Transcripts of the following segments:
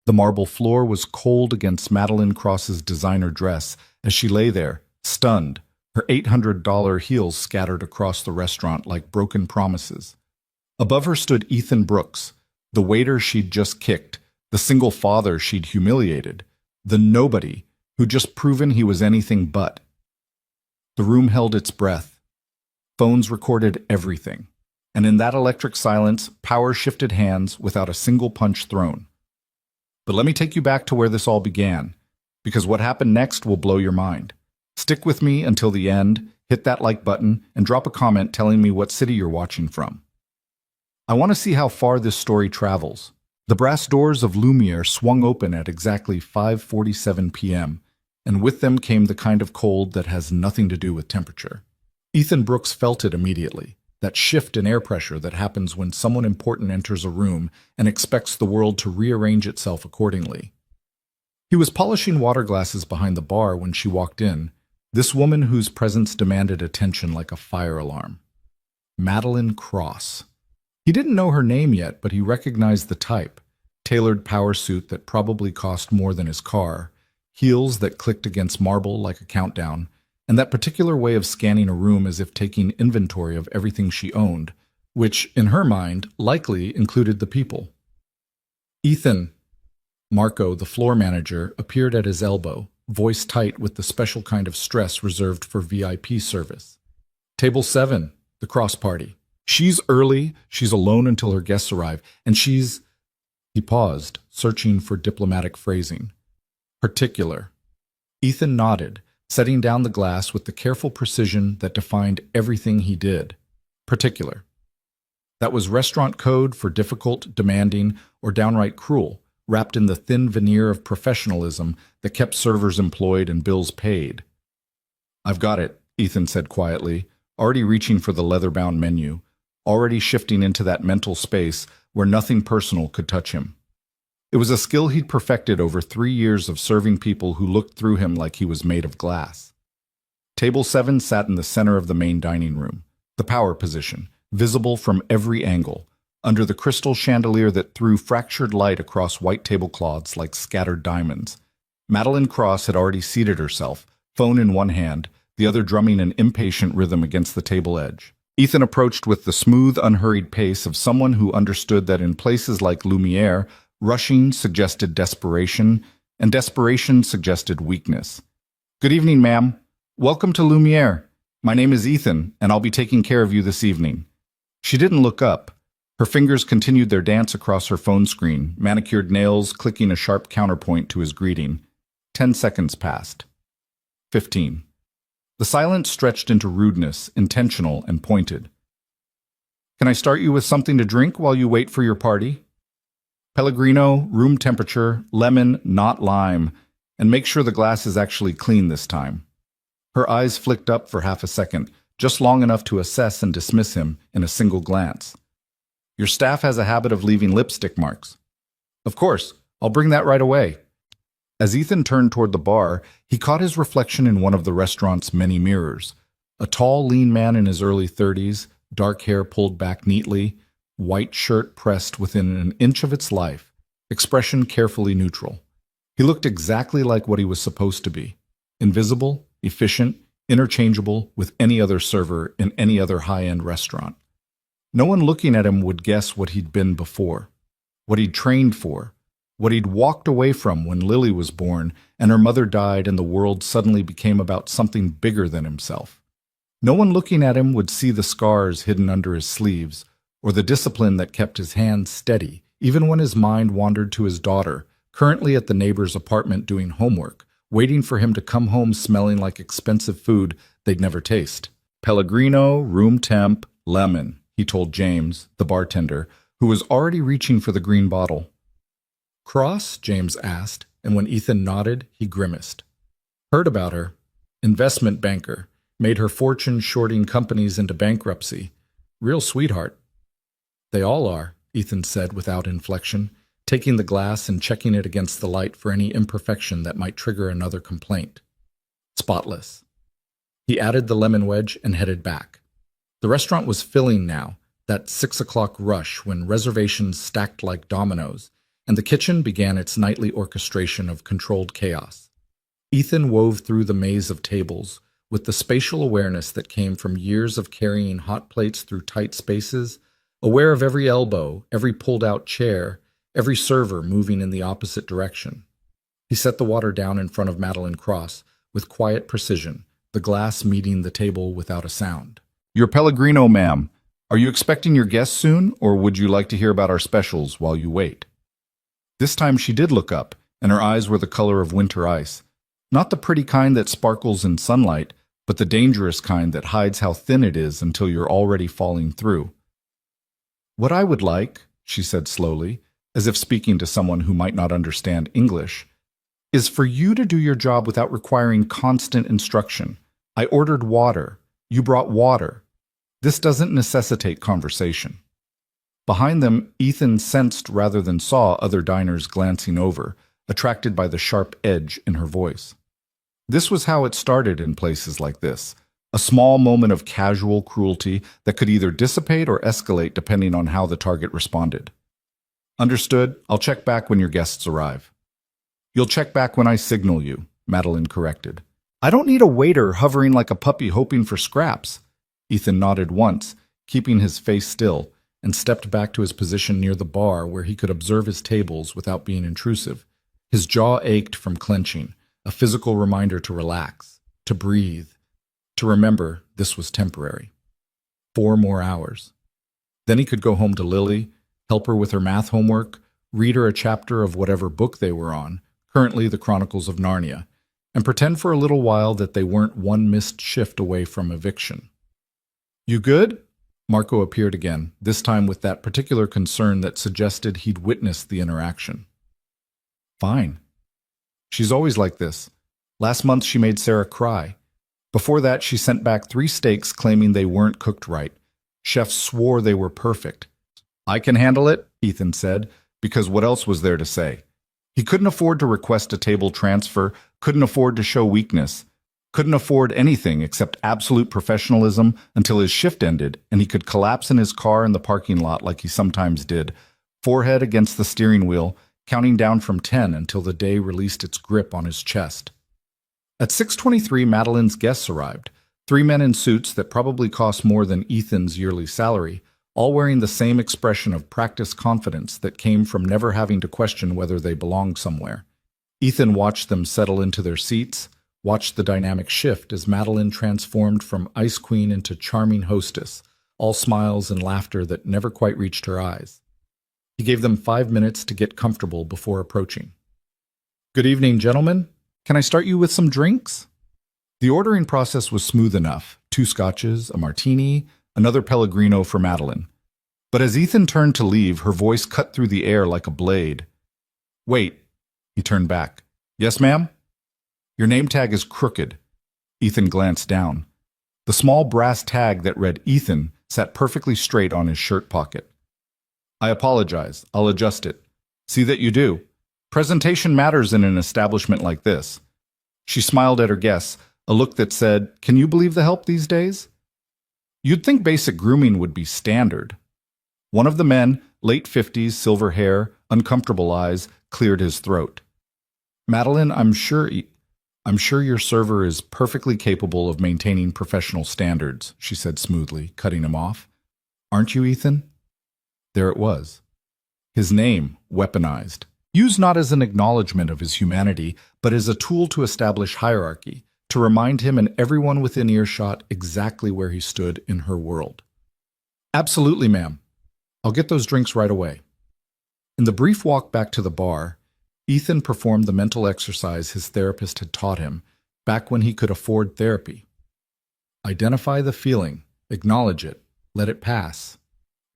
The marble floor was cold against Madeline Cross's designer dress as she lay there, stunned, her $800 heels scattered across the restaurant like broken promises. Above her stood Ethan Brooks, the waiter she'd just kicked, the single father she'd humiliated, the nobody who'd just proven he was anything but. The room held its breath. Phones recorded everything. And in that electric silence, power shifted hands without a single punch thrown. But let me take you back to where this all began, because what happened next will blow your mind. Stick with me until the end, hit that like button, and drop a comment telling me what city you're watching from. I want to see how far this story travels. The brass doors of Lumiere swung open at exactly 5:47 p.m., and with them came the kind of cold that has nothing to do with temperature. Ethan Brooks felt it immediately, that shift in air pressure that happens when someone important enters a room and expects the world to rearrange itself accordingly. He was polishing water glasses behind the bar when she walked in, this woman whose presence demanded attention like a fire alarm. Madeline Cross. He didn't know her name yet, but he recognized the type. Tailored power suit that probably cost more than his car, heels that clicked against marble like a countdown, and that particular way of scanning a room as if taking inventory of everything she owned, which, in her mind, likely included the people. Ethan. Marco, the floor manager, appeared at his elbow, voice tight with the special kind of stress reserved for VIP service. Table 7, the Cross party. She's early, she's alone until her guests arrive, and she's... He paused, searching for diplomatic phrasing. Particular. Ethan nodded, setting down the glass with the careful precision that defined everything he did. Particular. That was restaurant code for difficult, demanding, or downright cruel, wrapped in the thin veneer of professionalism that kept servers employed and bills paid. I've got it, Ethan said quietly, already reaching for the leather-bound menu, already shifting into that mental space where nothing personal could touch him. It was a skill he'd perfected over 3 years of serving people who looked through him like he was made of glass. Table 7 sat in the center of the main dining room, the power position, visible from every angle, under the crystal chandelier that threw fractured light across white tablecloths like scattered diamonds. Madeline Cross had already seated herself, phone in one hand, the other drumming an impatient rhythm against the table edge. Ethan approached with the smooth, unhurried pace of someone who understood that in places like Lumiere, rushing suggested desperation, and desperation suggested weakness. Good evening, ma'am. Welcome to Lumiere. My name is Ethan, and I'll be taking care of you this evening. She didn't look up. Her fingers continued their dance across her phone screen, manicured nails clicking a sharp counterpoint to his greeting. 10 seconds passed. 15. The silence stretched into rudeness, intentional and pointed. Can I start you with something to drink while you wait for your party? Pellegrino, room temperature, lemon, not lime, and make sure the glass is actually clean this time. Her eyes flicked up for half a second, just long enough to assess and dismiss him in a single glance. Your staff has a habit of leaving lipstick marks. Of course, I'll bring that right away. As Ethan turned toward the bar, he caught his reflection in one of the restaurant's many mirrors. A tall, lean man in his early 30s, dark hair pulled back neatly, white shirt pressed within an inch of its life, expression carefully neutral. He looked exactly like what he was supposed to be. Invisible, efficient, interchangeable with any other server in any other high-end restaurant. No one looking at him would guess what he'd been before, what he'd trained for, what he'd walked away from when Lily was born and her mother died and the world suddenly became about something bigger than himself. No one looking at him would see the scars hidden under his sleeves or the discipline that kept his hands steady even when his mind wandered to his daughter, currently at the neighbor's apartment doing homework, waiting for him to come home smelling like expensive food they'd never taste. Pellegrino, room temp, lemon, he told James, the bartender, who was already reaching for the green bottle. Cross? James asked, and when Ethan nodded, he grimaced. Heard about her. Investment banker. Made her fortune shorting companies into bankruptcy. Real sweetheart. They all are, Ethan said without inflection, taking the glass and checking it against the light for any imperfection that might trigger another complaint. Spotless. He added the lemon wedge and headed back. The restaurant was filling now, that 6 o'clock rush when reservations stacked like dominoes, and the kitchen began its nightly orchestration of controlled chaos. Ethan wove through the maze of tables with the spatial awareness that came from years of carrying hot plates through tight spaces, aware of every elbow, every pulled-out chair, every server moving in the opposite direction. He set the water down in front of Madeline Cross with quiet precision, the glass meeting the table without a sound. "Your Pellegrino, ma'am. Are you expecting your guests soon, or would you like to hear about our specials while you wait?" This time she did look up, and her eyes were the color of winter ice. Not the pretty kind that sparkles in sunlight, but the dangerous kind that hides how thin it is until you're already falling through. "What I would like," she said slowly, as if speaking to someone who might not understand English, "is for you to do your job without requiring constant instruction. I ordered water. You brought water. This doesn't necessitate conversation." Behind them, Ethan sensed rather than saw other diners glancing over, attracted by the sharp edge in her voice. This was how it started in places like this, a small moment of casual cruelty that could either dissipate or escalate depending on how the target responded. "Understood. I'll check back when your guests arrive." "You'll check back when I signal you," Madeline corrected. "I don't need a waiter hovering like a puppy hoping for scraps." Ethan nodded once, keeping his face still, and stepped back to his position near the bar where he could observe his tables without being intrusive. His jaw ached from clenching, a physical reminder to relax, to breathe, to remember this was temporary. 4 more hours. Then he could go home to Lily, help her with her math homework, read her a chapter of whatever book they were on, currently the Chronicles of Narnia, and pretend for a little while that they weren't one missed shift away from eviction. "You good?" Marco appeared again, this time with that particular concern that suggested he'd witnessed the interaction. "Fine." She's always like this. Last month she made Sarah cry. Before that she sent back 3 steaks claiming they weren't cooked right. Chefs swore they were perfect. "I can handle it," Ethan said, because what else was there to say? He couldn't afford to request a table transfer, couldn't afford to show weakness, couldn't afford anything except absolute professionalism until his shift ended and he could collapse in his car in the parking lot like he sometimes did, forehead against the steering wheel, counting down from 10 until the day released its grip on his chest. At 6:23, Madeline's guests arrived, 3 men in suits that probably cost more than Ethan's yearly salary, all wearing the same expression of practiced confidence that came from never having to question whether they belonged somewhere. Ethan watched them settle into their seats, watched the dynamic shift as Madeline transformed from ice queen into charming hostess, all smiles and laughter that never quite reached her eyes. He gave them 5 minutes to get comfortable before approaching. "Good evening, gentlemen. Can I start you with some drinks?" The ordering process was smooth enough. 2 scotches, a martini, another Pellegrino for Madeline. But as Ethan turned to leave, her voice cut through the air like a blade. "Wait." He turned back. "Yes, ma'am?" "Your name tag is crooked." Ethan glanced down. The small brass tag that read Ethan sat perfectly straight on his shirt pocket. "I apologize. I'll adjust it." "See that you do. Presentation matters in an establishment like this." She smiled at her guests, a look that said, "Can you believe the help these days?" You'd think basic grooming would be standard. One of the men, late 50s, silver hair, uncomfortable eyes, cleared his throat. "Madeline, I'm sure your server is perfectly capable of maintaining professional standards," she said smoothly, cutting him off. "Aren't you, Ethan?" There it was. His name, weaponized. Used not as an acknowledgement of his humanity, but as a tool to establish hierarchy, to remind him and everyone within earshot exactly where he stood in her world. "Absolutely, ma'am. I'll get those drinks right away." In the brief walk back to the bar, Ethan performed the mental exercise his therapist had taught him, back when he could afford therapy. Identify the feeling, acknowledge it, let it pass.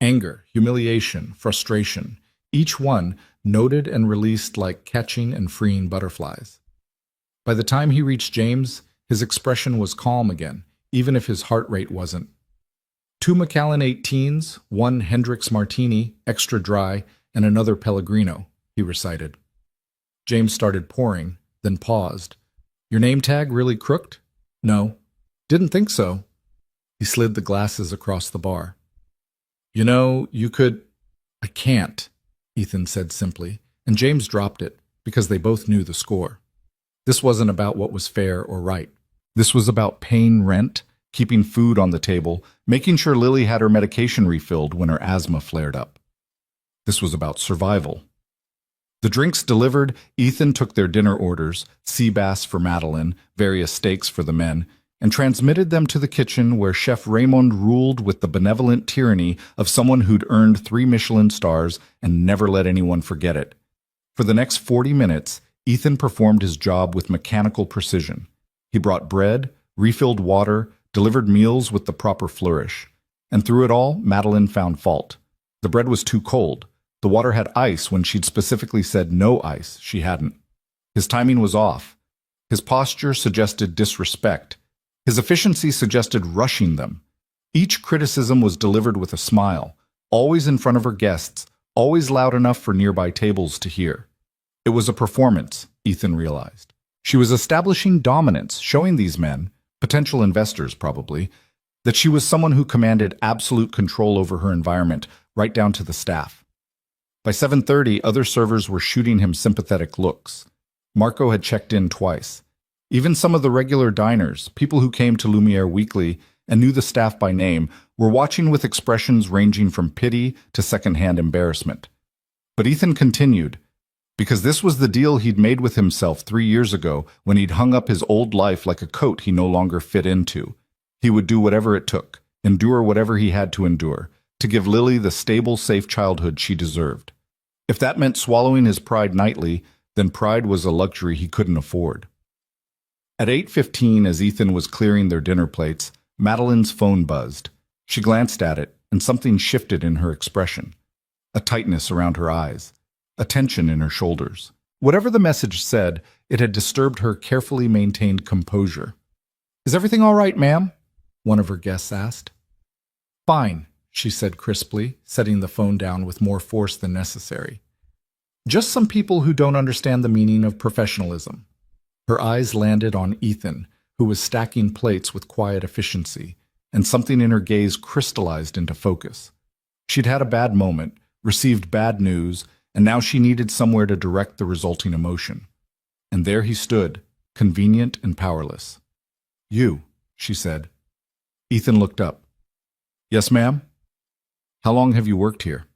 Anger, humiliation, frustration, each one noted and released like catching and freeing butterflies. By the time he reached James, his expression was calm again, even if his heart rate wasn't. 2 Macallan 18s, 1 Hendrix Martini, extra dry, and another Pellegrino, he recited. James started pouring, then paused. "Your name tag really crooked?" "No." "Didn't think so." He slid the glasses across the bar. "You know, you could—" "I can't," Ethan said simply, and James dropped it because they both knew the score. This wasn't about what was fair or right. This was about paying rent, keeping food on the table, making sure Lily had her medication refilled when her asthma flared up. This was about survival. The drinks delivered, Ethan took their dinner orders, sea bass for Madeline, various steaks for the men, and transmitted them to the kitchen where Chef Raymond ruled with the benevolent tyranny of someone who'd earned 3 Michelin stars and never let anyone forget it. For the next 40 minutes, Ethan performed his job with mechanical precision. He brought bread, refilled water, delivered meals with the proper flourish. And through it all, Madeline found fault. The bread was too cold. The water had ice when she'd specifically said no ice. She hadn't. His timing was off. His posture suggested disrespect. His efficiency suggested rushing them. Each criticism was delivered with a smile, always in front of her guests, always loud enough for nearby tables to hear. It was a performance, Ethan realized. She was establishing dominance, showing these men, potential investors probably, that she was someone who commanded absolute control over her environment, right down to the staff. By 7:30, other servers were shooting him sympathetic looks. Marco had checked in twice. Even some of the regular diners, people who came to Lumiere weekly and knew the staff by name, were watching with expressions ranging from pity to secondhand embarrassment. But Ethan continued, because this was the deal he'd made with himself 3 years ago when he'd hung up his old life like a coat he no longer fit into. He would do whatever it took, endure whatever he had to endure, to give Lily the stable, safe childhood she deserved. If that meant swallowing his pride nightly, then pride was a luxury he couldn't afford. At 8:15, as Ethan was clearing their dinner plates, Madeline's phone buzzed. She glanced at it, and something shifted in her expression. A tightness around her eyes, a tension in her shoulders. Whatever the message said, it had disturbed her carefully maintained composure. "Is everything all right, ma'am?" one of her guests asked. "Fine," she said crisply, setting the phone down with more force than necessary. "Just some people who don't understand the meaning of professionalism." Her eyes landed on Ethan, who was stacking plates with quiet efficiency, and something in her gaze crystallized into focus. She'd had a bad moment, received bad news, and now she needed somewhere to direct the resulting emotion. And there he stood, convenient and powerless. "You," she said. Ethan looked up. "Yes, ma'am?" "How long have you worked here?"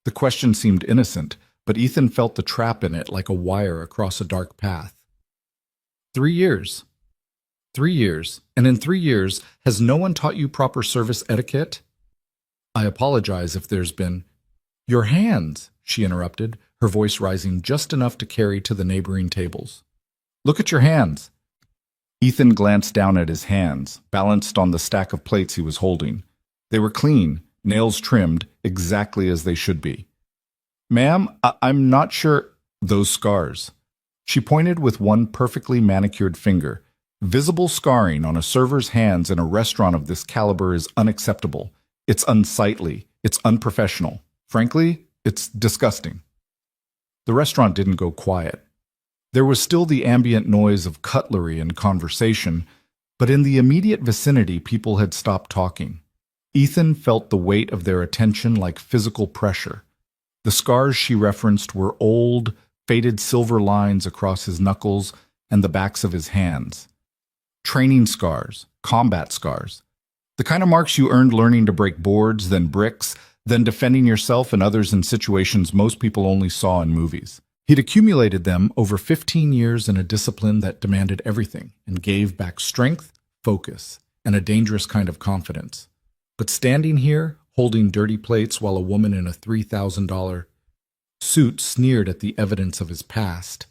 The question seemed innocent, but Ethan felt the trap in it like a wire across a dark path. 3 years. 3 years, and in 3 years, has no one taught you proper service etiquette? I apologize if there's been... Your hands, she interrupted, her voice rising just enough to carry to the neighboring tables. Look at your hands. Ethan glanced down at his hands, balanced on the stack of plates he was holding. They were clean, nails trimmed, exactly as they should be. "Ma'am, I'm not sure..." "Those scars." She pointed with one perfectly manicured finger. "Visible scarring on a server's hands in a restaurant of this caliber is unacceptable. It's unsightly. It's unprofessional. Frankly, it's disgusting." The restaurant didn't go quiet. There was still the ambient noise of cutlery and conversation, but in the immediate vicinity people had stopped talking. Ethan felt the weight of their attention like physical pressure. The scars she referenced were old, faded silver lines across his knuckles and the backs of his hands. Training scars, combat scars. The kind of marks you earned learning to break boards, then bricks, then defending yourself and others in situations most people only saw in movies. He'd accumulated them over 15 years in a discipline that demanded everything and gave back strength, focus, and a dangerous kind of confidence. But standing here, holding dirty plates while a woman in a $3,000 suit sneered at the evidence of his past,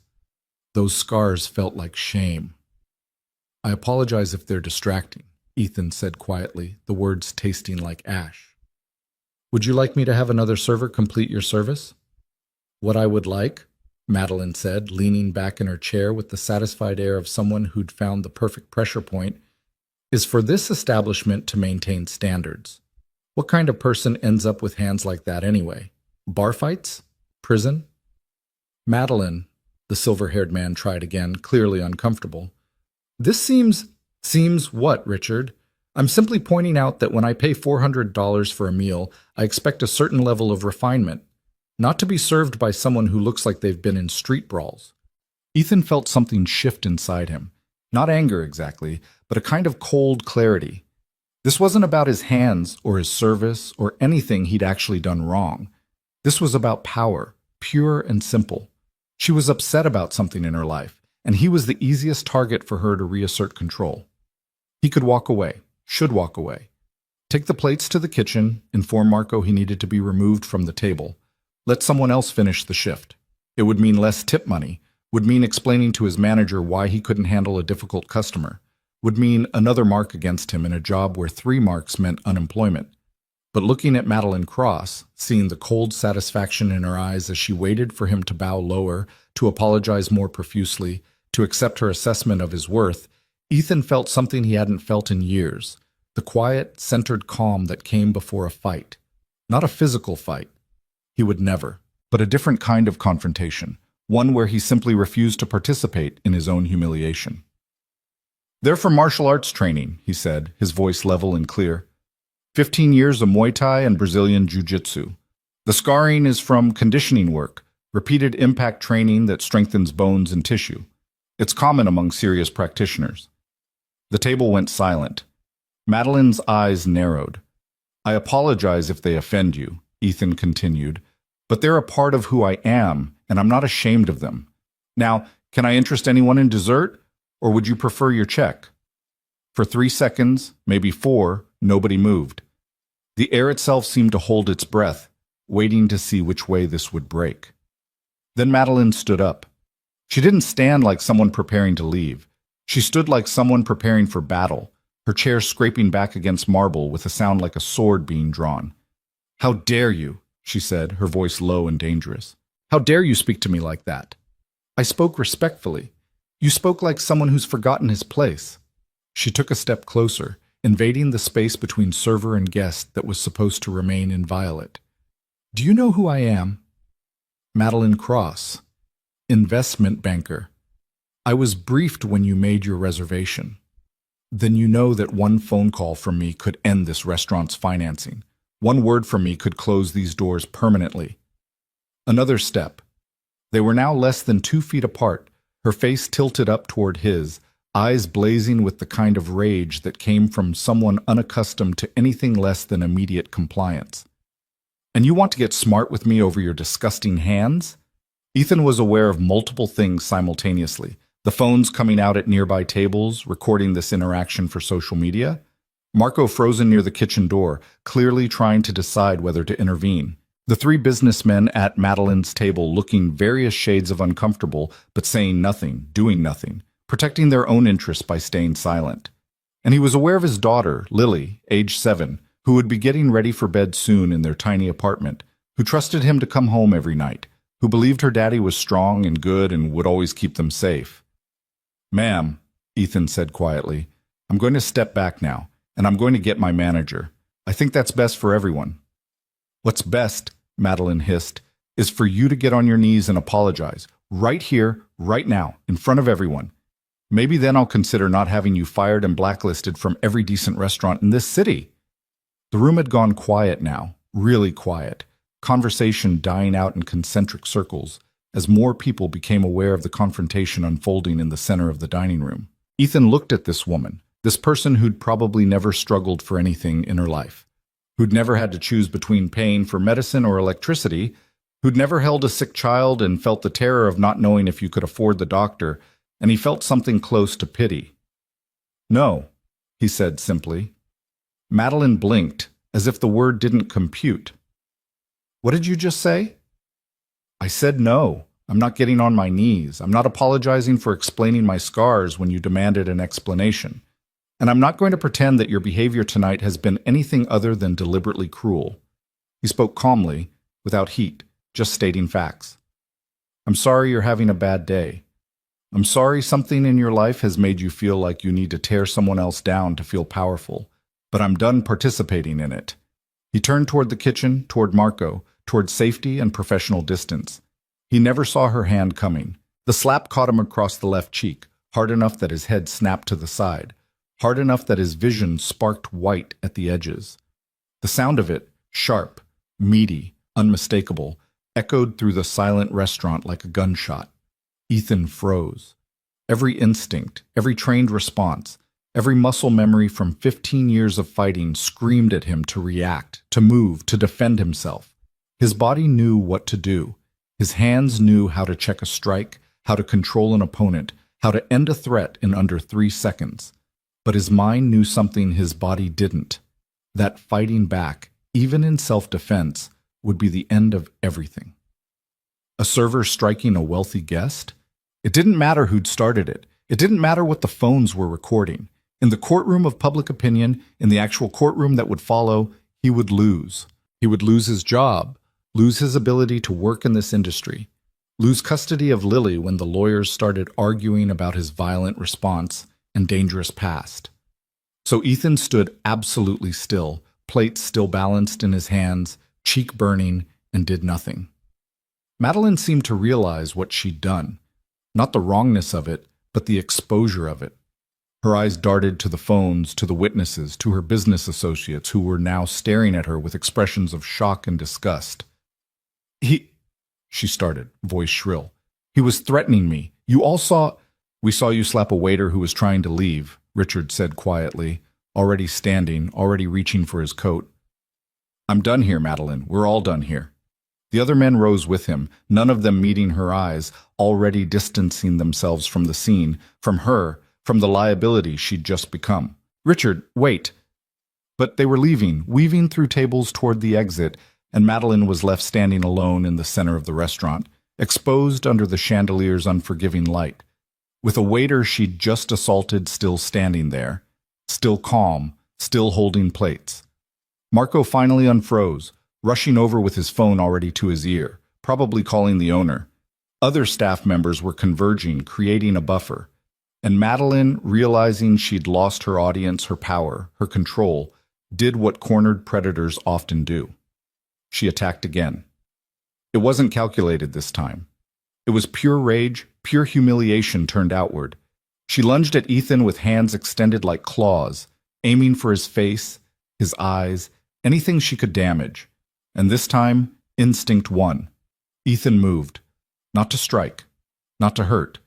those scars felt like shame. "I apologize if they're distracting," Ethan said quietly, the words tasting like ash. "Would you like me to have another server complete your service?" "What I would like," Madeline said, leaning back in her chair with the satisfied air of someone who'd found the perfect pressure point, "is for this establishment to maintain standards. What kind of person ends up with hands like that anyway? Bar fights? Prison?" "Madeline," the silver-haired man tried again, clearly uncomfortable. "This seems what, Richard? I'm simply pointing out that when I pay $400 for a meal, I expect a certain level of refinement. not to be served by someone who looks like they've been in street brawls. Ethan felt something shift inside him. Not anger exactly, but a kind of cold clarity. This wasn't about his hands or his service or anything he'd actually done wrong. This was about power, pure and simple. She was upset about something in her life, and he was the easiest target for her to reassert control. He could walk away, should walk away. Take the plates to the kitchen, inform Marco he needed to be removed from the table. Let someone else finish the shift. It would mean less tip money, would mean explaining to his manager why he couldn't handle a difficult customer, would mean another mark against him in a job where 3 marks meant unemployment. But looking at Madeline Cross, seeing the cold satisfaction in her eyes as she waited for him to bow lower, to apologize more profusely, to accept her assessment of his worth, Ethan felt something he hadn't felt in years, the quiet, centered calm that came before a fight. Not a physical fight. He would never. But a different kind of confrontation, one where he simply refused to participate in his own humiliation. "They're for martial arts training," he said, his voice level and clear. 15 years of Muay Thai and Brazilian Jiu-Jitsu. The scarring is from conditioning work, repeated impact training that strengthens bones and tissue. It's common among serious practitioners. The table went silent. Madeline's eyes narrowed. "I apologize if they offend you," Ethan continued, "but they're a part of who I am, and I'm not ashamed of them. Now, can I interest anyone in dessert, or would you prefer your check?" For 3 seconds, maybe 4, nobody moved. The air itself seemed to hold its breath, waiting to see which way this would break. Then Madeline stood up. She didn't stand like someone preparing to leave. She stood like someone preparing for battle, her chair scraping back against marble with a sound like a sword being drawn. "How dare you?" she said, her voice low and dangerous. "How dare you speak to me like that?" "I spoke respectfully. You spoke like someone who's forgotten his place." She took a step closer, invading the space between server and guest that was supposed to remain inviolate. "Do you know who I am?" "Madeline Cross, investment banker. I was briefed when you made your reservation. Then you know that one phone call from me could end this restaurant's financing. One word from me could close these doors permanently." Another step. They were now less than 2 feet apart, her face tilted up toward his, eyes blazing with the kind of rage that came from someone unaccustomed to anything less than immediate compliance. "And you want to get smart with me over your disgusting hands?" Ethan was aware of multiple things simultaneously. The phones coming out at nearby tables, recording this interaction for social media. Marco frozen near the kitchen door, clearly trying to decide whether to intervene. The 3 businessmen at Madeline's table looking various shades of uncomfortable, but saying nothing, doing nothing, protecting their own interests by staying silent. And he was aware of his daughter, Lily, age 7, who would be getting ready for bed soon in their tiny apartment, who trusted him to come home every night, who believed her daddy was strong and good and would always keep them safe. "Ma'am," Ethan said quietly, "I'm going to step back now, and I'm going to get my manager. I think that's best for everyone." "What's best," Madeline hissed, "is for you to get on your knees and apologize, right here, right now, in front of everyone. Maybe then I'll consider not having you fired and blacklisted from every decent restaurant in this city." The room had gone quiet now, really quiet, conversation dying out in concentric circles, as more people became aware of the confrontation unfolding in the center of the dining room. Ethan looked at this woman, this person who'd probably never struggled for anything in her life, who'd never had to choose between paying for medicine or electricity, who'd never held a sick child and felt the terror of not knowing if you could afford the doctor, and he felt something close to pity. "No," he said simply. Madeline blinked, as if the word didn't compute. "What did you just say?" "I said no. I'm not getting on my knees. I'm not apologizing for explaining my scars when you demanded an explanation. And I'm not going to pretend that your behavior tonight has been anything other than deliberately cruel." He spoke calmly, without heat, just stating facts. "I'm sorry you're having a bad day. I'm sorry something in your life has made you feel like you need to tear someone else down to feel powerful, but I'm done participating in it." He turned toward the kitchen, toward Marco, toward safety and professional distance. He never saw her hand coming. The slap caught him across the left cheek, hard enough that his head snapped to the side, hard enough that his vision sparked white at the edges. The sound of it, sharp, meaty, unmistakable, echoed through the silent restaurant like a gunshot. Ethan froze. Every instinct, every trained response, every muscle memory from 15 years of fighting screamed at him to react, to move, to defend himself. His body knew what to do. His hands knew how to check a strike, how to control an opponent, how to end a threat in under 3 seconds. But his mind knew something his body didn't. That fighting back, even in self-defense, would be the end of everything. A server striking a wealthy guest? It didn't matter who'd started it. It didn't matter what the phones were recording. In the courtroom of public opinion, in the actual courtroom that would follow, he would lose. He would lose his job, lose his ability to work in this industry, lose custody of Lily when the lawyers started arguing about his violent response and dangerous past. So Ethan stood absolutely still, plates still balanced in his hands, cheek burning, and did nothing. Madeline seemed to realize what she'd done. Not the wrongness of it, but the exposure of it. Her eyes darted to the phones, to the witnesses, to her business associates who were now staring at her with expressions of shock and disgust. She started, voice shrill. He was threatening me. You all saw... We saw you slap a waiter who was trying to leave, Richard said quietly, already standing, already reaching for his coat. I'm done here, Madeline. We're all done here. The other men rose with him, none of them meeting her eyes, already distancing themselves from the scene, from her, from the liability she'd just become. Richard, wait. But they were leaving, weaving through tables toward the exit, and Madeline was left standing alone in the center of the restaurant, exposed under the chandelier's unforgiving light, with a waiter she'd just assaulted still standing there, still calm, still holding plates. Marco finally unfroze, rushing over with his phone already to his ear, probably calling the owner. Other staff members were converging, creating a buffer. And Madeline, realizing she'd lost her audience, her power, her control, did what cornered predators often do. She attacked again. It wasn't calculated this time. It was pure rage, pure humiliation turned outward. She lunged at Ethan with hands extended like claws, aiming for his face, his eyes, anything she could damage. And this time, instinct won. Ethan moved, not to strike, not to hurt,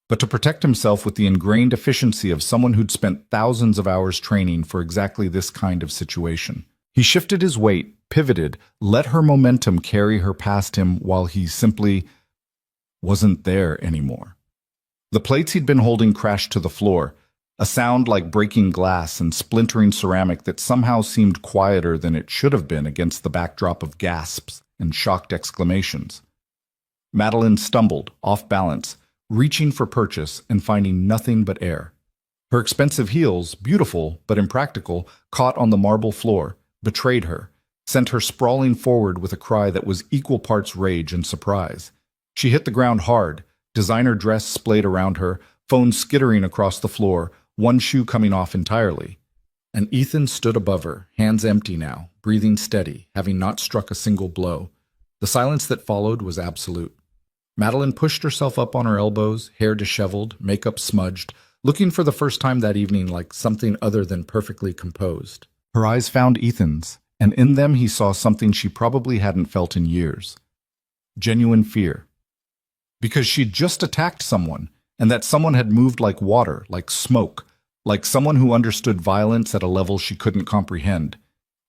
but to protect himself with the ingrained efficiency of someone who'd spent thousands of hours training for exactly this kind of situation. He shifted his weight, pivoted, let her momentum carry her past him while he simply wasn't there anymore. The plates he'd been holding crashed to the floor, a sound like breaking glass and splintering ceramic that somehow seemed quieter than it should have been against the backdrop of gasps and shocked exclamations. Madeline stumbled, off balance, reaching for purchase and finding nothing but air. Her expensive heels, beautiful but impractical, caught on the marble floor, betrayed her, sent her sprawling forward with a cry that was equal parts rage and surprise. She hit the ground hard, designer dress splayed around her, phone skittering across the floor, one shoe coming off entirely. And Ethan stood above her, hands empty now, breathing steady, having not struck a single blow. The silence that followed was absolute. Madeline pushed herself up on her elbows, hair disheveled, makeup smudged, looking for the first time that evening like something other than perfectly composed. Her eyes found Ethan's, and in them he saw something she probably hadn't felt in years. Genuine fear. Because she'd just attacked someone, and that someone had moved like water, like smoke, like someone who understood violence at a level she couldn't comprehend,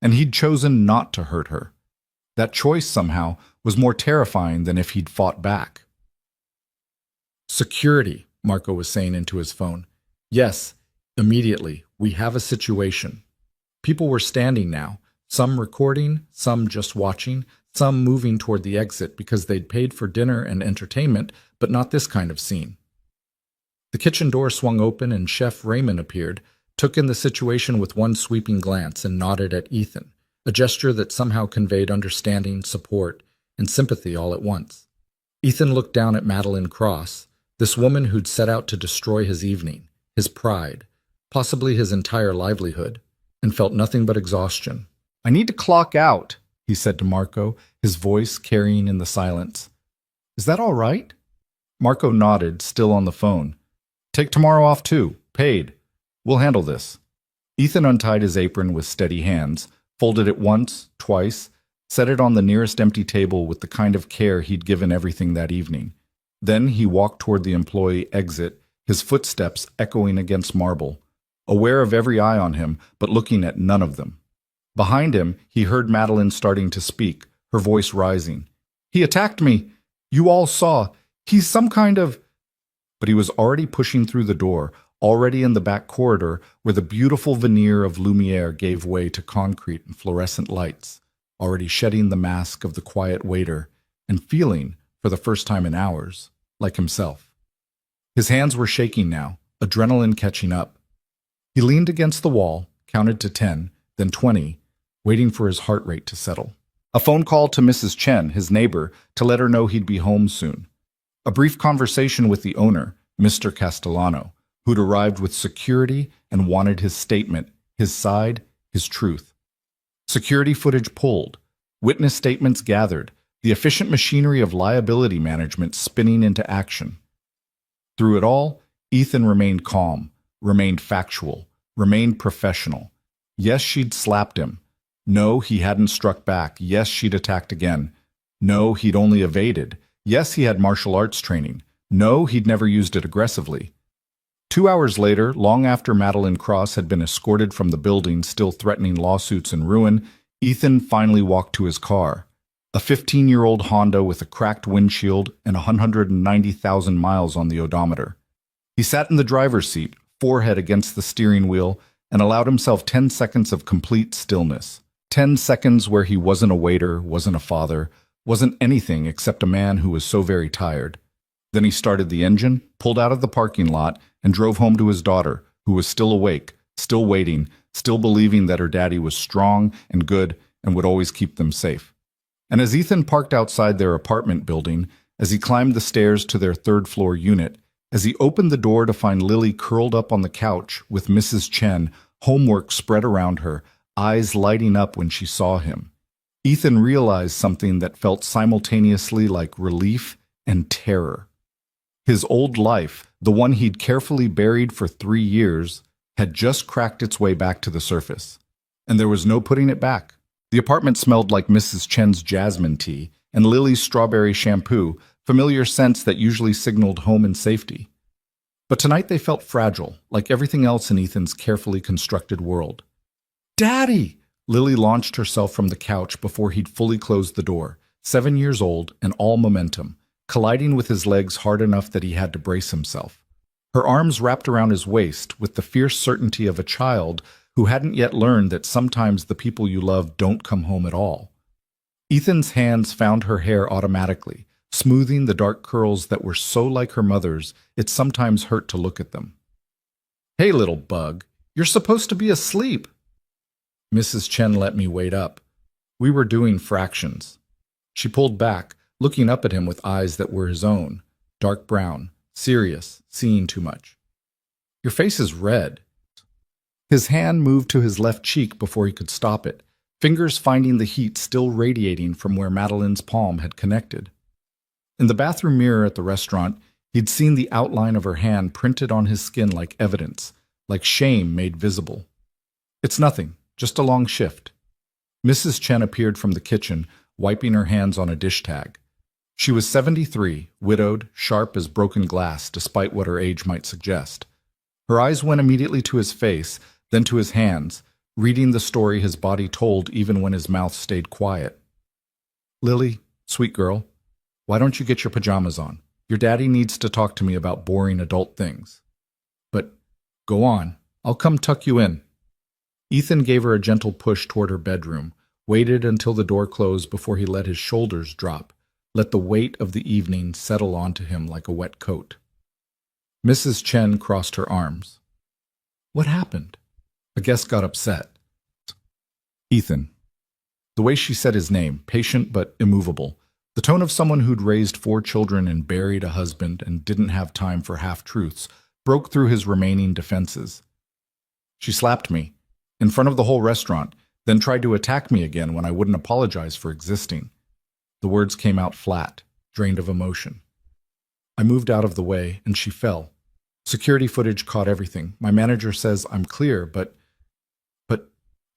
and he'd chosen not to hurt her. That choice, somehow, was more terrifying than if he'd fought back. Security, Marco was saying into his phone. Yes, immediately, we have a situation. People were standing now, some recording, some just watching, some moving toward the exit because they'd paid for dinner and entertainment, but not this kind of scene. The kitchen door swung open and Chef Raymond appeared, took in the situation with one sweeping glance and nodded at Ethan, a gesture that somehow conveyed understanding, support, and sympathy all at once. Ethan looked down at Madeline Cross, this woman who'd set out to destroy his evening, his pride, possibly his entire livelihood, and felt nothing but exhaustion. I need to clock out, he said to Marco, his voice carrying in the silence. Is that all right? Marco nodded, still on the phone. Take tomorrow off too, paid. We'll handle this. Ethan untied his apron with steady hands, folded it once, twice, set it on the nearest empty table with the kind of care he'd given everything that evening. Then he walked toward the employee exit, his footsteps echoing against marble, aware of every eye on him, but looking at none of them. Behind him, he heard Madeline starting to speak, her voice rising. "He attacked me. You all saw. He's some kind of—" But he was already pushing through the door, already in the back corridor where the beautiful veneer of lumiere gave way to concrete and fluorescent lights, already shedding the mask of the quiet waiter and feeling, for the first time in hours, like himself. His hands were shaking now, adrenaline catching up. He leaned against the wall, counted to 10, then 20, waiting for his heart rate to settle. A phone call to Mrs. Chen, his neighbor, to let her know he'd be home soon. A brief conversation with the owner, Mr. Castellano, who'd arrived with security and wanted his statement, his side, his truth. Security footage pulled, witness statements gathered, the efficient machinery of liability management spinning into action. Through it all, Ethan remained calm, remained factual, remained professional. Yes, she'd slapped him. No, he hadn't struck back. Yes, she'd attacked again. No, he'd only evaded. Yes, he had martial arts training. No, he'd never used it aggressively. 2 hours later, long after Madeline Cross had been escorted from the building still threatening lawsuits and ruin, Ethan finally walked to his car. A 15-year-old Honda with a cracked windshield and 190,000 miles on the odometer. He sat in the driver's seat, forehead against the steering wheel, and allowed himself 10 seconds of complete stillness. 10 seconds where he wasn't a waiter, wasn't a father, wasn't anything except a man who was so very tired. Then he started the engine, pulled out of the parking lot, and drove home to his daughter, who was still awake, still waiting, still believing that her daddy was strong and good and would always keep them safe. And as Ethan parked outside their apartment building, as he climbed the stairs to their third-floor unit, as he opened the door to find Lily curled up on the couch with Mrs. Chen, homework spread around her, eyes lighting up when she saw him, Ethan realized something that felt simultaneously like relief and terror. His old life, the one he'd carefully buried for 3 years, had just cracked its way back to the surface. And there was no putting it back. The apartment smelled like Mrs. Chen's jasmine tea and Lily's strawberry shampoo, familiar scents that usually signaled home and safety. But tonight they felt fragile, like everything else in Ethan's carefully constructed world. "Daddy!" Lily launched herself from the couch before he'd fully closed the door, 7 years old and all momentum, colliding with his legs hard enough that he had to brace himself. Her arms wrapped around his waist with the fierce certainty of a child who hadn't yet learned that sometimes the people you love don't come home at all. Ethan's hands found her hair automatically, smoothing the dark curls that were so like her mother's it sometimes hurt to look at them. "Hey, little bug, you're supposed to be asleep." Mrs. Chen let me wait up. We were doing fractions. She pulled back, looking up at him with eyes that were his own, dark brown, serious, seeing too much. "Your face is red." His hand moved to his left cheek before he could stop it, fingers finding the heat still radiating from where Madeline's palm had connected. In the bathroom mirror at the restaurant, he'd seen the outline of her hand printed on his skin like evidence, like shame made visible. "It's nothing, just a long shift." Mrs. Chen appeared from the kitchen, wiping her hands on a dish tag. She was 73, widowed, sharp as broken glass despite what her age might suggest. Her eyes went immediately to his face, then to his hands, reading the story his body told even when his mouth stayed quiet. "Lily, sweet girl, why don't you get your pajamas on? Your daddy needs to talk to me about boring adult things." "But go on, I'll come tuck you in." Ethan gave her a gentle push toward her bedroom, waited until the door closed before he let his shoulders drop, let the weight of the evening settle onto him like a wet coat. Mrs. Chen crossed her arms. "What happened?" A guest got upset. "Ethan." The way she said his name, patient but immovable, the tone of someone who'd raised 4 children and buried a husband and didn't have time for half-truths, broke through his remaining defenses. "She slapped me, in front of the whole restaurant, then tried to attack me again when I wouldn't apologize for existing." The words came out flat, drained of emotion. "I moved out of the way, and she fell. Security footage caught everything. My manager says I'm clear, but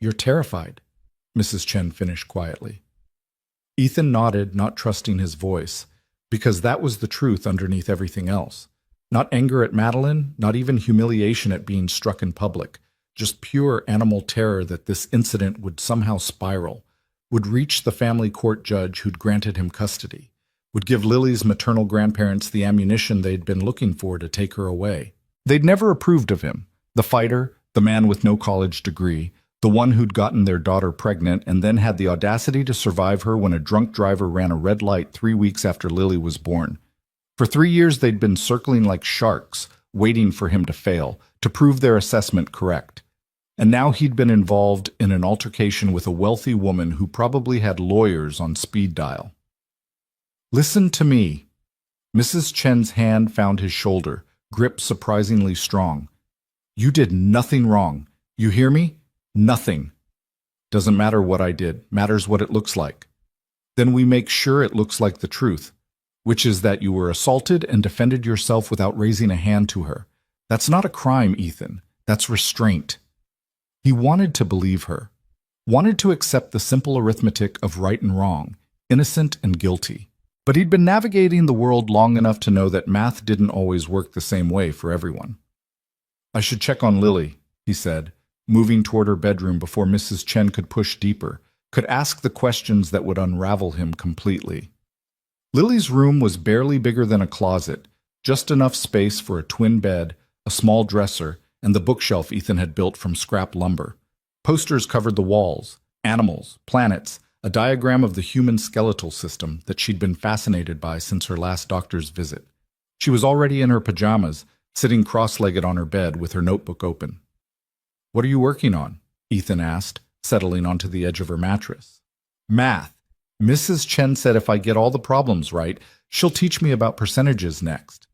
you're terrified," Mrs. Chen finished quietly. Ethan nodded, not trusting his voice, because that was the truth underneath everything else. Not anger at Madeline, not even humiliation at being struck in public, just pure animal terror that this incident would somehow spiral, would reach the family court judge who'd granted him custody, would give Lily's maternal grandparents the ammunition they'd been looking for to take her away. They'd never approved of him, the fighter, the man with no college degree, the one who'd gotten their daughter pregnant and then had the audacity to survive her when a drunk driver ran a red light 3 weeks after Lily was born. For 3 years they'd been circling like sharks, waiting for him to fail, to prove their assessment correct. And now he'd been involved in an altercation with a wealthy woman who probably had lawyers on speed dial. "Listen to me." Mrs. Chen's hand found his shoulder, grip surprisingly strong. "You did nothing wrong. You hear me? Nothing. Doesn't matter what I did, matters what it looks like. Then we make sure it looks like the truth, which is that you were assaulted and defended yourself without raising a hand to her. That's not a crime, Ethan. That's restraint." He wanted to believe her, wanted to accept the simple arithmetic of right and wrong, innocent and guilty. But he'd been navigating the world long enough to know that math didn't always work the same way for everyone. "I should check on Lily," he said, moving toward her bedroom before Mrs. Chen could push deeper, could ask the questions that would unravel him completely. Lily's room was barely bigger than a closet, just enough space for a twin bed, a small dresser, and the bookshelf Ethan had built from scrap lumber. Posters covered the walls, animals, planets, a diagram of the human skeletal system that she'd been fascinated by since her last doctor's visit. She was already in her pajamas, sitting cross-legged on her bed with her notebook open. "What are you working on?" Ethan asked, settling onto the edge of her mattress. "Math. Mrs. Chen said if I get all the problems right, she'll teach me about percentages next."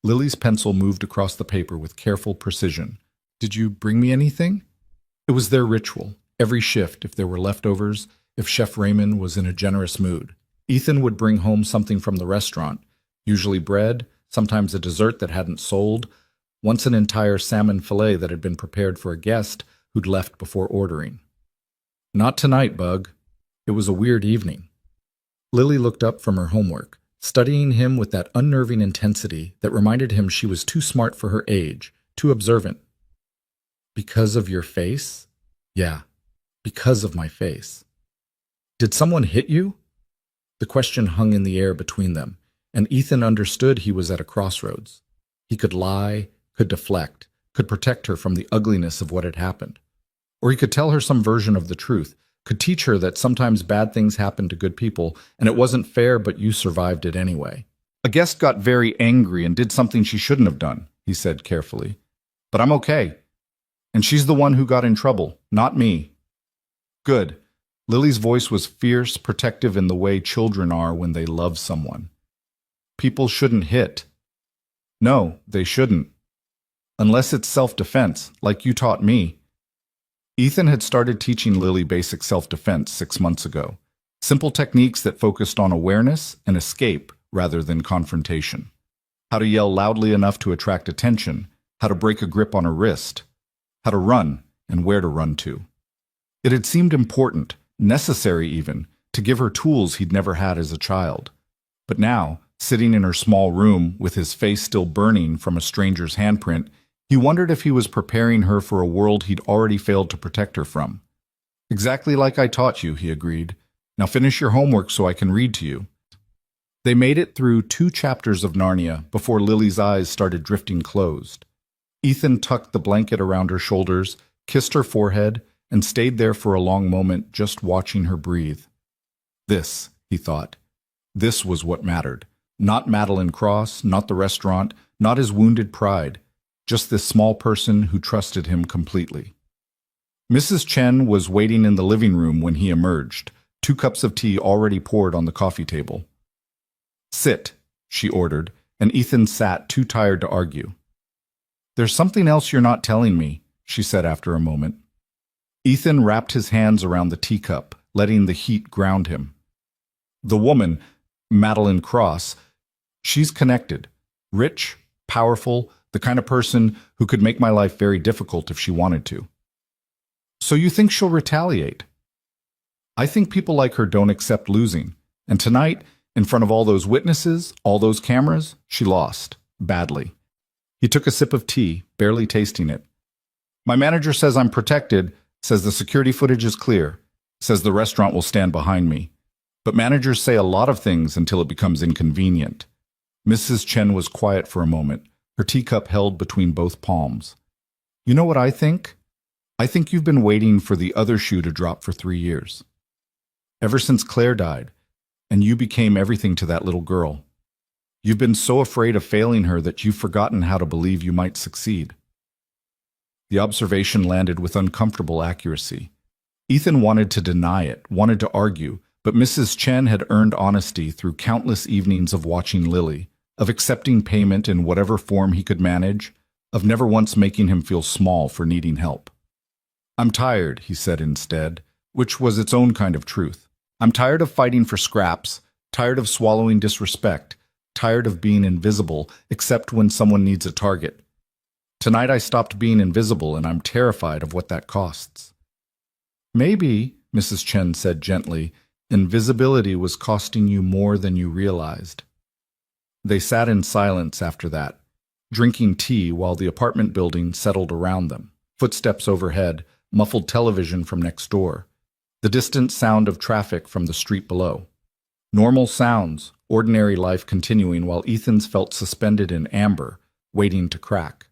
Lily's pencil moved across the paper with careful precision. "Did you bring me anything?" It was their ritual. Every shift, if there were leftovers, if Chef Raymond was in a generous mood, Ethan would bring home something from the restaurant, usually bread, sometimes a dessert that hadn't sold, once an entire salmon fillet that had been prepared for a guest who'd left before ordering. "Not tonight, Bug." It was a weird evening. Lily looked up from her homework, studying him with that unnerving intensity that reminded him she was too smart for her age, too observant. "Because of your face?" "Yeah, because of my face." "Did someone hit you?" The question hung in the air between them, and Ethan understood he was at a crossroads. He could lie, could deflect, could protect her from the ugliness of what had happened. Or he could tell her some version of the truth, could teach her that sometimes bad things happen to good people, and it wasn't fair, but you survived it anyway. "A guest got very angry and did something she shouldn't have done," he said carefully. "But I'm okay. And she's the one who got in trouble, not me." "Good." Lily's voice was fierce, protective in the way children are when they love someone. "People shouldn't hit." "No, they shouldn't. Unless it's self-defense, like you taught me." Ethan had started teaching Lily basic self-defense 6 months ago. Simple techniques that focused on awareness and escape rather than confrontation. How to yell loudly enough to attract attention, how to break a grip on a wrist, how to run and where to run to. It had seemed important, necessary even, to give her tools he'd never had as a child. But now, sitting in her small room with his face still burning from a stranger's handprint, he wondered if he was preparing her for a world he'd already failed to protect her from. "Exactly like I taught you," he agreed. "Now finish your homework so I can read to you." They made it through 2 chapters of Narnia before Lily's eyes started drifting closed. Ethan tucked the blanket around her shoulders, kissed her forehead, and stayed there for a long moment just watching her breathe. This, he thought, this was what mattered. Not Madeline Cross, not the restaurant, not his wounded pride, just this small person who trusted him completely. Mrs. Chen was waiting in the living room when he emerged, 2 cups of tea already poured on the coffee table. "Sit," she ordered, and Ethan sat, too tired to argue. "There's something else you're not telling me," she said after a moment. Ethan wrapped his hands around the teacup, letting the heat ground him. "The woman, Madeline Cross, she's connected, rich, powerful, the kind of person who could make my life very difficult if she wanted to." "So you think she'll retaliate?" I think people like her don't accept losing. And tonight, in front of all those witnesses, all those cameras, she lost. Badly. He took a sip of tea, barely tasting it. My manager says I'm protected, says the security footage is clear, says the restaurant will stand behind me. But managers say a lot of things until it becomes inconvenient. Mrs. Chen was quiet for a moment, her teacup held between both palms. You know what I think? I think you've been waiting for the other shoe to drop for 3 years. Ever since Claire died, and you became everything to that little girl. You've been so afraid of failing her that you've forgotten how to believe you might succeed. The observation landed with uncomfortable accuracy. Ethan wanted to deny it, wanted to argue, but Mrs. Chen had earned honesty through countless evenings of watching Lily, of accepting payment in whatever form he could manage, of never once making him feel small for needing help. I'm tired, he said instead, which was its own kind of truth. I'm tired of fighting for scraps, tired of swallowing disrespect, tired of being invisible except when someone needs a target. Tonight I stopped being invisible and I'm terrified of what that costs. Maybe, Mrs. Chen said gently, invisibility was costing you more than you realized. They sat in silence after that, drinking tea while the apartment building settled around them. Footsteps overhead, muffled television from next door, the distant sound of traffic from the street below. Normal sounds, ordinary life continuing while Ethan's felt suspended in amber, waiting to crack.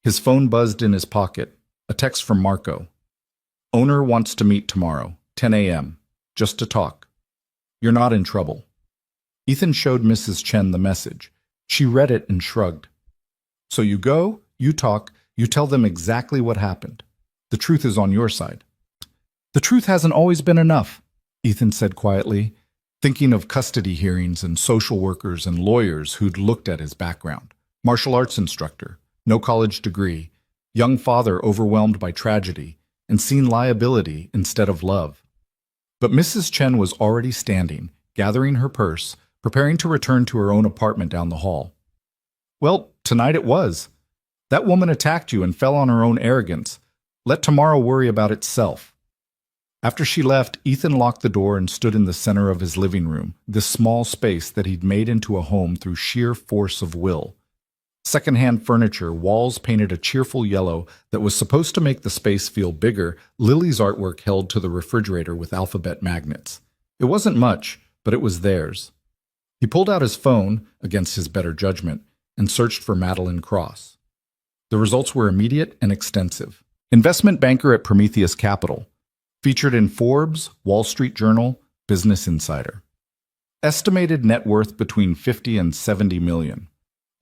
His phone buzzed in his pocket, a text from Marco. Owner wants to meet tomorrow, 10 a.m., just to talk. You're not in trouble. Ethan showed Mrs. Chen the message. She read it and shrugged. So you go, you talk, you tell them exactly what happened. The truth is on your side. The truth hasn't always been enough, Ethan said quietly, thinking of custody hearings and social workers and lawyers who'd looked at his background. Martial arts instructor, no college degree, young father overwhelmed by tragedy, and seen liability instead of love. But Mrs. Chen was already standing, gathering her purse, preparing to return to her own apartment down the hall. Well, tonight it was. That woman attacked you and fell on her own arrogance. Let tomorrow worry about itself. After she left, Ethan locked the door and stood in the center of his living room, this small space that he'd made into a home through sheer force of will. Secondhand furniture, walls painted a cheerful yellow that was supposed to make the space feel bigger. Lily's artwork held to the refrigerator with alphabet magnets. It wasn't much, but it was theirs. He pulled out his phone, against his better judgment, and searched for Madeline Cross. The results were immediate and extensive. Investment banker at Prometheus Capital. Featured in Forbes, Wall Street Journal, Business Insider. Estimated net worth between 50 and 70 million.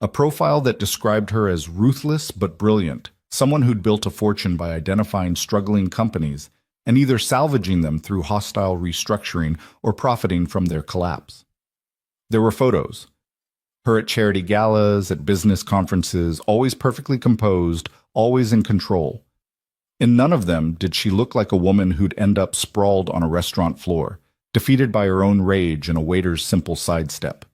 A profile that described her as ruthless but brilliant, someone who'd built a fortune by identifying struggling companies and either salvaging them through hostile restructuring or profiting from their collapse. There were photos. Her at charity galas, at business conferences, always perfectly composed, always in control. In none of them did she look like a woman who'd end up sprawled on a restaurant floor, defeated by her own rage and a waiter's simple sidestep.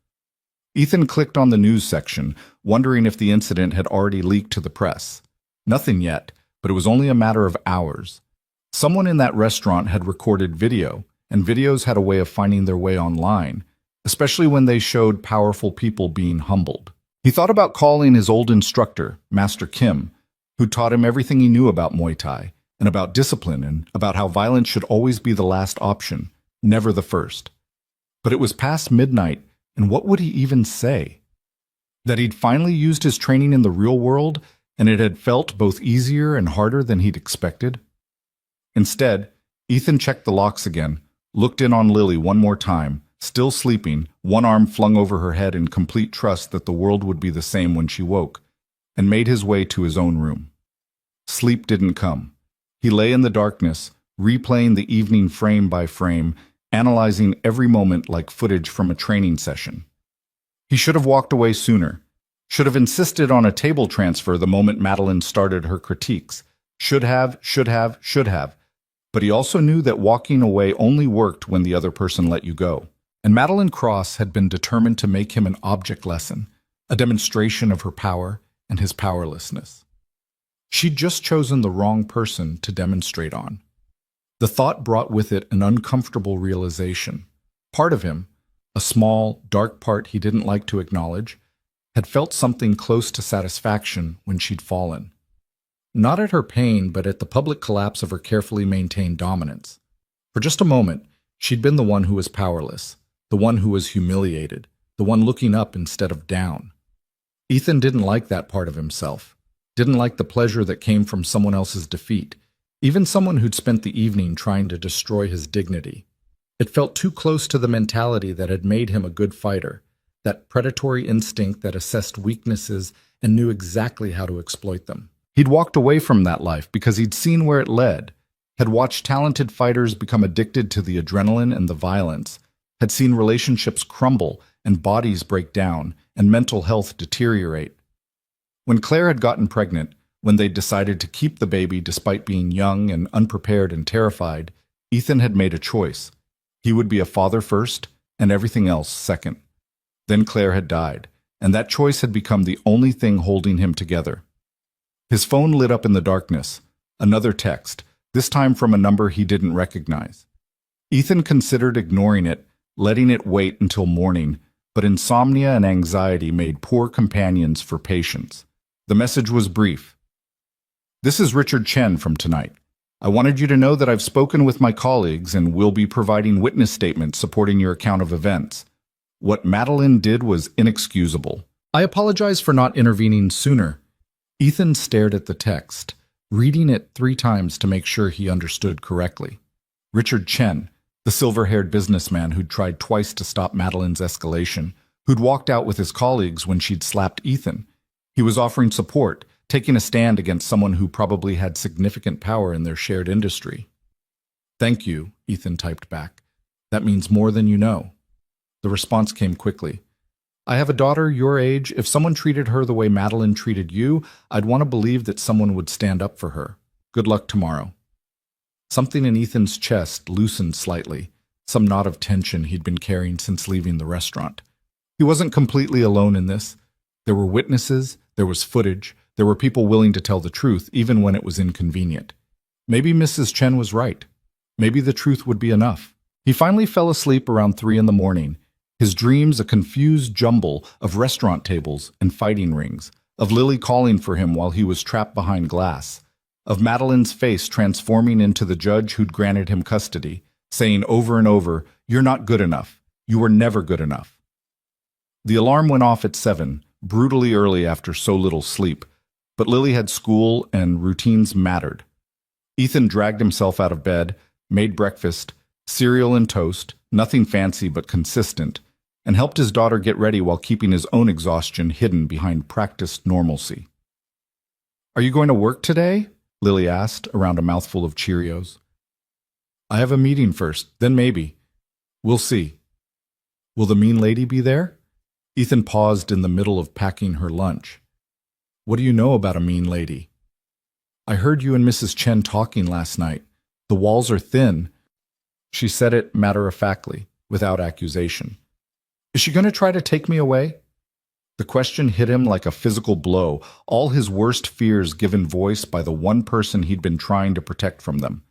Ethan clicked on the news section, wondering if the incident had already leaked to the press. Nothing yet, but it was only a matter of hours. Someone in that restaurant had recorded video, and videos had a way of finding their way online, especially when they showed powerful people being humbled. He thought about calling his old instructor, Master Kim, who taught him everything he knew about Muay Thai, and about discipline, and about how violence should always be the last option, never the first. But it was past midnight, and what would he even say? That he'd finally used his training in the real world, and it had felt both easier and harder than he'd expected? Instead, Ethan checked the locks again, looked in on Lily one more time, still sleeping, one arm flung over her head in complete trust that the world would be the same when she woke, and made his way to his own room. Sleep didn't come. He lay in the darkness, replaying the evening frame by frame, analyzing every moment like footage from a training session. He should have walked away sooner, should have insisted on a table transfer the moment Madeline started her critiques. Should have. But he also knew that walking away only worked when the other person let you go. And Madeline Cross had been determined to make him an object lesson, a demonstration of her power and his powerlessness. She'd just chosen the wrong person to demonstrate on. The thought brought with it an uncomfortable realization. Part of him, a small, dark part he didn't like to acknowledge, had felt something close to satisfaction when she'd fallen. Not at her pain, but at the public collapse of her carefully maintained dominance. For just a moment, she'd been the one who was powerless, the one who was humiliated, the one looking up instead of down. Ethan didn't like that part of himself, didn't like the pleasure that came from someone else's defeat, even someone who'd spent the evening trying to destroy his dignity. It felt too close to the mentality that had made him a good fighter, that predatory instinct that assessed weaknesses and knew exactly how to exploit them. He'd walked away from that life because he'd seen where it led, had watched talented fighters become addicted to the adrenaline and the violence, had seen relationships crumble and bodies break down and mental health deteriorate. When Claire had gotten pregnant, when they'd decided to keep the baby despite being young and unprepared and terrified, Ethan had made a choice. He would be a father first and everything else second. Then Claire had died, and that choice had become the only thing holding him together. His phone lit up in the darkness. Another text, this time from a number he didn't recognize. Ethan considered ignoring it, letting it wait until morning, but insomnia and anxiety made poor companions for patience. The message was brief. "This is Richard Chen from tonight. I wanted you to know that I've spoken with my colleagues and will be providing witness statements supporting your account of events. What Madeline did was inexcusable. I apologize for not intervening sooner." Ethan stared at the text, reading it 3 times to make sure he understood correctly. Richard Chen, the silver-haired businessman who'd tried twice to stop Madeline's escalation, who'd walked out with his colleagues when she'd slapped Ethan. He was offering support, taking a stand against someone who probably had significant power in their shared industry. "Thank you," Ethan typed back. "That means more than you know." The response came quickly. "I have a daughter your age. If someone treated her the way Madeline treated you, I'd want to believe that someone would stand up for her. Good luck tomorrow." Something in Ethan's chest loosened slightly, some knot of tension he'd been carrying since leaving the restaurant. He wasn't completely alone in this. There were witnesses, there was footage, there were people willing to tell the truth, even when it was inconvenient. Maybe Mrs. Chen was right. Maybe the truth would be enough. He finally fell asleep around 3 in the morning, his dreams a confused jumble of restaurant tables and fighting rings, of Lily calling for him while he was trapped behind glass, of Madeline's face transforming into the judge who'd granted him custody, saying over and over, "You're not good enough. You were never good enough." The alarm went off at 7, brutally early after so little sleep, but Lily had school and routines mattered. Ethan dragged himself out of bed, made breakfast, cereal and toast, nothing fancy but consistent, and helped his daughter get ready while keeping his own exhaustion hidden behind practiced normalcy. "Are you going to work today?" Lily asked, around a mouthful of Cheerios. "I have a meeting first, then maybe. We'll see." "Will the mean lady be there?" Ethan paused in the middle of packing her lunch. "What do you know about a mean lady?" "I heard you and Mrs. Chen talking last night. The walls are thin." She said it matter-of-factly, without accusation. "Is she going to try to take me away?" The question hit him like a physical blow, all his worst fears given voice by the one person he'd been trying to protect from them.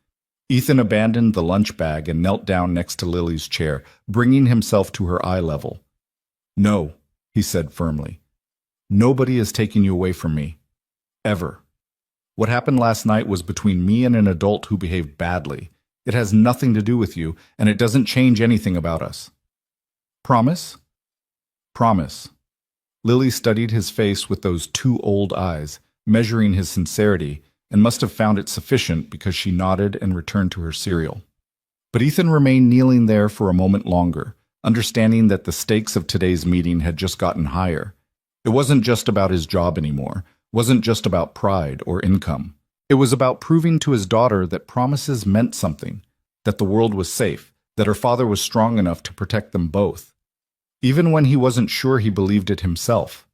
Ethan abandoned the lunch bag and knelt down next to Lily's chair, bringing himself to her eye level. "No," he said firmly. "Nobody is taking you away from me. Ever. What happened last night was between me and an adult who behaved badly. It has nothing to do with you, and it doesn't change anything about us." "Promise?" "Promise." Lily studied his face with those 2 old eyes, measuring his sincerity, and must have found it sufficient because she nodded and returned to her cereal. But Ethan remained kneeling there for a moment longer, understanding that the stakes of today's meeting had just gotten higher. It wasn't just about his job anymore, wasn't just about pride or income. It was about proving to his daughter that promises meant something, that the world was safe, that her father was strong enough to protect them both. Even when he wasn't sure he believed it himself.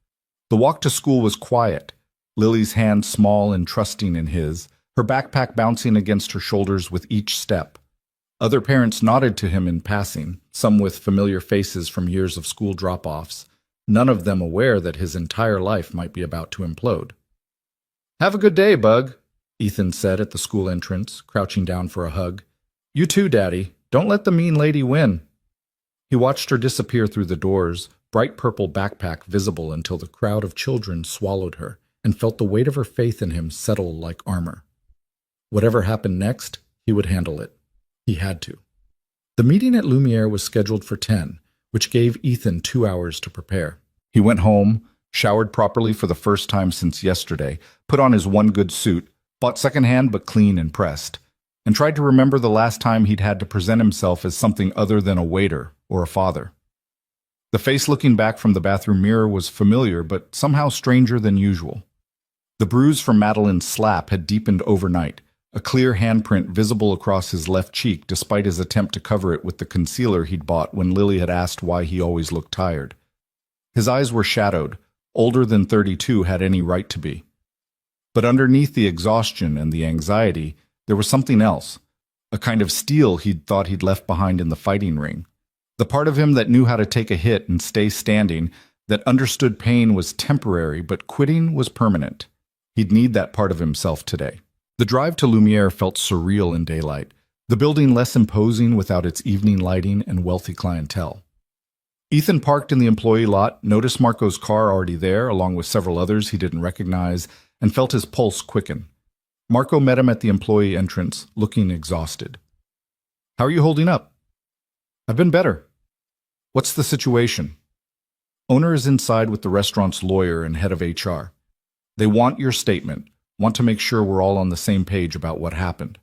The walk to school was quiet, Lily's hand small and trusting in his, her backpack bouncing against her shoulders with each step. Other parents nodded to him in passing, some with familiar faces from years of school drop-offs, none of them aware that his entire life might be about to implode. "Have a good day, Bug," Ethan said at the school entrance, crouching down for a hug. You too, Daddy. Don't let the mean lady win. He watched her disappear through the doors, bright purple backpack visible until the crowd of children swallowed her, and felt the weight of her faith in him settle like armor. Whatever happened next, he would handle it. He had to. The meeting at Lumiere was scheduled for 10, which gave Ethan 2 hours to prepare. He went home, showered properly for the first time since yesterday, put on his one good suit, bought secondhand but clean and pressed, and tried to remember the last time he'd had to present himself as something other than a waiter or a father. The face looking back from the bathroom mirror was familiar but somehow stranger than usual. The bruise from Madeline's slap had deepened overnight, a clear handprint visible across his left cheek despite his attempt to cover it with the concealer he'd bought when Lily had asked why he always looked tired. His eyes were shadowed, older than 32 had any right to be. But underneath the exhaustion and the anxiety, there was something else, a kind of steel he'd thought he'd left behind in the fighting ring. The part of him that knew how to take a hit and stay standing, that understood pain was temporary but quitting was permanent. He'd need that part of himself today. The drive to Lumiere felt surreal in daylight, the building less imposing without its evening lighting and wealthy clientele. Ethan parked in the employee lot, noticed Marco's car already there, along with several others he didn't recognize, and felt his pulse quicken. Marco met him at the employee entrance, looking exhausted. "How are you holding up?" "I've been better." "What's the situation?" "Owner is inside with the restaurant's lawyer and head of HR. They want your statement, want to make sure we're all on the same page about what happened."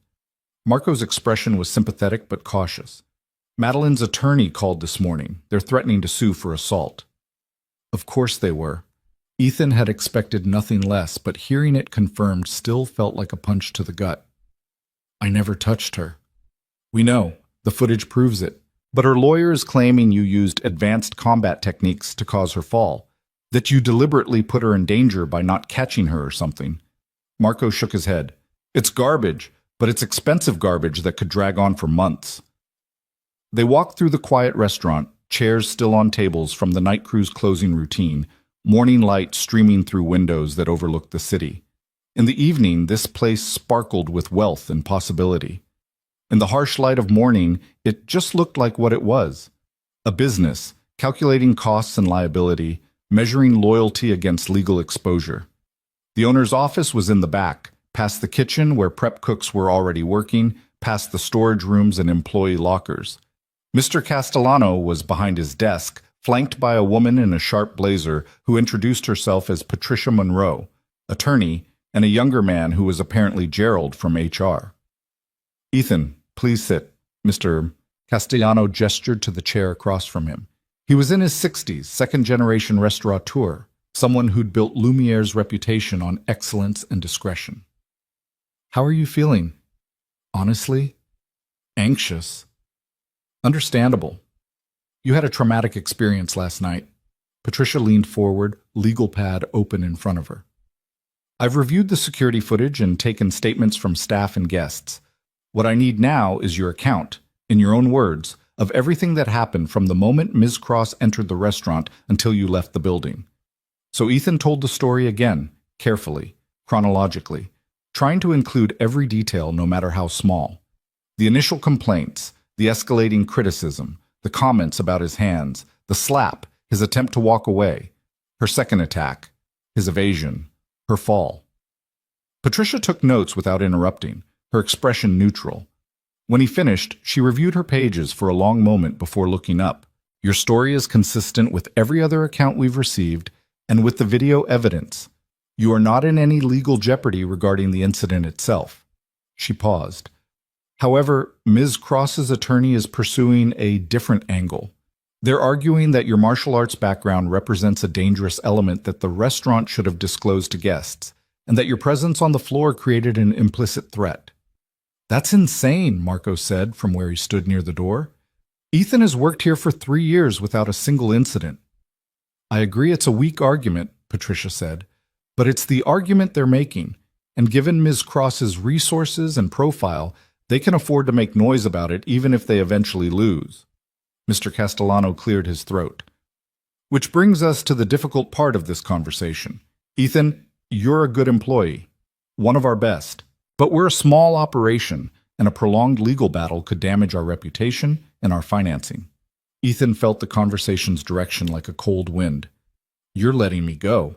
Marco's expression was sympathetic but cautious. "Madeline's attorney called this morning. They're threatening to sue for assault." Of course they were. Ethan had expected nothing less, but hearing it confirmed still felt like a punch to the gut. "I never touched her." "We know. The footage proves it. But her lawyer is claiming you used advanced combat techniques to cause her fall, that you deliberately put her in danger by not catching her or something." Marco shook his head. "It's garbage, but it's expensive garbage that could drag on for months." They walked through the quiet restaurant, chairs still on tables from the night crew's closing routine, morning light streaming through windows that overlooked the city. In the evening, this place sparkled with wealth and possibility. In the harsh light of morning, it just looked like what it was. A business, calculating costs and liability, measuring loyalty against legal exposure. The owner's office was in the back, past the kitchen where prep cooks were already working, past the storage rooms and employee lockers. Mr. Castellano was behind his desk, flanked by a woman in a sharp blazer who introduced herself as Patricia Monroe, attorney, and a younger man who was apparently Gerald from HR. "Ethan, please sit." Mr. Castellano gestured to the chair across from him. He was in his 60s, second-generation restaurateur, someone who'd built Lumiere's reputation on excellence and discretion. "How are you feeling?" "Honestly, anxious." "Understandable. You had a traumatic experience last night." Patricia leaned forward, legal pad open in front of her. "I've reviewed the security footage and taken statements from staff and guests. What I need now is your account, in your own words, of everything that happened from the moment Ms. Cross entered the restaurant until you left the building." So Ethan told the story again, carefully, chronologically, trying to include every detail no matter how small. The initial complaints, the escalating criticism, the comments about his hands, the slap, his attempt to walk away, her second attack, his evasion, her fall. Patricia took notes without interrupting, her expression neutral. When he finished, she reviewed her pages for a long moment before looking up. "Your story is consistent with every other account we've received and with the video evidence. You are not in any legal jeopardy regarding the incident itself." She paused. "However, Ms. Cross's attorney is pursuing a different angle. They're arguing that your martial arts background represents a dangerous element that the restaurant should have disclosed to guests, and that your presence on the floor created an implicit threat." "That's insane," Marco said from where he stood near the door. "Ethan has worked here for 3 years without a single incident." "I agree it's a weak argument," Patricia said, "but it's the argument they're making, and given Ms. Cross's resources and profile, they can afford to make noise about it even if they eventually lose." Mr. Castellano cleared his throat. "Which brings us to the difficult part of this conversation. Ethan, you're a good employee, one of our best. But we're a small operation, and a prolonged legal battle could damage our reputation and our financing. Ethan felt the conversation's direction like a cold wind. You're letting me go.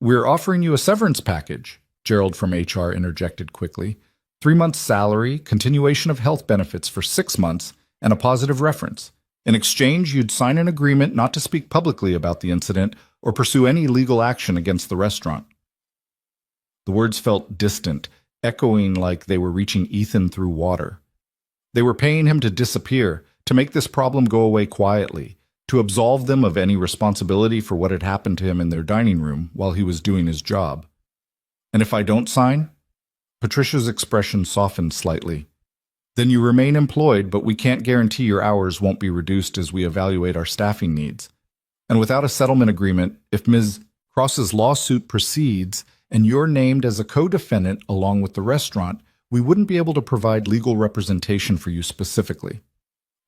We're offering you a severance package, Gerald from HR interjected quickly. 3 months' salary, continuation of health benefits for 6 months, and a positive reference. In exchange, you'd sign an agreement not to speak publicly about the incident or pursue any legal action against the restaurant. The words felt distant, echoing like they were reaching Ethan through water. They were paying him to disappear, to make this problem go away quietly, to absolve them of any responsibility for what had happened to him in their dining room while he was doing his job. And if I don't sign? Patricia's expression softened slightly. Then you remain employed, but we can't guarantee your hours won't be reduced as we evaluate our staffing needs. And without a settlement agreement, if Ms. Cross's lawsuit proceeds and you're named as a co-defendant along with the restaurant, we wouldn't be able to provide legal representation for you specifically.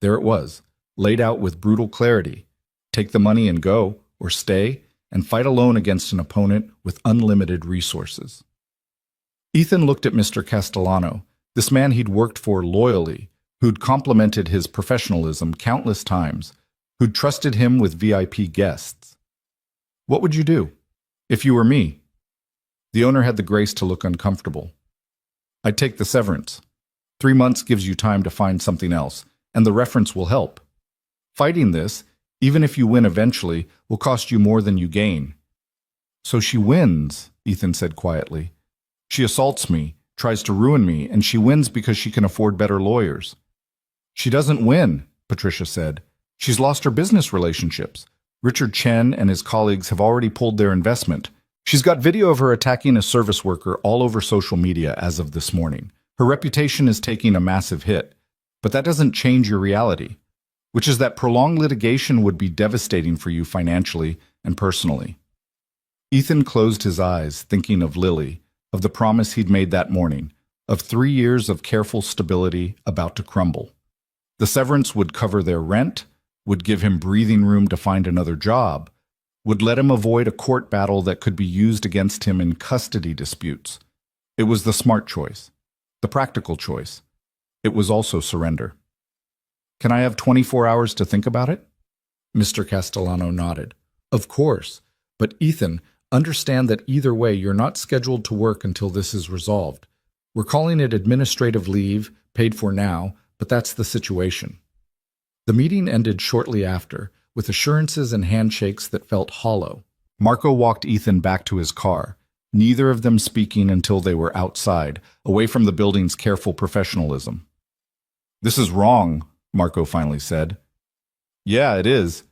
There it was, laid out with brutal clarity. Take the money and go, or stay, and fight alone against an opponent with unlimited resources. Ethan looked at Mr. Castellano, this man he'd worked for loyally, who'd complimented his professionalism countless times, who'd trusted him with VIP guests. What would you do? If you were me? The owner had the grace to look uncomfortable. I'd take the severance. 3 months gives you time to find something else, and the reference will help. Fighting this, even if you win eventually, will cost you more than you gain. So she wins, Ethan said quietly. She assaults me, tries to ruin me, and she wins because she can afford better lawyers. She doesn't win, Patricia said. She's lost her business relationships. Richard Chen and his colleagues have already pulled their investment. She's got video of her attacking a service worker all over social media as of this morning. Her reputation is taking a massive hit. But that doesn't change your reality, which is that prolonged litigation would be devastating for you financially and personally. Ethan closed his eyes, thinking of Lily, of the promise he'd made that morning, of 3 years of careful stability about to crumble. The severance would cover their rent, would give him breathing room to find another job, would let him avoid a court battle that could be used against him in custody disputes. It was the smart choice, the practical choice. It was also surrender. Can I have 24 hours to think about it? Mr. Castellano nodded. Of course, but Ethan, understand that either way you're not scheduled to work until this is resolved. We're calling it administrative leave, paid for now, but that's the situation. The meeting ended shortly after, with assurances and handshakes that felt hollow. Marco walked Ethan back to his car, neither of them speaking until they were outside, away from the building's careful professionalism. This is wrong, Marco finally said. Yeah, it is.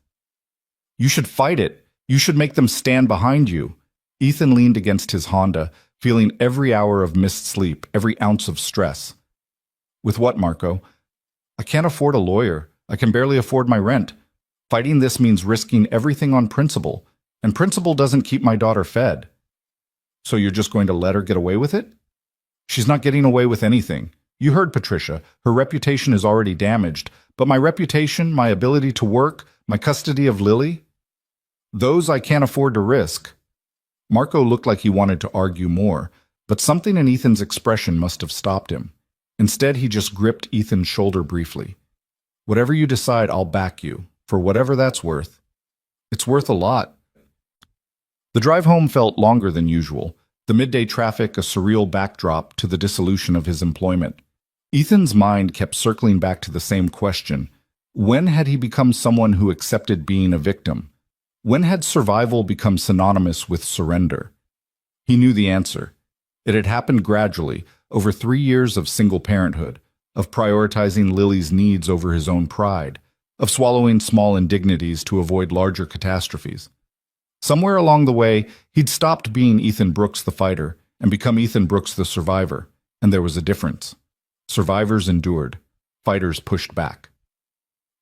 You should fight it. You should make them stand behind you. Ethan leaned against his Honda, feeling every hour of missed sleep, every ounce of stress. With what, Marco? I can't afford a lawyer. I can barely afford my rent. Fighting this means risking everything on principle, and principle doesn't keep my daughter fed. So you're just going to let her get away with it? She's not getting away with anything. You heard Patricia. Her reputation is already damaged. But my reputation, my ability to work, my custody of Lily, those I can't afford to risk. Marco looked like he wanted to argue more, but something in Ethan's expression must have stopped him. Instead, he just gripped Ethan's shoulder briefly. Whatever you decide, I'll back you, for whatever that's worth. It's worth a lot. The drive home felt longer than usual, the midday traffic a surreal backdrop to the dissolution of his employment. Ethan's mind kept circling back to the same question. When had he become someone who accepted being a victim? When had survival become synonymous with surrender? He knew the answer. It had happened gradually, over 3 years of single parenthood, of prioritizing Lily's needs over his own pride, of swallowing small indignities to avoid larger catastrophes. Somewhere along the way, he'd stopped being Ethan Brooks the fighter and become Ethan Brooks the survivor, and there was a difference. Survivors endured. Fighters pushed back.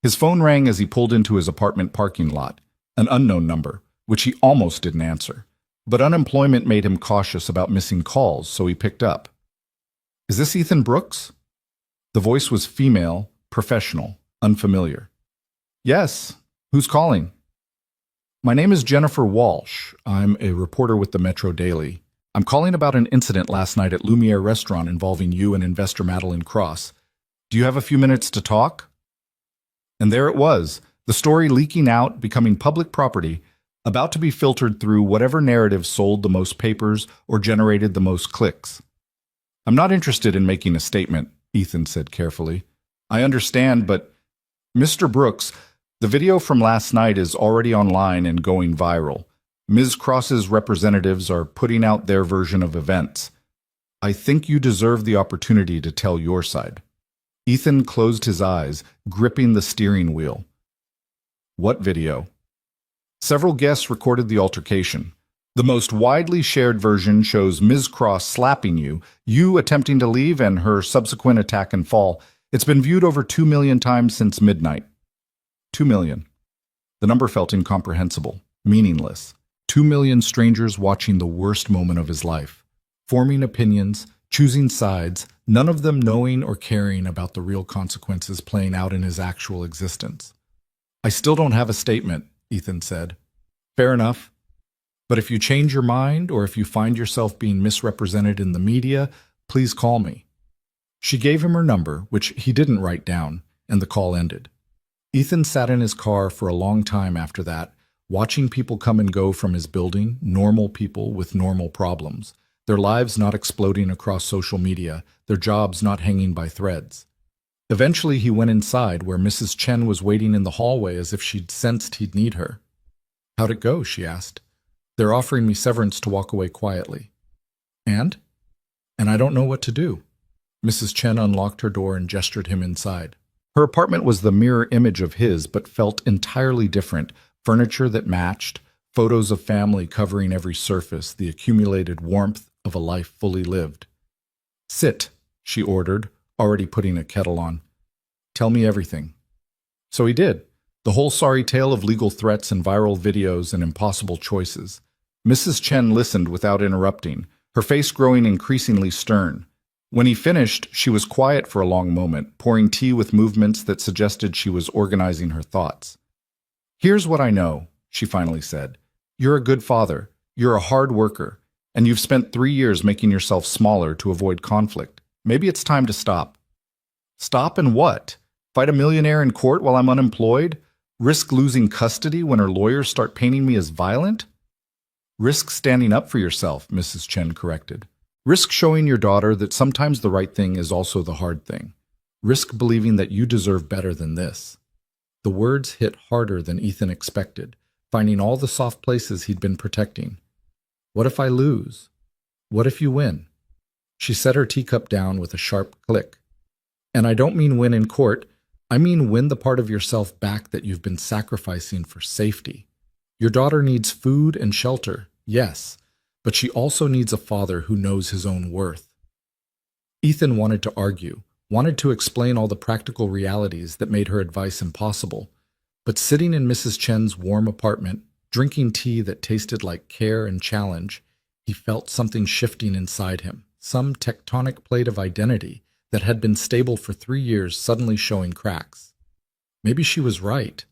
His phone rang as he pulled into his apartment parking lot, an unknown number, which he almost didn't answer. But unemployment made him cautious about missing calls, so he picked up. Is this Ethan Brooks? The voice was female, professional, unfamiliar. Yes. Who's calling? My name is Jennifer Walsh. I'm a reporter with the Metro Daily. I'm calling about an incident last night at Lumiere Restaurant involving you and investor Madeline Cross. Do you have a few minutes to talk?" And there it was, the story leaking out, becoming public property, about to be filtered through whatever narrative sold the most papers or generated the most clicks. "I'm not interested in making a statement," Ethan said carefully. "I understand, but Mr. Brooks, the video from last night is already online and going viral. Ms. Cross's representatives are putting out their version of events. I think you deserve the opportunity to tell your side." Ethan closed his eyes, gripping the steering wheel. "What video?" Several guests recorded the altercation. The most widely shared version shows Ms. Cross slapping you attempting to leave, and her subsequent attack and fall. It's been viewed over 2 million times since midnight. 2 million. The number felt incomprehensible, meaningless. 2 million strangers watching the worst moment of his life, forming opinions, choosing sides, none of them knowing or caring about the real consequences playing out in his actual existence. "I still don't have a statement," Ethan said. "Fair enough. But if you change your mind, or if you find yourself being misrepresented in the media, please call me." She gave him her number, which he didn't write down, and the call ended. Ethan sat in his car for a long time after that, watching people come and go from his building, normal people with normal problems, their lives not exploding across social media, their jobs not hanging by threads. Eventually he went inside, where Mrs. Chen was waiting in the hallway as if she'd sensed he'd need her. "How'd it go?" she asked. "They're offering me severance to walk away quietly." And I don't know what to do." Mrs. Chen unlocked her door and gestured him inside. Her apartment was the mirror image of his, but felt entirely different. Furniture that matched, photos of family covering every surface, the accumulated warmth of a life fully lived. "Sit," she ordered, already putting a kettle on. "Tell me everything." So he did. The whole sorry tale of legal threats and viral videos and impossible choices. Mrs. Chen listened without interrupting, her face growing increasingly stern. When he finished, she was quiet for a long moment, pouring tea with movements that suggested she was organizing her thoughts. "Here's what I know," she finally said. "You're a good father, you're a hard worker, and you've spent 3 years making yourself smaller to avoid conflict. Maybe it's time to stop." "Stop and what? Fight a millionaire in court while I'm unemployed? Risk losing custody when her lawyers start painting me as violent?" "Risk standing up for yourself," Mrs. Chen corrected. "Risk showing your daughter that sometimes the right thing is also the hard thing. Risk believing that you deserve better than this." The words hit harder than Ethan expected, finding all the soft places he'd been protecting. "What if I lose? What if you win?" She set her teacup down with a sharp click. "And I don't mean win in court. I mean win the part of yourself back that you've been sacrificing for safety. Your daughter needs food and shelter, yes, but she also needs a father who knows his own worth." Ethan wanted to argue, wanted to explain all the practical realities that made her advice impossible, but sitting in Mrs. Chen's warm apartment, drinking tea that tasted like care and challenge, he felt something shifting inside him, some tectonic plate of identity that had been stable for 3 years suddenly showing cracks. Maybe she was right.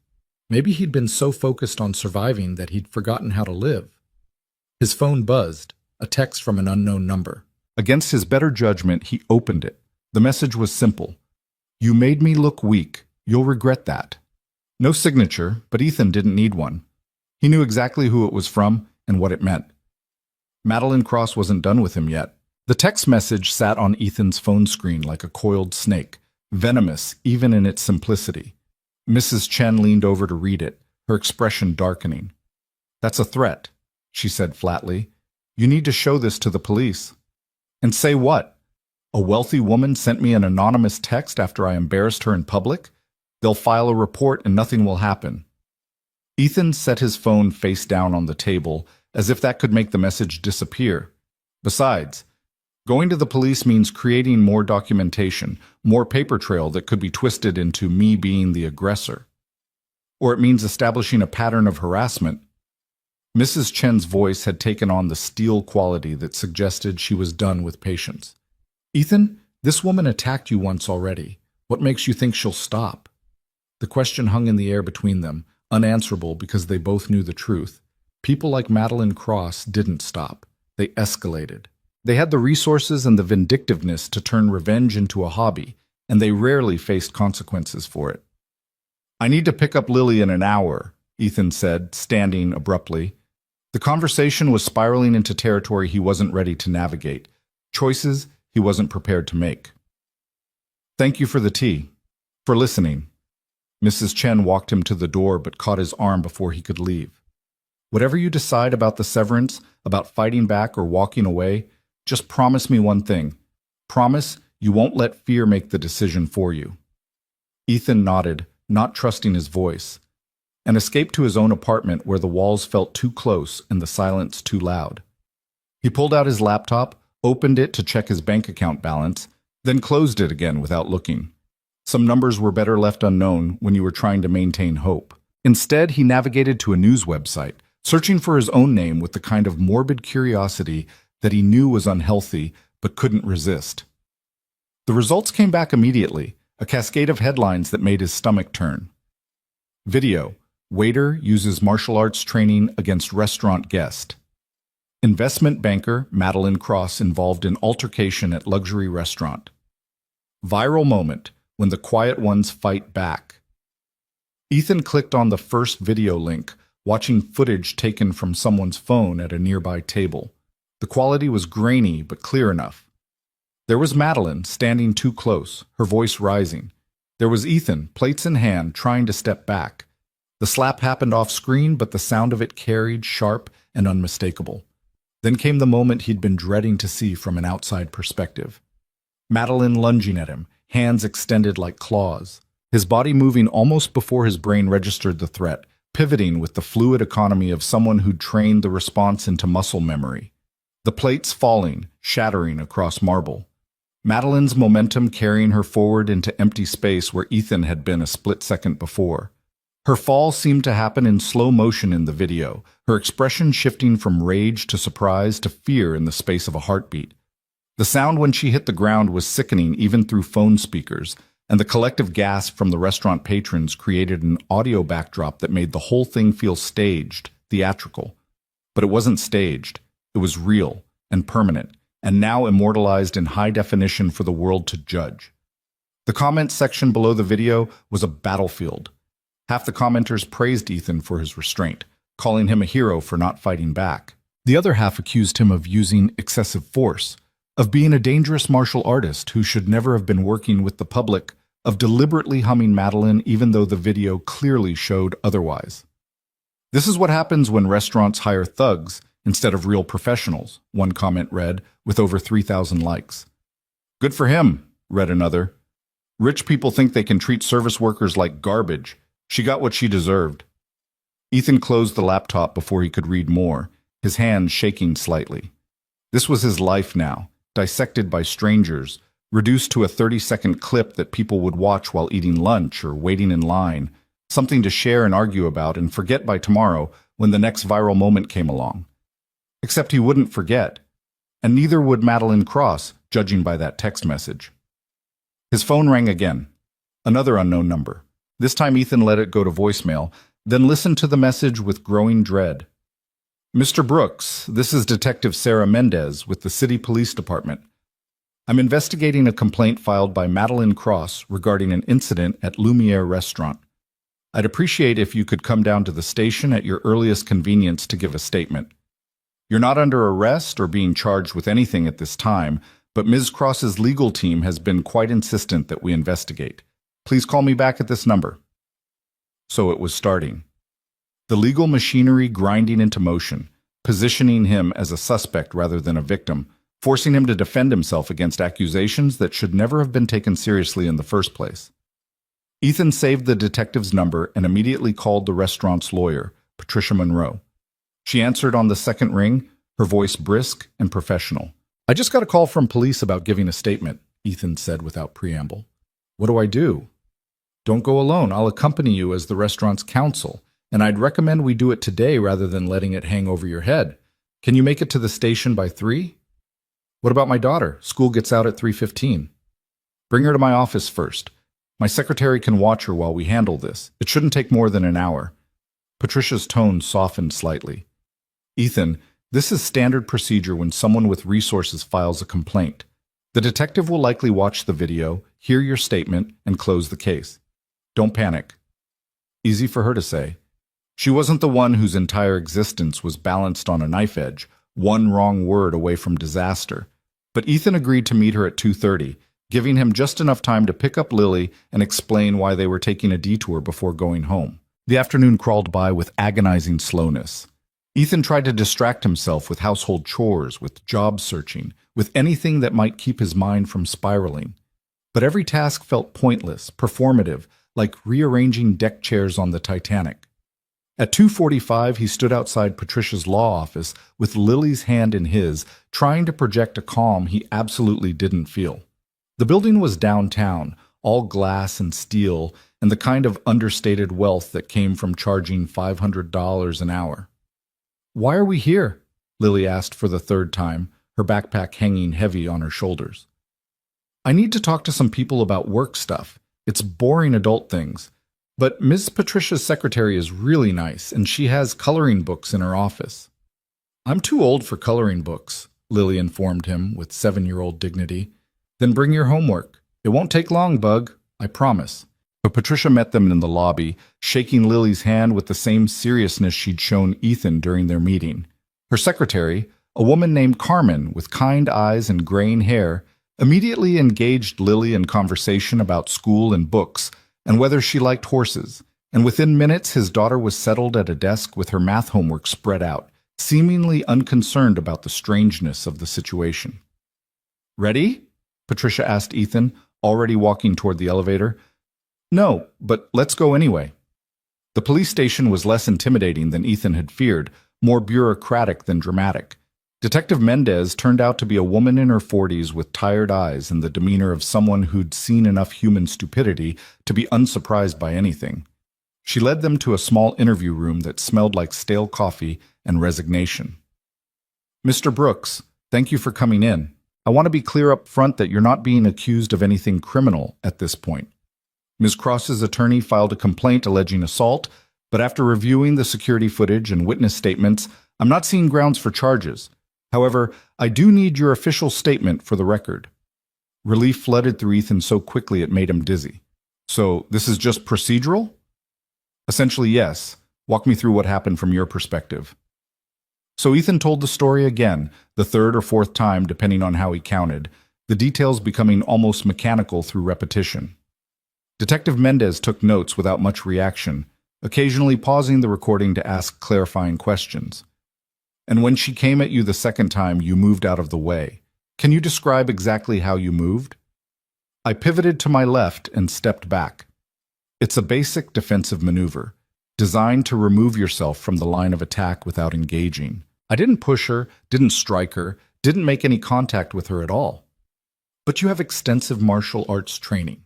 Maybe he'd been so focused on surviving that he'd forgotten how to live. His phone buzzed, a text from an unknown number. Against his better judgment, he opened it. The message was simple. "You made me look weak. You'll regret that." No signature, but Ethan didn't need one. He knew exactly who it was from and what it meant. Madeline Cross wasn't done with him yet. The text message sat on Ethan's phone screen like a coiled snake, venomous even in its simplicity. Mrs. Chen leaned over to read it, her expression darkening. "That's a threat," she said flatly. "You need to show this to the police." "And say what? A wealthy woman sent me an anonymous text after I embarrassed her in public? They'll file a report and nothing will happen." Ethan set his phone face down on the table, as if that could make the message disappear. Besides, going to the police means creating more documentation, more paper trail that could be twisted into me being the aggressor. Or it means establishing a pattern of harassment. Mrs. Chen's voice had taken on the steel quality that suggested she was done with patience. "Ethan, this woman attacked you once already. What makes you think she'll stop?" The question hung in the air between them, unanswerable because they both knew the truth. People like Madeline Cross didn't stop. They escalated. They had the resources and the vindictiveness to turn revenge into a hobby, and they rarely faced consequences for it. "I need to pick up Lily in an hour," Ethan said, standing abruptly. The conversation was spiraling into territory he wasn't ready to navigate, choices he wasn't prepared to make. "Thank you for the tea. For listening." Mrs. Chen walked him to the door but caught his arm before he could leave. "Whatever you decide about the severance, about fighting back or walking away, just promise me one thing. Promise you won't let fear make the decision for you." Ethan nodded, not trusting his voice, and escaped to his own apartment where the walls felt too close and the silence too loud. He pulled out his laptop, opened it to check his bank account balance, then closed it again without looking. Some numbers were better left unknown when you were trying to maintain hope. Instead, he navigated to a news website, searching for his own name with the kind of morbid curiosity that he knew was unhealthy but couldn't resist. The results came back immediately, a cascade of headlines that made his stomach turn. Video: Waiter uses martial arts training against restaurant guest. Investment banker Madeline Cross involved in altercation at luxury restaurant. Viral moment: when the quiet ones fight back. Ethan clicked on the first video link, watching footage taken from someone's phone at a nearby table. The quality was grainy but clear enough. There was Madeline, standing too close, her voice rising. There was Ethan, plates in hand, trying to step back. The slap happened off-screen, but the sound of it carried, sharp and unmistakable. Then came the moment he'd been dreading to see from an outside perspective. Madeline lunging at him, hands extended like claws. His body moving almost before his brain registered the threat, pivoting with the fluid economy of someone who'd trained the response into muscle memory. The plates falling, shattering across marble. Madeline's momentum carrying her forward into empty space where Ethan had been a split second before. Her fall seemed to happen in slow motion in the video, her expression shifting from rage to surprise to fear in the space of a heartbeat. The sound when she hit the ground was sickening even through phone speakers, and the collective gasp from the restaurant patrons created an audio backdrop that made the whole thing feel staged, theatrical. But it wasn't staged. It was real and permanent, and now immortalized in high definition for the world to judge. The comments section below the video was a battlefield. Half the commenters praised Ethan for his restraint, calling him a hero for not fighting back. The other half accused him of using excessive force, of being a dangerous martial artist who should never have been working with the public, of deliberately humming Madeline even though the video clearly showed otherwise. "This is what happens when restaurants hire thugs instead of real professionals," one comment read, with over 3,000 likes. "Good for him," read another. "Rich people think they can treat service workers like garbage. She got what she deserved." Ethan closed the laptop before he could read more, his hands shaking slightly. This was his life now, dissected by strangers, reduced to a 30-second clip that people would watch while eating lunch or waiting in line, something to share and argue about and forget by tomorrow when the next viral moment came along. Except he wouldn't forget, and neither would Madeline Cross, judging by that text message. His phone rang again, another unknown number. This time Ethan let it go to voicemail, then listened to the message with growing dread. "Mr. Brooks, this is Detective Sarah Mendez with the City Police Department. I'm investigating a complaint filed by Madeline Cross regarding an incident at Lumiere Restaurant. I'd appreciate if you could come down to the station at your earliest convenience to give a statement. You're not under arrest or being charged with anything at this time, but Ms. Cross's legal team has been quite insistent that we investigate. Please call me back at this number." So it was starting. The legal machinery grinding into motion, positioning him as a suspect rather than a victim, forcing him to defend himself against accusations that should never have been taken seriously in the first place. Ethan saved the detective's number and immediately called the restaurant's lawyer, Patricia Monroe. She answered on the second ring, her voice brisk and professional. "I just got a call from police about giving a statement," Ethan said without preamble. "What do I do?" "Don't go alone. I'll accompany you as the restaurant's counsel, and I'd recommend we do it today rather than letting it hang over your head. Can you make it to the station by 3? "What about my daughter? School gets out at 3:15. "Bring her to my office first. My secretary can watch her while we handle this. It shouldn't take more than an hour." Patricia's tone softened slightly. Ethan, This is standard procedure when someone with resources files a complaint. The detective will likely watch the video, hear your statement, and close the case. Don't panic. Easy for her to say. She wasn't the one whose entire existence was balanced on a knife edge, one wrong word away from disaster. But Ethan agreed to meet her at 2:30, giving him just enough time to pick up Lily and explain why they were taking a detour before going home. The afternoon crawled by with agonizing slowness. Ethan tried to distract himself with household chores, with job searching, with anything that might keep his mind from spiraling. But every task felt pointless, performative, like rearranging deck chairs on the Titanic. At 2:45, he stood outside Patricia's law office with Lily's hand in his, trying to project a calm he absolutely didn't feel. The building was downtown, all glass and steel, and the kind of understated wealth that came from charging $500 an hour. "Why are we here?" Lily asked for the third time, her backpack hanging heavy on her shoulders. "I need to talk to some people about work stuff. It's boring adult things. But Miss Patricia's secretary is really nice, and she has coloring books in her office." "I'm too old for coloring books," Lily informed him with 7-year-old dignity. "Then bring your homework. It won't take long, Bug, I promise." But Patricia met them in the lobby, shaking Lily's hand with the same seriousness she'd shown Ethan during their meeting. Her secretary, a woman named Carmen with kind eyes and graying hair, immediately engaged Lily in conversation about school and books, and whether she liked horses, and within minutes his daughter was settled at a desk with her math homework spread out, seemingly unconcerned about the strangeness of the situation. "Ready?" Patricia asked Ethan, already walking toward the elevator. "No, but let's go anyway." The police station was less intimidating than Ethan had feared, more bureaucratic than dramatic. Detective Mendez turned out to be a woman in her 40s with tired eyes and the demeanor of someone who'd seen enough human stupidity to be unsurprised by anything. She led them to a small interview room that smelled like stale coffee and resignation. "Mr. Brooks, thank you for coming in. I want to be clear up front that you're not being accused of anything criminal at this point. Ms. Cross's attorney filed a complaint alleging assault, but after reviewing the security footage and witness statements, I'm not seeing grounds for charges. However, I do need your official statement for the record." Relief flooded through Ethan so quickly it made him dizzy. "So this is just procedural?" "Essentially, yes. Walk me through what happened from your perspective." So Ethan told the story again, the third or fourth time depending on how he counted, the details becoming almost mechanical through repetition. Detective Mendez took notes without much reaction, occasionally pausing the recording to ask clarifying questions. "And when she came at you the second time, you moved out of the way. Can you describe exactly how you moved?" "I pivoted to my left and stepped back. It's a basic defensive maneuver, designed to remove yourself from the line of attack without engaging. I didn't push her, didn't strike her, didn't make any contact with her at all." "But you have extensive martial arts training."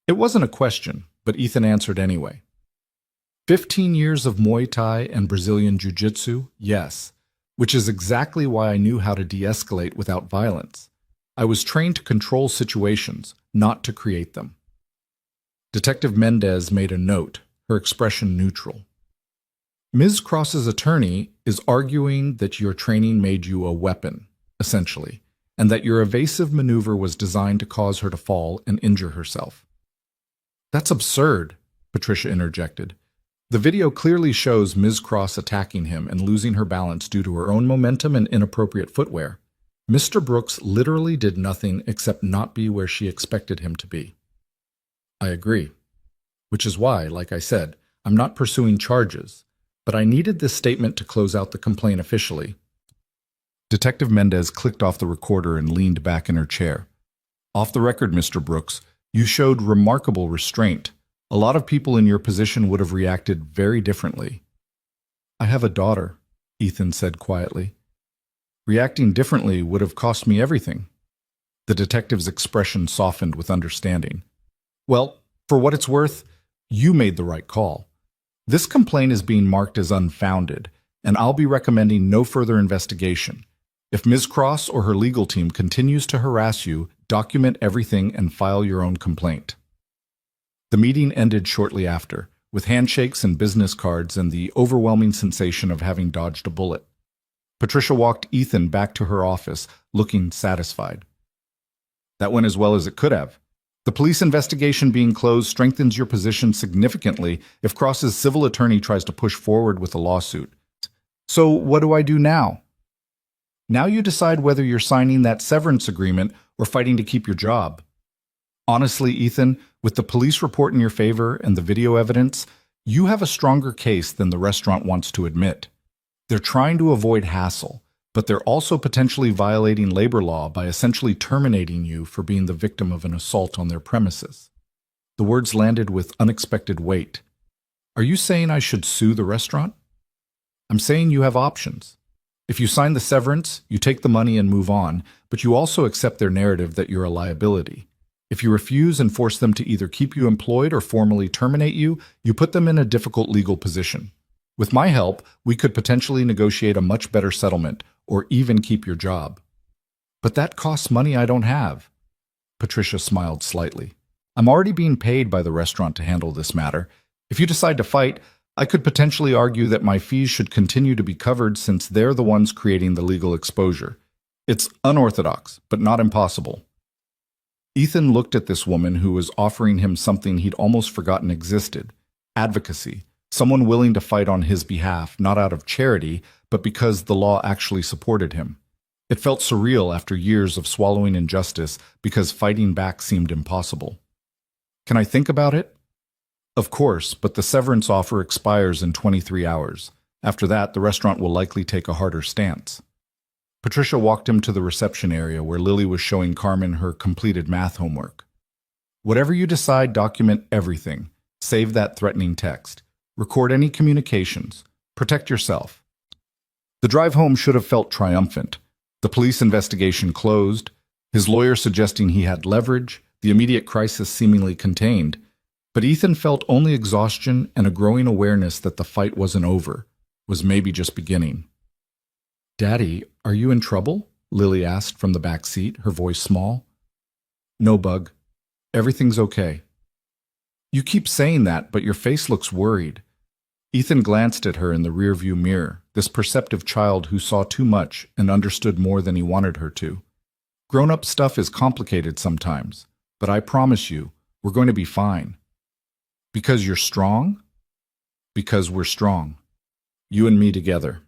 It wasn't a question, but Ethan answered anyway. 15 years of Muay Thai and Brazilian Jiu-Jitsu, yes, which is exactly why I knew how to de-escalate without violence. I was trained to control situations, not to create them. Detective Mendez made a note, her expression neutral. "Ms. Cross's attorney is arguing that your training made you a weapon, essentially, and that your evasive maneuver was designed to cause her to fall and injure herself." "That's absurd," Patricia interjected. "The video clearly shows Ms. Cross attacking him and losing her balance due to her own momentum and inappropriate footwear. Mr. Brooks literally did nothing except not be where she expected him to be." "I agree. Which is why, like I said, I'm not pursuing charges, but I needed this statement to close out the complaint officially." Detective Mendez clicked off the recorder and leaned back in her chair. "Off the record, Mr. Brooks, you showed remarkable restraint. A lot of people in your position would have reacted very differently." "I have a daughter," Ethan said quietly. "Reacting differently would have cost me everything." The detective's expression softened with understanding. "Well, for what it's worth, you made the right call. This complaint is being marked as unfounded, and I'll be recommending no further investigation. If Ms. Cross or her legal team continues to harass you, document everything and file your own complaint." The meeting ended shortly after, with handshakes and business cards and the overwhelming sensation of having dodged a bullet. Patricia walked Ethan back to her office, looking satisfied. That went as well as it could have. The police investigation being closed strengthens your position significantly if Cross's civil attorney tries to push forward with a lawsuit. So what do I do now? Now you decide whether you're signing that severance agreement or fighting to keep your job. Honestly, Ethan, with the police report in your favor and the video evidence, you have a stronger case than the restaurant wants to admit. They're trying to avoid hassle, but they're also potentially violating labor law by essentially terminating you for being the victim of an assault on their premises. The words landed with unexpected weight. Are you saying I should sue the restaurant? I'm saying you have options. If you sign the severance, you take the money and move on, but you also accept their narrative that you're a liability. If you refuse and force them to either keep you employed or formally terminate you, you put them in a difficult legal position. With my help, we could potentially negotiate a much better settlement, or even keep your job. But that costs money I don't have. Patricia smiled slightly. I'm already being paid by the restaurant to handle this matter. If you decide to fight, I could potentially argue that my fees should continue to be covered since they're the ones creating the legal exposure. It's unorthodox, but not impossible. Ethan looked at this woman who was offering him something he'd almost forgotten existed: advocacy, someone willing to fight on his behalf, not out of charity, but because the law actually supported him. It felt surreal after years of swallowing injustice because fighting back seemed impossible. Can I think about it? Of course, but the severance offer expires in 23 hours. After that, the restaurant will likely take a harder stance. Patricia walked him to the reception area where Lily was showing Carmen her completed math homework. Whatever you decide, document everything. Save that threatening text. Record any communications. Protect yourself. The drive home should have felt triumphant. The police investigation closed, his lawyer suggesting he had leverage, the immediate crisis seemingly contained. But Ethan felt only exhaustion and a growing awareness that the fight wasn't over, was maybe just beginning. Daddy, are you in trouble? Lily asked from the back seat, her voice small. No, Bug. Everything's okay. You keep saying that, but your face looks worried. Ethan glanced at her in the rearview mirror, this perceptive child who saw too much and understood more than he wanted her to. Grown-up stuff is complicated sometimes, but I promise you, we're going to be fine. Because you're strong? Because we're strong. You and me together.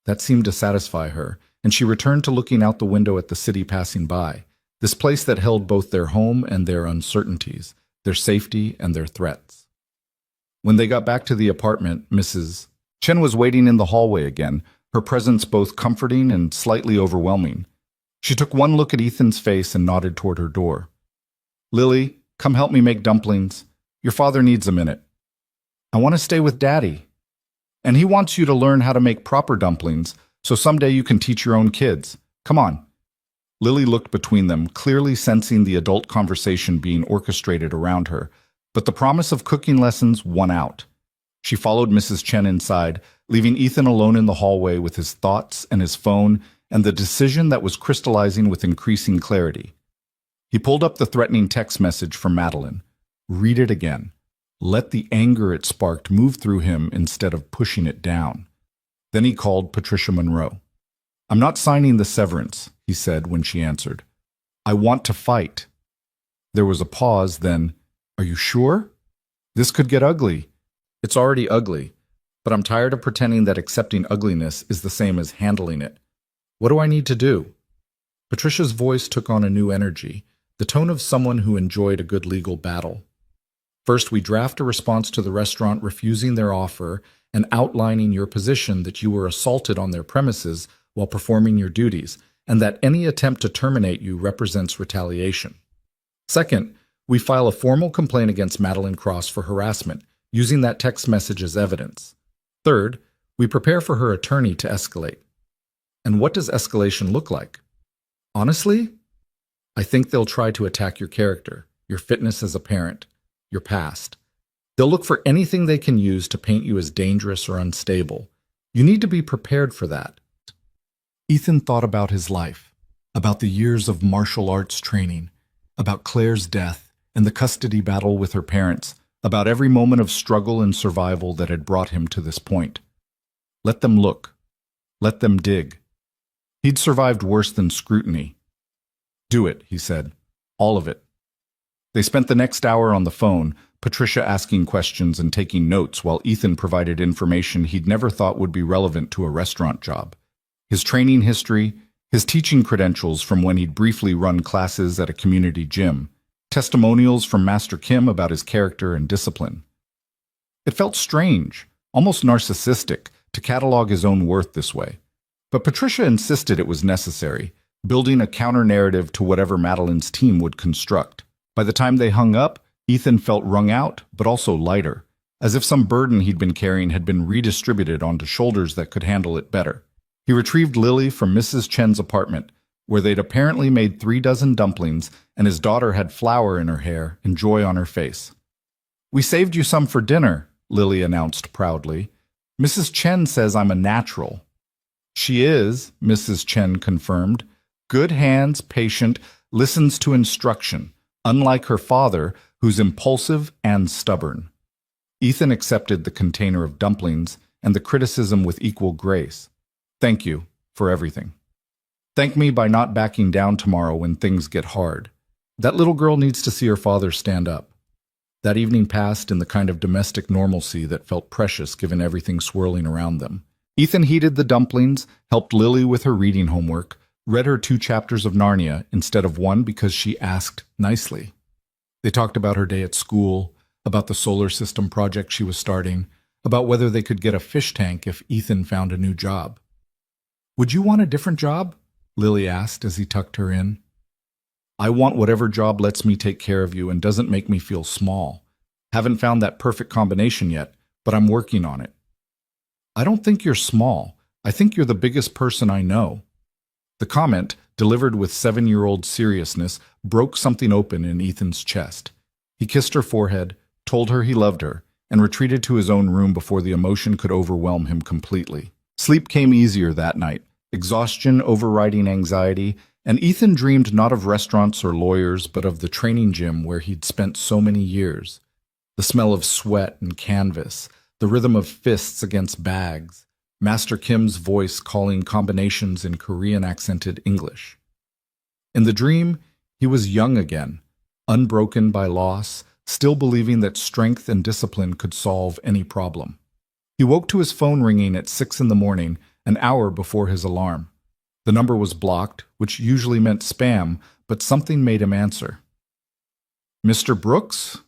That seemed to satisfy her, and she returned to looking out the window at the city passing by, this place that held both their home and their uncertainties, their safety and their threats. When they got back to the apartment, Mrs. Chen was waiting in the hallway again, her presence both comforting and slightly overwhelming. She took one look at Ethan's face and nodded toward her door. Lily, come help me make dumplings. Your father needs a minute. I want to stay with Daddy. And he wants you to learn how to make proper dumplings, so someday you can teach your own kids. Come on. Lily looked between them, clearly sensing the adult conversation being orchestrated around her, but the promise of cooking lessons won out. She followed Mrs. Chen inside, leaving Ethan alone in the hallway with his thoughts and his phone and the decision that was crystallizing with increasing clarity. He pulled up the threatening text message from Madeline. Read it again. Let the anger it sparked move through him instead of pushing it down. Then he called Patricia Monroe. I'm not signing the severance, he said when she answered. I want to fight. There was a pause, then, are you sure? This could get ugly. It's already ugly, but I'm tired of pretending that accepting ugliness is the same as handling it. What do I need to do? Patricia's voice took on a new energy, the tone of someone who enjoyed a good legal battle. First, we draft a response to the restaurant refusing their offer and outlining your position that you were assaulted on their premises while performing your duties, and that any attempt to terminate you represents retaliation. Second, we file a formal complaint against Madeline Cross for harassment, using that text message as evidence. Third, we prepare for her attorney to escalate. And what does escalation look like? Honestly, I think they'll try to attack your character, your fitness as a parent, your past. They'll look for anything they can use to paint you as dangerous or unstable. You need to be prepared for that. Ethan thought about his life, about the years of martial arts training, about Claire's death and the custody battle with her parents, about every moment of struggle and survival that had brought him to this point. Let them look. Let them dig. He'd survived worse than scrutiny. Do it, he said. All of it. They spent the next hour on the phone, Patricia asking questions and taking notes while Ethan provided information he'd never thought would be relevant to a restaurant job. His training history, his teaching credentials from when he'd briefly run classes at a community gym, testimonials from Master Kim about his character and discipline. It felt strange, almost narcissistic, to catalog his own worth this way. But Patricia insisted it was necessary, building a counter-narrative to whatever Madeline's team would construct. By the time they hung up, Ethan felt wrung out, but also lighter, as if some burden he'd been carrying had been redistributed onto shoulders that could handle it better. He retrieved Lily from Mrs. Chen's apartment, where they'd apparently made 36 dumplings, and his daughter had flour in her hair and joy on her face. "We saved you some for dinner," Lily announced proudly. "Mrs. Chen says I'm a natural." "She is," Mrs. Chen confirmed. "Good hands, patient, listens to instruction, unlike her father, who's impulsive and stubborn." Ethan accepted the container of dumplings and the criticism with equal grace. "Thank you for everything. Thank me by not backing down tomorrow when things get hard. That little girl needs to see her father stand up." That evening passed in the kind of domestic normalcy that felt precious given everything swirling around them. Ethan heated the dumplings, helped Lily with her reading homework, read her 2 chapters of Narnia instead of 1 because she asked nicely. They talked about her day at school, about the solar system project she was starting, about whether they could get a fish tank if Ethan found a new job. "Would you want a different job?" Lily asked as he tucked her in. "I want whatever job lets me take care of you and doesn't make me feel small. Haven't found that perfect combination yet, but I'm working on it." "I don't think you're small. I think you're the biggest person I know." The comment, delivered with 7-year-old seriousness, broke something open in Ethan's chest. He kissed her forehead, told her he loved her, and retreated to his own room before the emotion could overwhelm him completely. Sleep came easier that night, exhaustion overriding anxiety, and Ethan dreamed not of restaurants or lawyers, but of the training gym where he'd spent so many years. The smell of sweat and canvas, the rhythm of fists against bags, Master Kim's voice calling combinations in Korean-accented English. In the dream, he was young again, unbroken by loss, still believing that strength and discipline could solve any problem. He woke to his phone ringing at 6 in the morning, an hour before his alarm. The number was blocked, which usually meant spam, but something made him answer. "Mr. Brooks?"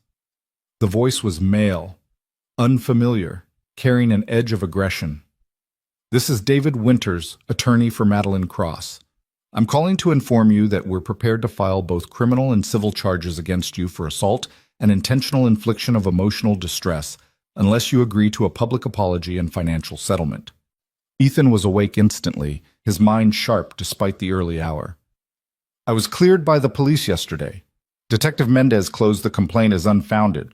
The voice was male, unfamiliar, carrying an edge of aggression. "This is David Winters, attorney for Madeline Cross. I'm calling to inform you that we're prepared to file both criminal and civil charges against you for assault and intentional infliction of emotional distress, unless you agree to a public apology and financial settlement." Ethan was awake instantly, his mind sharp despite the early hour. "I was cleared by the police yesterday. Detective Mendez closed the complaint as unfounded.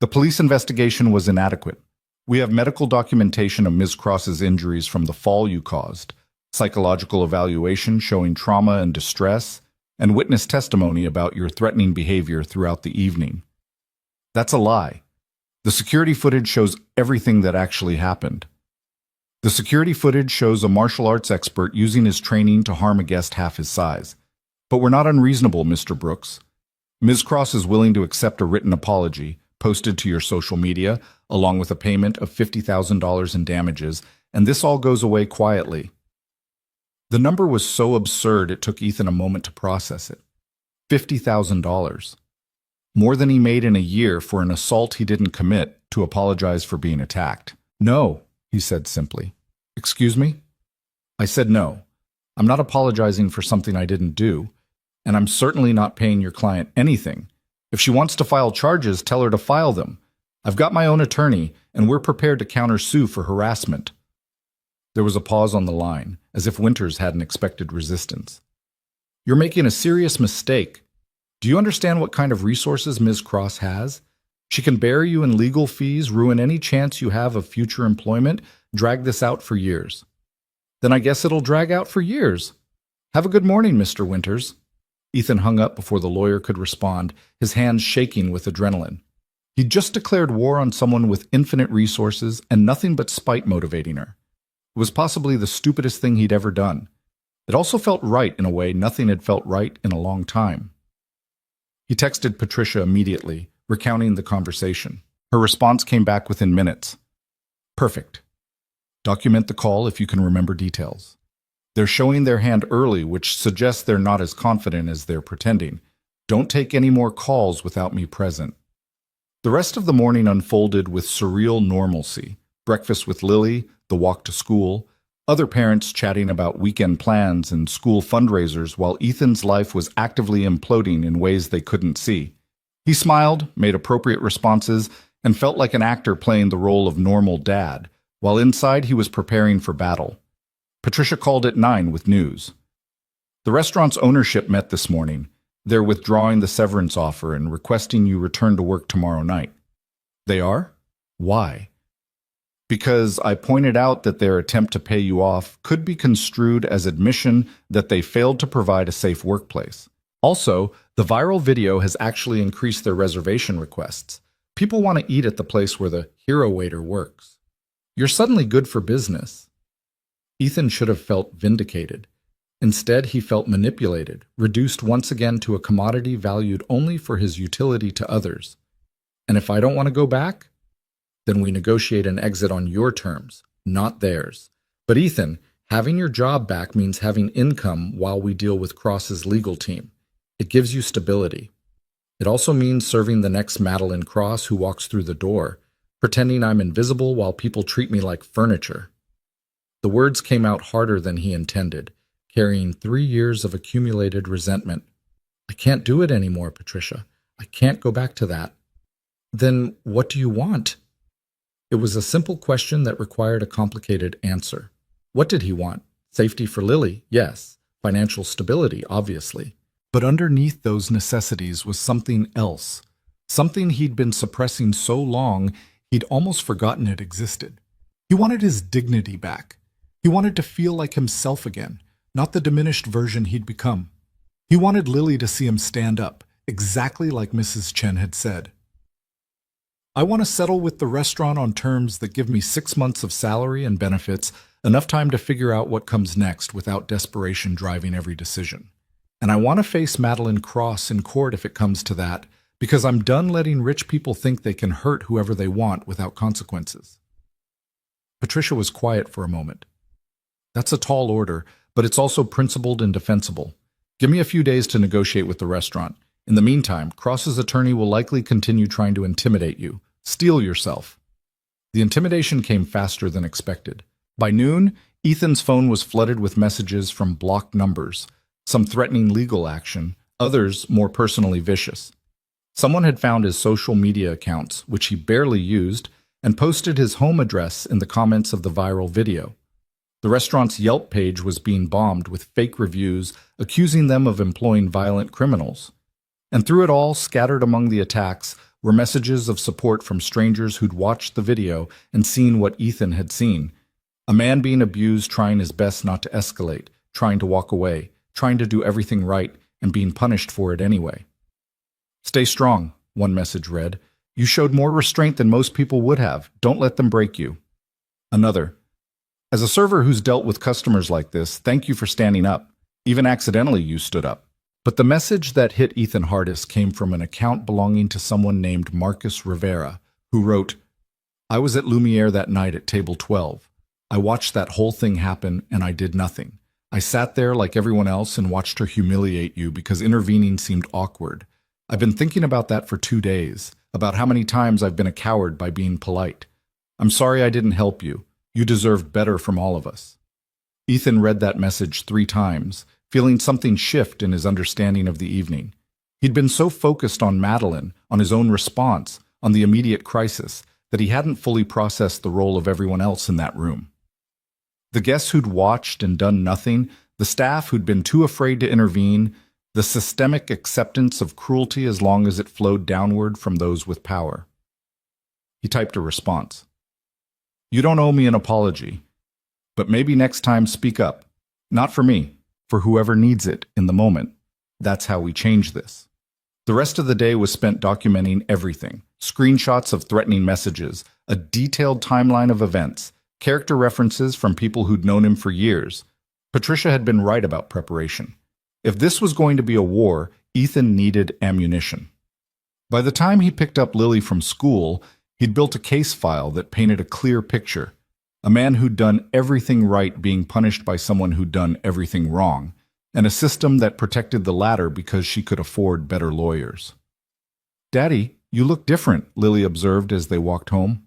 The police investigation was inadequate. We have medical documentation of Ms. Cross's injuries from the fall you caused, psychological evaluation showing trauma and distress, and witness testimony about your threatening behavior throughout the evening." "That's a lie. The security footage shows everything that actually happened." "The security footage shows a martial arts expert using his training to harm a guest half his size. But we're not unreasonable, Mr. Brooks. Ms. Cross is willing to accept a written apology, posted to your social media, along with a payment of $50,000 in damages, and this all goes away quietly." The number was so absurd it took Ethan a moment to process it. $50,000. More than he made in a year for an assault he didn't commit to apologize for being attacked. "No," he said simply. "Excuse me?" "I said no. I'm not apologizing for something I didn't do, and I'm certainly not paying your client anything. If she wants to file charges, tell her to file them. I've got my own attorney, and we're prepared to countersue for harassment." There was a pause on the line, as if Winters hadn't expected resistance. "You're making a serious mistake. Do you understand what kind of resources Ms. Cross has? She can bury you in legal fees, ruin any chance you have of future employment, drag this out for years." "Then I guess it'll drag out for years. Have a good morning, Mr. Winters." Ethan hung up before the lawyer could respond, his hands shaking with adrenaline. He'd just declared war on someone with infinite resources and nothing but spite motivating her. It was possibly the stupidest thing he'd ever done. It also felt right in a way nothing had felt right in a long time. He texted Patricia immediately, recounting the conversation. Her response came back within minutes. Perfect. Document the call if you can remember details. They're showing their hand early, which suggests they're not as confident as they're pretending. Don't take any more calls without me present. The rest of the morning unfolded with surreal normalcy. Breakfast with Lily, the walk to school, other parents chatting about weekend plans and school fundraisers while Ethan's life was actively imploding in ways they couldn't see. He smiled, made appropriate responses, and felt like an actor playing the role of normal dad, while inside he was preparing for battle. Patricia called at 9 with news. The restaurant's ownership met this morning. They're withdrawing the severance offer and requesting you return to work tomorrow night. They are? Why? Because I pointed out that their attempt to pay you off could be construed as admission that they failed to provide a safe workplace. Also, the viral video has actually increased their reservation requests. People want to eat at the place where the hero waiter works. You're suddenly good for business. Ethan should have felt vindicated. Instead, he felt manipulated, reduced once again to a commodity valued only for his utility to others. And if I don't want to go back, then we negotiate an exit on your terms, not theirs. But Ethan, having your job back means having income while we deal with Cross's legal team. It gives you stability. It also means serving the next Madeline Cross who walks through the door, pretending I'm invisible while people treat me like furniture. The words came out harder than he intended, carrying 3 years of accumulated resentment. I can't do it anymore, Patricia. I can't go back to that. Then what do you want? It was a simple question that required a complicated answer. What did he want? Safety for Lily, yes. Financial stability, obviously. But underneath those necessities was something else. Something he'd been suppressing so long, he'd almost forgotten it existed. He wanted his dignity back. He wanted to feel like himself again, not the diminished version he'd become. He wanted Lily to see him stand up, exactly like Mrs. Chen had said. I want to settle with the restaurant on terms that give me 6 months of salary and benefits, enough time to figure out what comes next without desperation driving every decision. And I want to face Madeline Cross in court if it comes to that, because I'm done letting rich people think they can hurt whoever they want without consequences. Patricia was quiet for a moment. That's a tall order, but it's also principled and defensible. Give me a few days to negotiate with the restaurant. In the meantime, Cross's attorney will likely continue trying to intimidate you, steel yourself. The intimidation came faster than expected. By noon, Ethan's phone was flooded with messages from blocked numbers, some threatening legal action, others more personally vicious. Someone had found his social media accounts, which he barely used, and posted his home address in the comments of the viral video. The restaurant's Yelp page was being bombed with fake reviews accusing them of employing violent criminals. And through it all, scattered among the attacks, were messages of support from strangers who'd watched the video and seen what Ethan had seen. A man being abused, trying his best not to escalate, trying to walk away, trying to do everything right, and being punished for it anyway. Stay strong, one message read. You showed more restraint than most people would have. Don't let them break you. Another. As a server who's dealt with customers like this, thank you for standing up. Even accidentally, you stood up. But the message that hit Ethan hardest came from an account belonging to someone named Marcus Rivera, who wrote, I was at Lumiere that night at table 12. I watched that whole thing happen, and I did nothing. I sat there like everyone else and watched her humiliate you because intervening seemed awkward. I've been thinking about that for 2 days, about how many times I've been a coward by being polite. I'm sorry I didn't help you. You deserved better from all of us. Ethan read that message 3 times, feeling something shift in his understanding of the evening. He'd been so focused on Madeline, on his own response, on the immediate crisis, that he hadn't fully processed the role of everyone else in that room. The guests who'd watched and done nothing, the staff who'd been too afraid to intervene, the systemic acceptance of cruelty as long as it flowed downward from those with power. He typed a response. You don't owe me an apology, but maybe next time speak up. Not for me. For whoever needs it in the moment. That's how we change this. The rest of the day was spent documenting everything. Screenshots of threatening messages, a detailed timeline of events, Character references from people who'd known him for years. Patricia had been right about preparation. If this was going to be a war, Ethan needed ammunition. By the time he picked up Lily from school, he'd built a case file that painted a clear picture. A man who'd done everything right being punished by someone who'd done everything wrong, and a system that protected the latter because she could afford better lawyers. "Daddy, you look different," Lily observed as they walked home.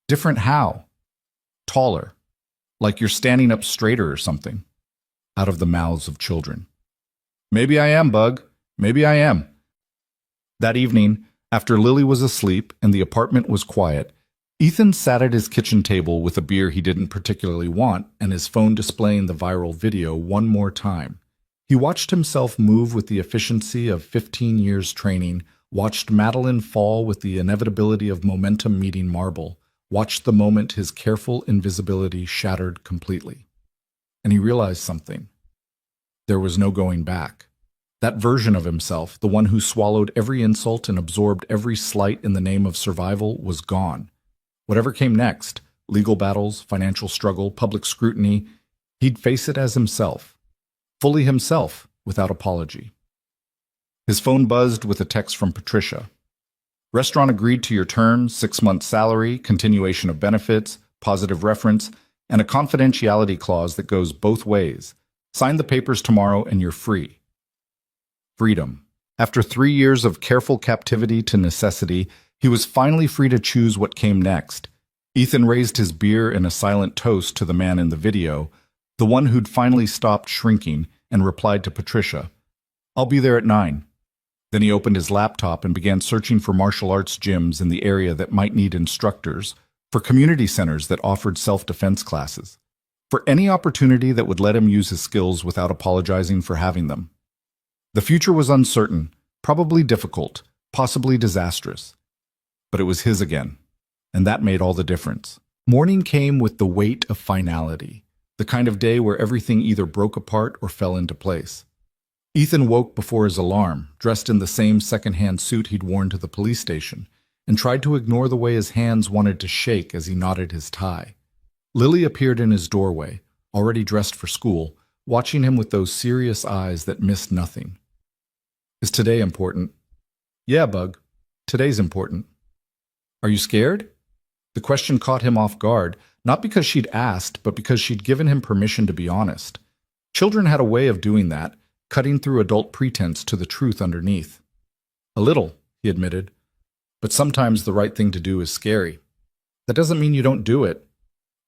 "Different how?" "Taller. Like you're standing up straighter or something." Out of the mouths of children. "Maybe I am, Bug. Maybe I am." That evening, after Lily was asleep and the apartment was quiet, Ethan sat at his kitchen table with a beer he didn't particularly want and his phone displaying the viral video one more time. He watched himself move with the efficiency of 15 years training, watched Madeline fall with the inevitability of momentum meeting marble, watched the moment his careful invisibility shattered completely. And he realized something. There was no going back. That version of himself, the one who swallowed every insult and absorbed every slight in the name of survival, was gone. Whatever came next, legal battles, financial struggle, public scrutiny, he'd face it as himself. Fully himself, without apology. His phone buzzed with a text from Patricia. "Restaurant agreed to your terms, 6 months salary, continuation of benefits, positive reference, and a confidentiality clause that goes both ways. Sign the papers tomorrow and you're free." Freedom. After 3 years of careful captivity to necessity, he was finally free to choose what came next. Ethan raised his beer in a silent toast to the man in the video, the one who'd finally stopped shrinking, and replied to Patricia, "I'll be there at 9. Then he opened his laptop and began searching for martial arts gyms in the area that might need instructors, for community centers that offered self-defense classes, for any opportunity that would let him use his skills without apologizing for having them. The future was uncertain, probably difficult, possibly disastrous. But it was his again, and that made all the difference. Morning came with the weight of finality, the kind of day where everything either broke apart or fell into place. Ethan woke before his alarm, dressed in the same second-hand suit he'd worn to the police station, and tried to ignore the way his hands wanted to shake as he knotted his tie. Lily appeared in his doorway, already dressed for school, watching him with those serious eyes that missed nothing. "Is today important?" "Yeah, Bug. Today's important." "Are you scared?" The question caught him off guard, not because she'd asked, but because she'd given him permission to be honest. Children had a way of doing that, cutting through adult pretense to the truth underneath. "A little," he admitted. "But sometimes the right thing to do is scary. That doesn't mean you don't do it."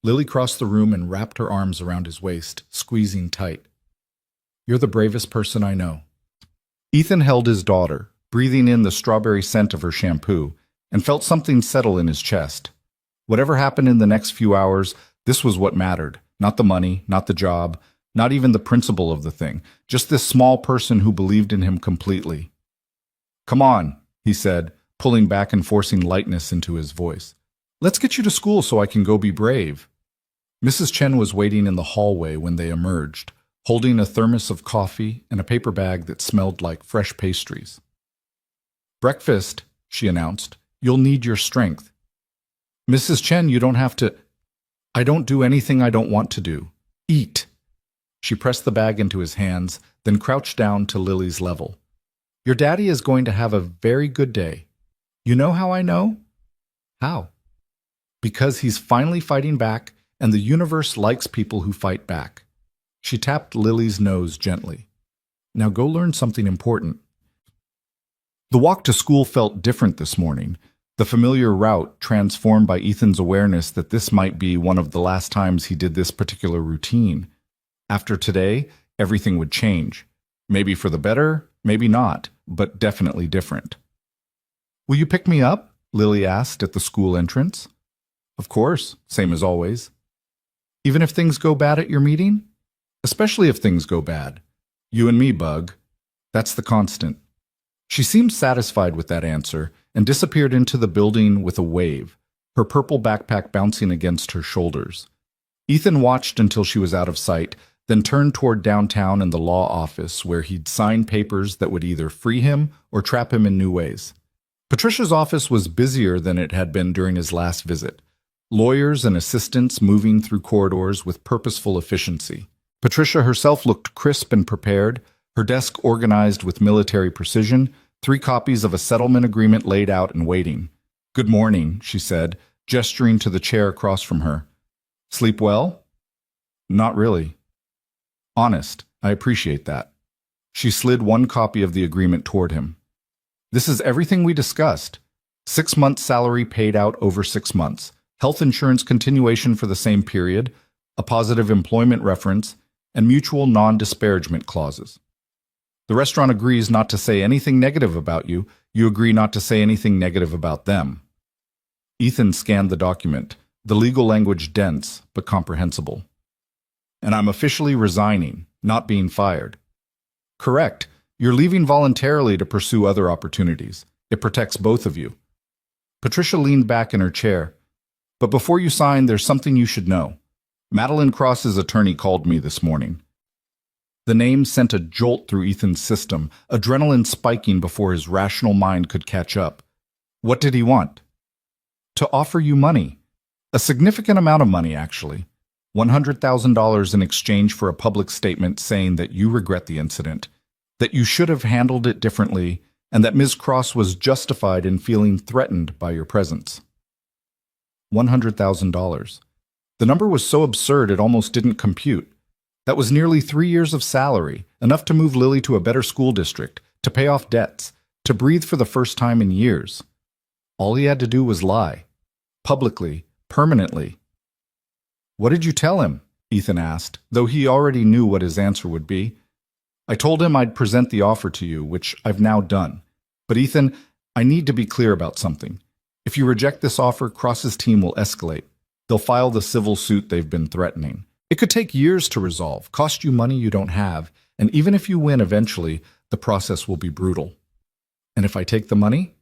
Lily crossed the room and wrapped her arms around his waist, squeezing tight. "You're the bravest person I know." Ethan held his daughter, breathing in the strawberry scent of her shampoo, and felt something settle in his chest. Whatever happened in the next few hours, this was what mattered. Not the money, not the job, not even the principle of the thing. Just this small person who believed in him completely. "Come on," he said, pulling back and forcing lightness into his voice. "Let's get you to school so I can go be brave." Mrs. Chen was waiting in the hallway when they emerged, holding a thermos of coffee and a paper bag that smelled like fresh pastries. "Breakfast," she announced. "You'll need your strength." "Mrs. Chen, you don't have to—" "I don't do anything I don't want to do. Eat." She pressed the bag into his hands, then crouched down to Lily's level. "Your daddy is going to have a very good day. You know how I know?" "How?" "Because he's finally fighting back, and the universe likes people who fight back." She tapped Lily's nose gently. "Now go learn something important." The walk to school felt different this morning, the familiar route transformed by Ethan's awareness that this might be one of the last times he did this particular routine. After today, everything would change. Maybe for the better, maybe not, but definitely different. "Will you pick me up?" Lily asked at the school entrance. "Of course, same as always." "Even if things go bad at your meeting?" "Especially if things go bad. You and me, Bug. That's the constant." She seemed satisfied with that answer and disappeared into the building with a wave, her purple backpack bouncing against her shoulders. Ethan watched until she was out of sight, then turned toward downtown and the law office where he'd sign papers that would either free him or trap him in new ways. Patricia's office was busier than it had been during his last visit. Lawyers and assistants moving through corridors with purposeful efficiency. Patricia herself looked crisp and prepared, her desk organized with military precision, 3 copies of a settlement agreement laid out and waiting. "Good morning," she said, gesturing to the chair across from her. "Sleep well?" "Not really." "Honest, I appreciate that." She slid 1 copy of the agreement toward him. "This is everything we discussed. 6 months' salary paid out over 6 months, health insurance continuation for the same period, a positive employment reference, and mutual non-disparagement clauses. The restaurant agrees not to say anything negative about you. You agree not to say anything negative about them." Ethan scanned the document, the legal language dense but comprehensible. "And I'm officially resigning, not being fired." "Correct. You're leaving voluntarily to pursue other opportunities. It protects both of you." Patricia leaned back in her chair. "But before you sign, there's something you should know. Madeline Cross's attorney called me this morning." The name sent a jolt through Ethan's system, adrenaline spiking before his rational mind could catch up. "What did he want?" "To offer you money. A significant amount of money, actually. $100,000 in exchange for a public statement saying that you regret the incident, that you should have handled it differently, and that Ms. Cross was justified in feeling threatened by your presence." $100,000. The number was so absurd it almost didn't compute. That was nearly 3 years of salary, enough to move Lily to a better school district, to pay off debts, to breathe for the first time in years. All he had to do was lie. Publicly, permanently. "What did you tell him?" Ethan asked, though he already knew what his answer would be. "I told him I'd present the offer to you, which I've now done. But Ethan, I need to be clear about something. If you reject this offer, Cross's team will escalate. They'll file the civil suit they've been threatening. It could take years to resolve, cost you money you don't have, and even if you win eventually, the process will be brutal. And if I take the money?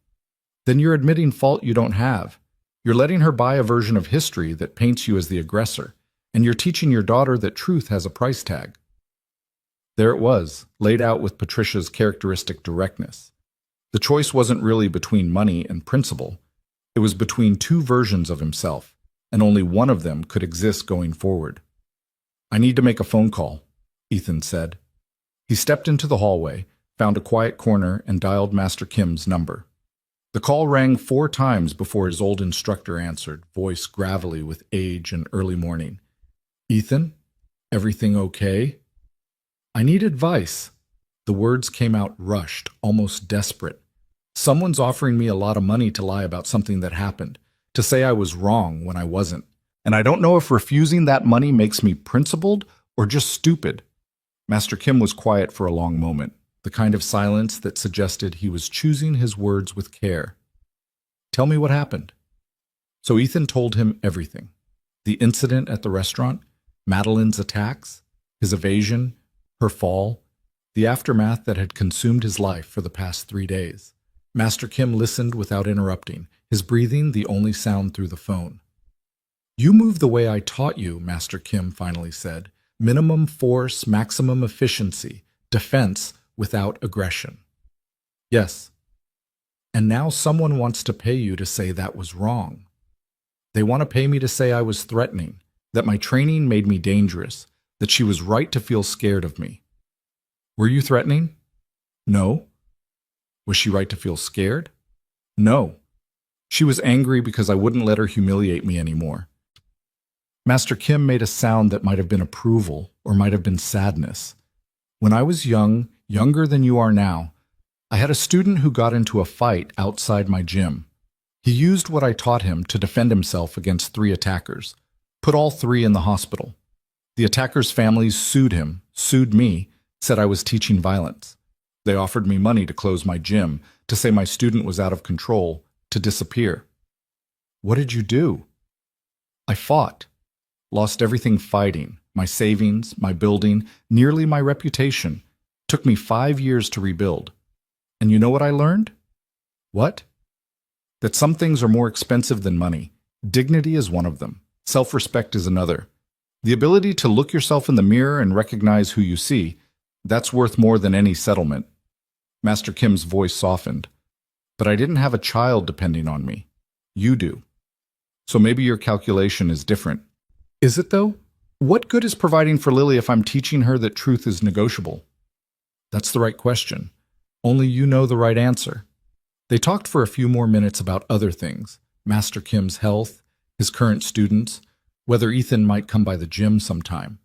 Then you're admitting fault you don't have. You're letting her buy a version of history that paints you as the aggressor, and you're teaching your daughter that truth has a price tag." There it was, laid out with Patricia's characteristic directness. The choice wasn't really between money and principle. It was between 2 versions of himself, and only one of them could exist going forward. "I need to make a phone call," Ethan said. He stepped into the hallway, found a quiet corner, and dialed Master Kim's number. The call rang 4 times before his old instructor answered, voice gravelly with age and early morning. "Ethan, everything okay?" "I need advice." The words came out rushed, almost desperate. "Someone's offering me a lot of money to lie about something that happened, to say I was wrong when I wasn't. And I don't know if refusing that money makes me principled or just stupid." Master Kim was quiet for a long moment, the kind of silence that suggested he was choosing his words with care. "Tell me what happened." So Ethan told him everything. The incident at the restaurant, Madeline's attacks, his evasion, her fall, the aftermath that had consumed his life for the past 3 days. Master Kim listened without interrupting, his breathing the only sound through the phone. "You move the way I taught you," Master Kim finally said. "Minimum force, maximum efficiency, defense without aggression." "Yes." "And now someone wants to pay you to say that was wrong. They want to pay me to say I was threatening, that my training made me dangerous, that she was right to feel scared of me." "Were you threatening?" "No." "Was she right to feel scared?" "No. She was angry because I wouldn't let her humiliate me anymore." Master Kim made a sound that might have been approval or might have been sadness. "When I was young, younger than you are now, I had a student who got into a fight outside my gym. He used what I taught him to defend himself against 3 attackers, put all 3 in the hospital. The attackers' families sued him, sued me, said I was teaching violence. They offered me money to close my gym, to say my student was out of control, to disappear." "What did you do?" "I fought. Lost everything fighting, my savings, my building, nearly my reputation. Took me 5 years to rebuild. And you know what I learned?" "What?" "That some things are more expensive than money. Dignity is one of them. Self-respect is another. The ability to look yourself in the mirror and recognize who you see, that's worth more than any settlement." Master Kim's voice softened. "But I didn't have a child depending on me. You do." So maybe your calculation is different. Is it though? What good is providing for Lily if I'm teaching her that truth is negotiable? That's the right question. Only you know the right answer. They talked for a few more minutes about other things, Master Kim's health, his current students, whether Ethan might come by the gym sometime.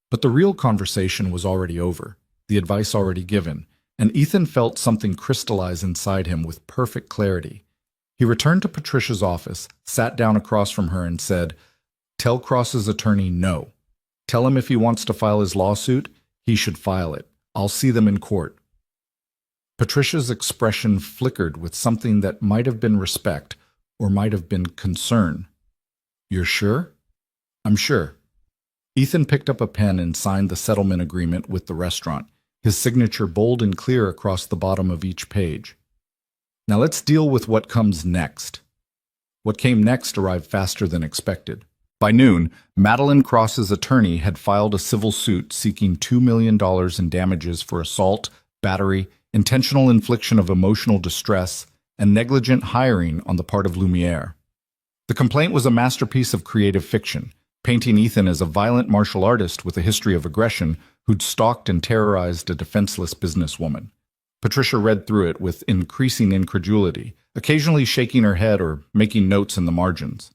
But the real conversation was already over, the advice already given, and Ethan felt something crystallize inside him with perfect clarity. He returned to Patricia's office, sat down across from her and said, "Tell Cross's attorney no. Tell him if he wants to file his lawsuit, he should file it. I'll see them in court." Patricia's expression flickered with something that might have been respect or might have been concern. "You're sure?" "I'm sure." Ethan picked up a pen and signed the settlement agreement with the restaurant, his signature bold and clear across the bottom of each page. Now let's deal with what comes next. What came next arrived faster than expected. By noon, Madeline Cross's attorney had filed a civil suit seeking $2 million in damages for assault, battery, intentional infliction of emotional distress, and negligent hiring on the part of Lumiere. The complaint was a masterpiece of creative fiction, painting Ethan as a violent martial artist with a history of aggression who'd stalked and terrorized a defenseless businesswoman. Patricia read through it with increasing incredulity, occasionally shaking her head or making notes in the margins.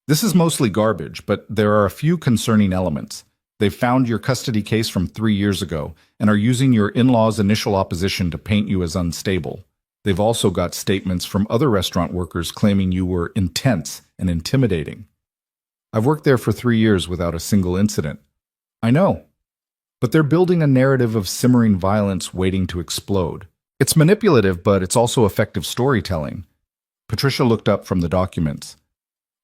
"This is mostly garbage, but there are a few concerning elements. They've found your custody case from 3 years ago and are using your in-laws' initial opposition to paint you as unstable. They've also got statements from other restaurant workers claiming you were intense and intimidating. I've worked there for 3 years without a single incident." "I know. But they're building a narrative of simmering violence waiting to explode. It's manipulative, but it's also effective storytelling." Patricia looked up from the documents.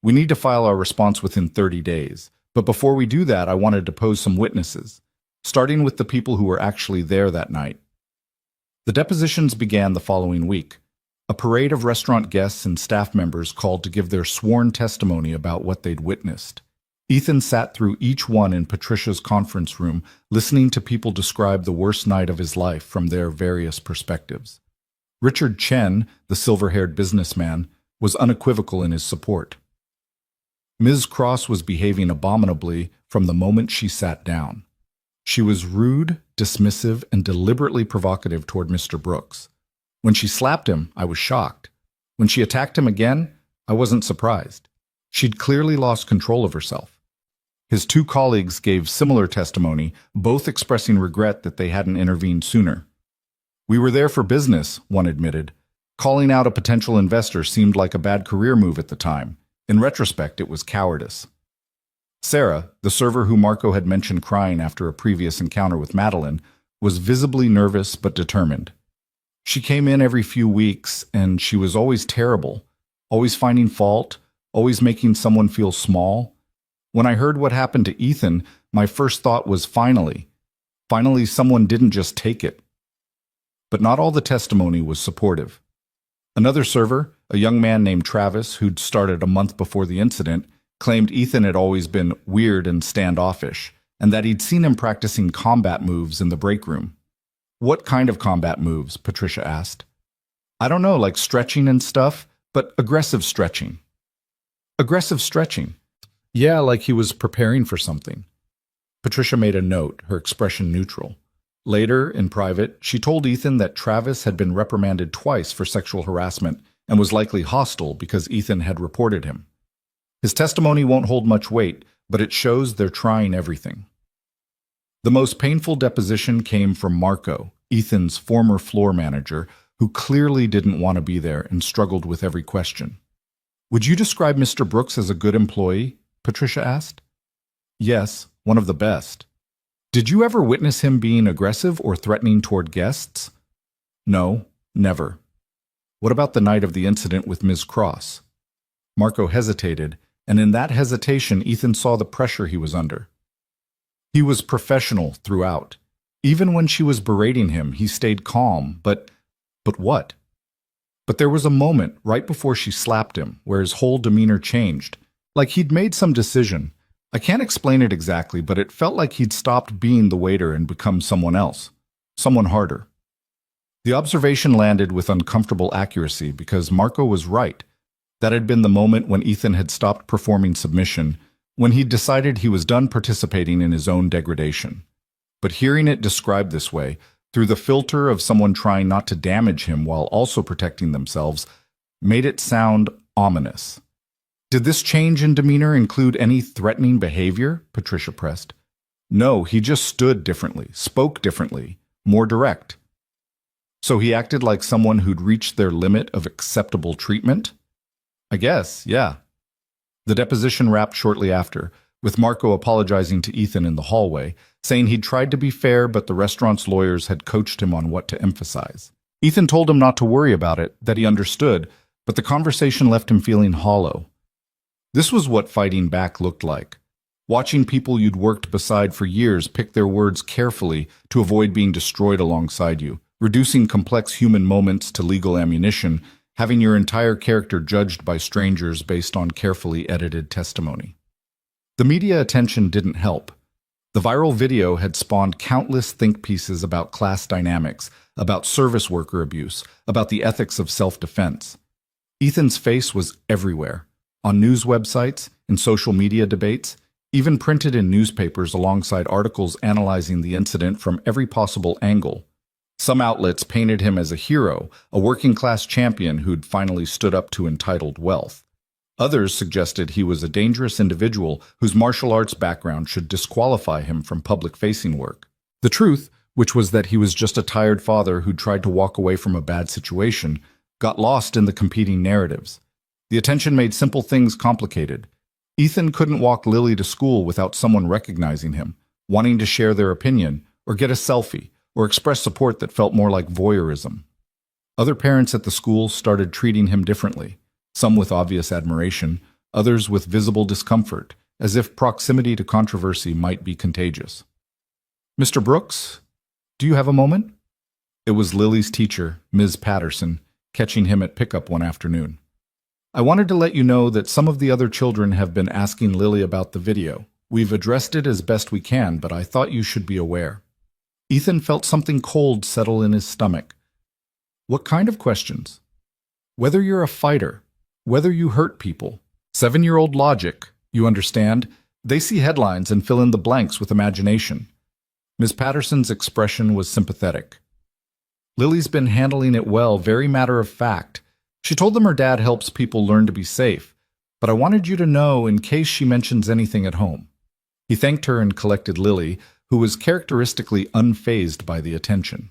"We need to file our response within 30 days. But before we do that, I want to depose some witnesses, starting with the people who were actually there that night." The depositions began the following week. A parade of restaurant guests and staff members called to give their sworn testimony about what they'd witnessed. Ethan sat through each one in Patricia's conference room, listening to people describe the worst night of his life from their various perspectives. Richard Chen, the silver-haired businessman, was unequivocal in his support. Ms. Cross was behaving abominably from the moment she sat down. She was rude, dismissive, and deliberately provocative toward Mr. Brooks. When she slapped him, I was shocked. When she attacked him again, I wasn't surprised. She'd clearly lost control of herself. His 2 colleagues gave similar testimony, both expressing regret that they hadn't intervened sooner. "We were there for business," one admitted. "Calling out a potential investor seemed like a bad career move at the time. In retrospect, it was cowardice." Sarah, the server who Marco had mentioned crying after a previous encounter with Madeline, was visibly nervous but determined. "She came in every few weeks, and she was always terrible, always finding fault, always making someone feel small. When I heard what happened to Ethan, my first thought was finally someone didn't just take it." But not all the testimony was supportive. Another server, a young man named Travis, who'd started a month before the incident, claimed Ethan had always been weird and standoffish, and that he'd seen him practicing combat moves in the break room. "What kind of combat moves?" Patricia asked. "I don't know, like stretching and stuff, but aggressive stretching." "Aggressive stretching?" "Yeah, like he was preparing for something." Patricia made a note, her expression neutral. Later, in private, she told Ethan that Travis had been reprimanded twice for sexual harassment and was likely hostile because Ethan had reported him. His testimony won't hold much weight, but it shows they're trying everything. The most painful deposition came from Marco, Ethan's former floor manager, who clearly didn't want to be there and struggled with every question. "Would you describe Mr. Brooks as a good employee?" Patricia asked. "Yes, one of the best." "Did you ever witness him being aggressive or threatening toward guests?" "No, never." "What about the night of the incident with Ms. Cross?" Marco hesitated, and in that hesitation Ethan saw the pressure he was under. He was professional throughout. Even when she was berating him, he stayed calm, but what? But there was a moment right before she slapped him where his whole demeanor changed, like he'd made some decision. I can't explain it exactly, but it felt like he'd stopped being the waiter and become someone else, someone harder. The observation landed with uncomfortable accuracy because Marco was right. That had been the moment when Ethan had stopped performing submission, when he'd decided he was done participating in his own degradation. But hearing it described this way, through the filter of someone trying not to damage him while also protecting themselves, made it sound ominous. Did this change in demeanor include any threatening behavior? Patricia pressed. No, he just stood differently, spoke differently, more direct. So he acted like someone who'd reached their limit of acceptable treatment? I guess, yeah. The deposition wrapped shortly after, with Marco apologizing to Ethan in the hallway, saying he'd tried to be fair but the restaurant's lawyers had coached him on what to emphasize. Ethan told him not to worry about it, that he understood, but the conversation left him feeling hollow. This was what fighting back looked like. Watching people you'd worked beside for years pick their words carefully to avoid being destroyed alongside you, reducing complex human moments to legal ammunition, having your entire character judged by strangers based on carefully edited testimony. The media attention didn't help. The viral video had spawned countless think pieces about class dynamics, about service worker abuse, about the ethics of self-defense. Ethan's face was everywhere, on news websites, in social media debates, even printed in newspapers alongside articles analyzing the incident from every possible angle. Some outlets painted him as a hero, a working-class champion who'd finally stood up to entitled wealth. Others suggested he was a dangerous individual whose martial arts background should disqualify him from public-facing work. The truth, which was that he was just a tired father who'd tried to walk away from a bad situation, got lost in the competing narratives. The attention made simple things complicated. Ethan couldn't walk Lily to school without someone recognizing him, wanting to share their opinion, or get a selfie, or express support that felt more like voyeurism. Other parents at the school started treating him differently, some with obvious admiration, others with visible discomfort, as if proximity to controversy might be contagious. "Mr. Brooks, do you have a moment?" It was Lily's teacher, Ms. Patterson, catching him at pickup one afternoon. "I wanted to let you know that some of the other children have been asking Lily about the video. We've addressed it as best we can, but I thought you should be aware." Ethan felt something cold settle in his stomach. What kind of questions? Whether you're a fighter, whether you hurt people. 7-year-old logic, you understand? They see headlines and fill in the blanks with imagination. Ms. Patterson's expression was sympathetic. "Lily's been handling it well, very matter of fact. She told them her dad helps people learn to be safe, but I wanted you to know in case she mentions anything at home." He thanked her and collected Lily, who was characteristically unfazed by the attention.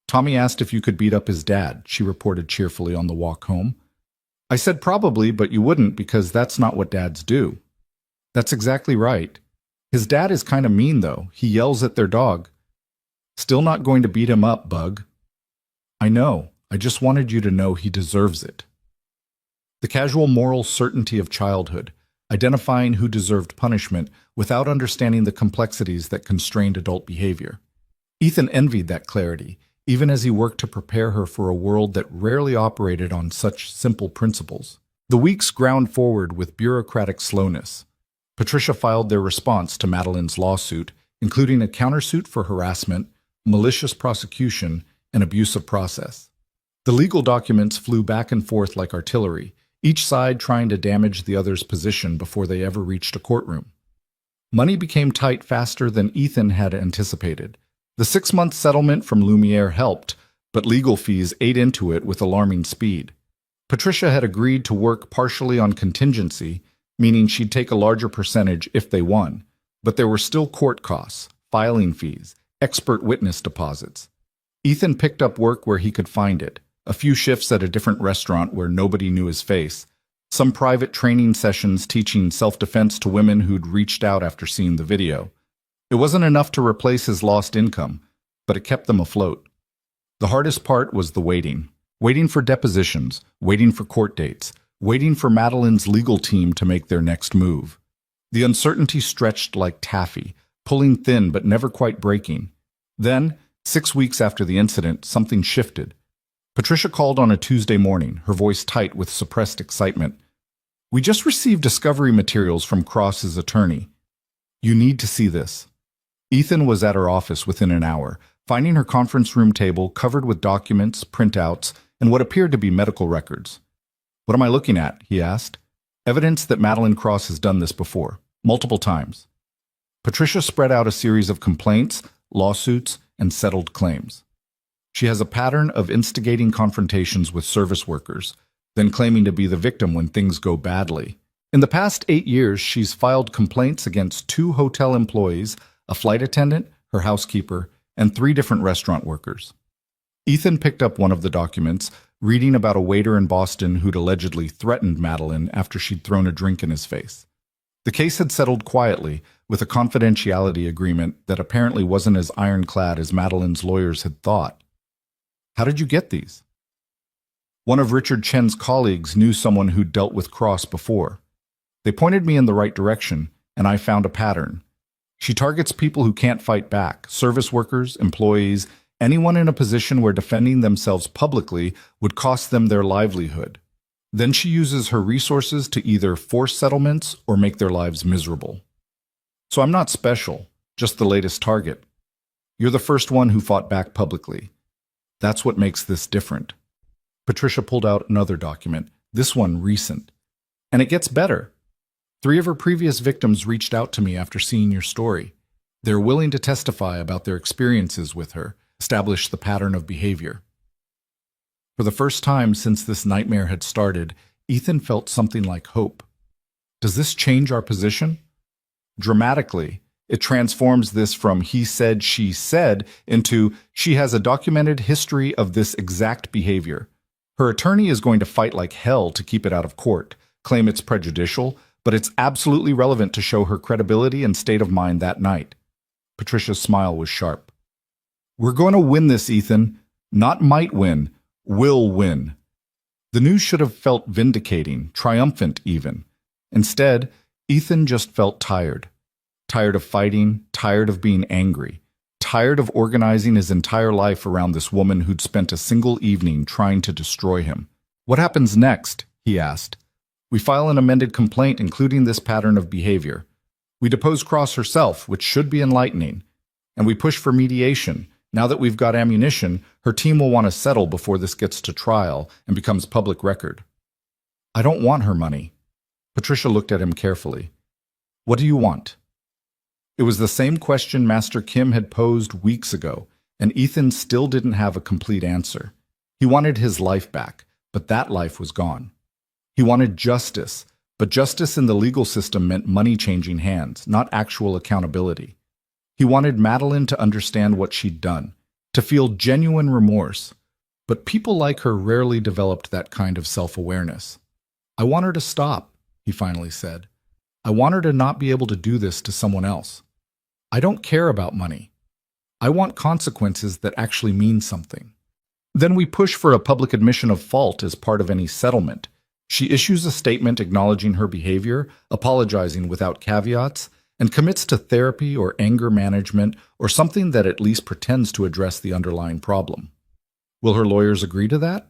"Tommy asked if you could beat up his dad," she reported cheerfully on the walk home. "I said probably, but you wouldn't because that's not what dads do." "That's exactly right. His dad is kind of mean, though. He yells at their dog." "Still not going to beat him up, Bug." "I know. I just wanted you to know he deserves it." The casual moral certainty of childhood, identifying who deserved punishment without understanding the complexities that constrained adult behavior. Ethan envied that clarity, even as he worked to prepare her for a world that rarely operated on such simple principles. The weeks ground forward with bureaucratic slowness. Patricia filed their response to Madeline's lawsuit, including a countersuit for harassment, malicious prosecution, and abuse of process. The legal documents flew back and forth like artillery, each side trying to damage the other's position before they ever reached a courtroom. Money became tight faster than Ethan had anticipated. The 6-month settlement from Lumiere helped, but legal fees ate into it with alarming speed. Patricia had agreed to work partially on contingency, meaning she'd take a larger percentage if they won, but there were still court costs, filing fees, expert witness deposits. Ethan picked up work where he could find it, a few shifts at a different restaurant where nobody knew his face, some private training sessions teaching self-defense to women who'd reached out after seeing the video. It wasn't enough to replace his lost income, but it kept them afloat. The hardest part was the waiting. Waiting for depositions, waiting for court dates, waiting for Madeline's legal team to make their next move. The uncertainty stretched like taffy, pulling thin but never quite breaking. Then, 6 weeks after the incident, something shifted. Patricia called on a Tuesday morning, her voice tight with suppressed excitement. "We just received discovery materials from Cross's attorney. You need to see this." Ethan was at her office within an hour, finding her conference room table covered with documents, printouts, and what appeared to be medical records. What am I looking at? He asked. Evidence that Madeline Cross has done this before, multiple times. Patricia spread out a series of complaints, lawsuits, and settled claims. She has a pattern of instigating confrontations with service workers, then claiming to be the victim when things go badly. In the past 8 years, she's filed complaints against 2 hotel employees, a flight attendant, her housekeeper, and 3 different restaurant workers. Ethan picked up one of the documents, reading about a waiter in Boston who'd allegedly threatened Madeline after she'd thrown a drink in his face. The case had settled quietly, with a confidentiality agreement that apparently wasn't as ironclad as Madeline's lawyers had thought. How did you get these? One of Richard Chen's colleagues knew someone who'd dealt with Cross before. They pointed me in the right direction, and I found a pattern. She targets people who can't fight back, service workers, employees, anyone in a position where defending themselves publicly would cost them their livelihood. Then she uses her resources to either force settlements or make their lives miserable. So I'm not special, just the latest target. You're the first one who fought back publicly. That's what makes this different. Patricia pulled out another document, this one recent. And it gets better. 3 of her previous victims reached out to me after seeing your story. They're willing to testify about their experiences with her, establish the pattern of behavior. For the first time since this nightmare had started, Ethan felt something like hope. Does this change our position? Dramatically, it transforms this from he said, she said into she has a documented history of this exact behavior. Her attorney is going to fight like hell to keep it out of court, claim it's prejudicial, but it's absolutely relevant to show her credibility and state of mind that night. Patricia's smile was sharp. We're going to win this, Ethan. Not might win, will win. The news should have felt vindicating, triumphant even. Instead, Ethan just felt tired. Tired of fighting, tired of being angry, tired of organizing his entire life around this woman who'd spent a single evening trying to destroy him. What happens next? He asked. We file an amended complaint including this pattern of behavior. We depose Cross herself, which should be enlightening. And we push for mediation. Now that we've got ammunition, her team will want to settle before this gets to trial and becomes public record. I don't want her money. Patricia looked at him carefully. What do you want? It was the same question Master Kim had posed weeks ago, and Ethan still didn't have a complete answer. He wanted his life back, but that life was gone. He wanted justice, but justice in the legal system meant money changing hands, not actual accountability. He wanted Madeline to understand what she'd done, to feel genuine remorse, but people like her rarely developed that kind of self-awareness. I want her to stop, he finally said. I want her to not be able to do this to someone else. I don't care about money. I want consequences that actually mean something. Then we push for a public admission of fault as part of any settlement. She issues a statement acknowledging her behavior, apologizing without caveats, and commits to therapy or anger management or something that at least pretends to address the underlying problem. Will her lawyers agree to that?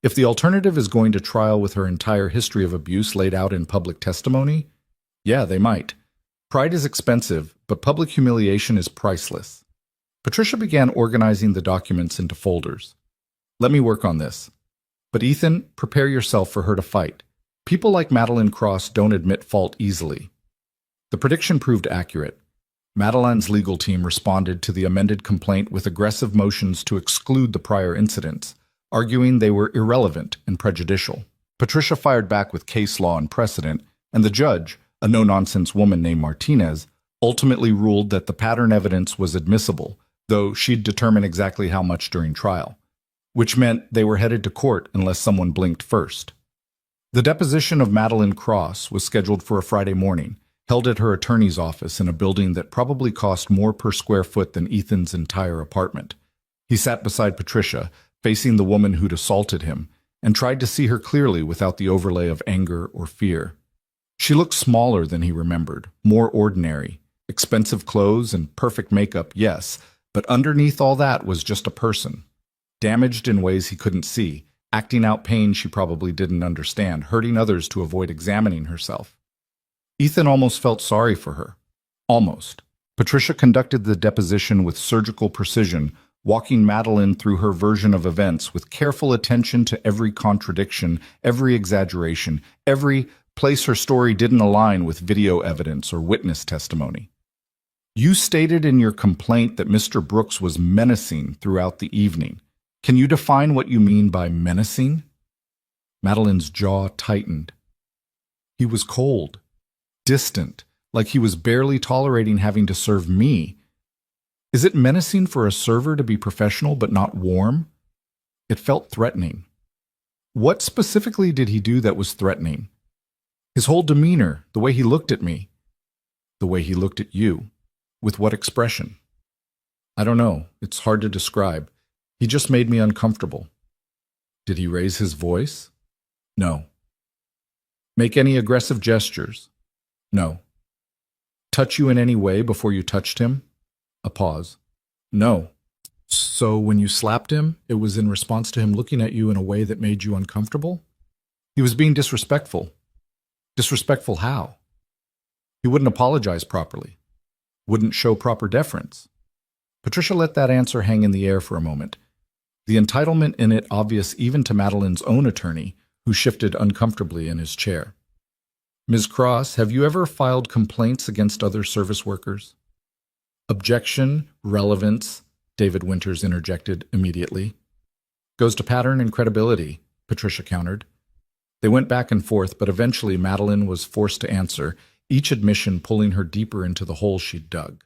If the alternative is going to trial with her entire history of abuse laid out in public testimony, yeah, they might. Pride is expensive, but public humiliation is priceless. Patricia began organizing the documents into folders. Let me work on this. But Ethan, prepare yourself for her to fight. People like Madeline Cross don't admit fault easily. The prediction proved accurate. Madeline's legal team responded to the amended complaint with aggressive motions to exclude the prior incidents, arguing they were irrelevant and prejudicial. Patricia fired back with case law and precedent, and the judge, a no-nonsense woman named Martinez, ultimately ruled that the pattern evidence was admissible, though she'd determine exactly how much during trial, which meant they were headed to court unless someone blinked first. The deposition of Madeline Cross was scheduled for a Friday morning, held at her attorney's office in a building that probably cost more per square foot than Ethan's entire apartment. He sat beside Patricia, facing the woman who'd assaulted him, and tried to see her clearly without the overlay of anger or fear. She looked smaller than he remembered, more ordinary. Expensive clothes and perfect makeup, yes, but underneath all that was just a person. Damaged in ways he couldn't see, acting out pain she probably didn't understand, hurting others to avoid examining herself. Ethan almost felt sorry for her. Almost. Patricia conducted the deposition with surgical precision, walking Madeline through her version of events with careful attention to every contradiction, every exaggeration, every place her story didn't align with video evidence or witness testimony. You stated in your complaint that Mr. Brooks was menacing throughout the evening. Can you define what you mean by menacing? Madeline's jaw tightened. He was cold, distant, like he was barely tolerating having to serve me. Is it menacing for a server to be professional but not warm? It felt threatening. What specifically did he do that was threatening? His whole demeanor, the way he looked at me, the way he looked at you. With what expression? I don't know. It's hard to describe. He just made me uncomfortable. Did he raise his voice? No. Make any aggressive gestures? No. Touch you in any way before you touched him? A pause. No. So when you slapped him, it was in response to him looking at you in a way that made you uncomfortable? He was being disrespectful. Disrespectful how? He wouldn't apologize properly. Wouldn't show proper deference. Patricia let that answer hang in the air for a moment, the entitlement in it obvious even to Madeline's own attorney, who shifted uncomfortably in his chair. Ms. Cross, have you ever filed complaints against other service workers? Objection, relevance, David Winters interjected immediately. Goes to pattern and credibility, Patricia countered. They went back and forth, but eventually Madeline was forced to answer, each admission pulling her deeper into the hole she'd dug.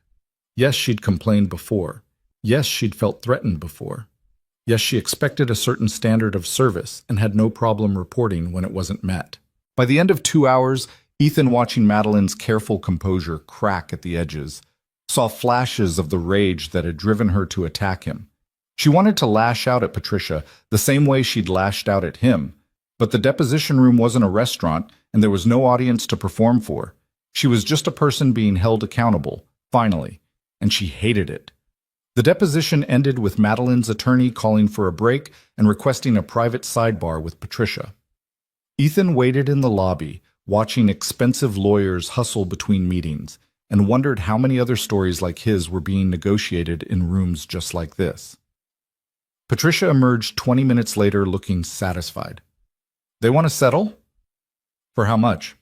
Yes, she'd complained before. Yes, she'd felt threatened before. Yes, she expected a certain standard of service and had no problem reporting when it wasn't met. By the end of 2 hours, Ethan, watching Madeline's careful composure crack at the edges, saw flashes of the rage that had driven her to attack him. She wanted to lash out at Patricia the same way she'd lashed out at him, but the deposition room wasn't a restaurant and there was no audience to perform for. She was just a person being held accountable, finally, and she hated it. The deposition ended with Madeline's attorney calling for a break and requesting a private sidebar with Patricia. Ethan waited in the lobby, watching expensive lawyers hustle between meetings, and wondered how many other stories like his were being negotiated in rooms just like this. Patricia emerged 20 minutes later looking satisfied. They want to settle? For how much?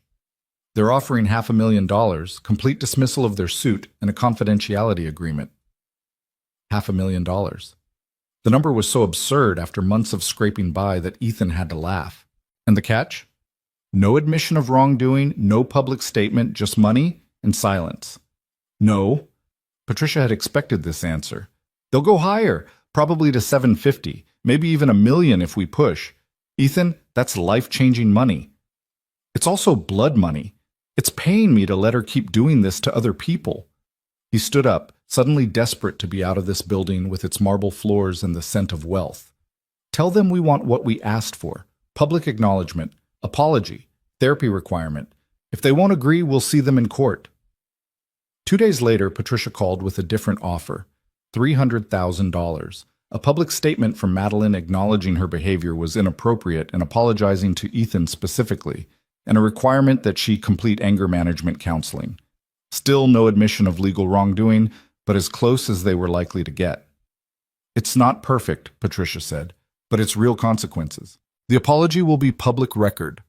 They're offering $500,000, complete dismissal of their suit, and a confidentiality agreement. $500,000. The number was so absurd after months of scraping by that Ethan had to laugh. And the catch? No admission of wrongdoing, no public statement, just money and silence. No. Patricia had expected this answer. They'll go higher, probably to $750,000, maybe even $1 million if we push. Ethan, that's life-changing money. It's also blood money. It's paying me to let her keep doing this to other people. He stood up, suddenly desperate to be out of this building with its marble floors and the scent of wealth. Tell them we want what we asked for. Public acknowledgement, apology, therapy requirement. If they won't agree, we'll see them in court. 2 days later, Patricia called with a different offer, $300,000. A public statement from Madeline acknowledging her behavior was inappropriate and apologizing to Ethan specifically, and a requirement that she complete anger management counseling. Still no admission of legal wrongdoing, but as close as they were likely to get. It's not perfect, Patricia said, but it's real consequences. The apology will be public record.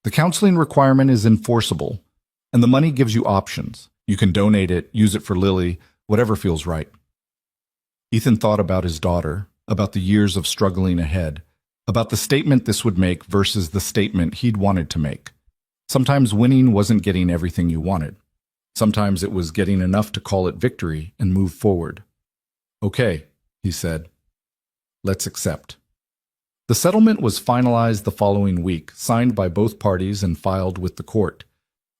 The counseling requirement is enforceable, and the money gives you options. You can donate it, use it for Lily, whatever feels right. Ethan thought about his daughter, about the years of struggling ahead, about the statement this would make versus the statement he'd wanted to make. Sometimes winning wasn't getting everything you wanted. Sometimes it was getting enough to call it victory and move forward. Okay, he said. Let's accept. The settlement was finalized the following week, signed by both parties and filed with the court.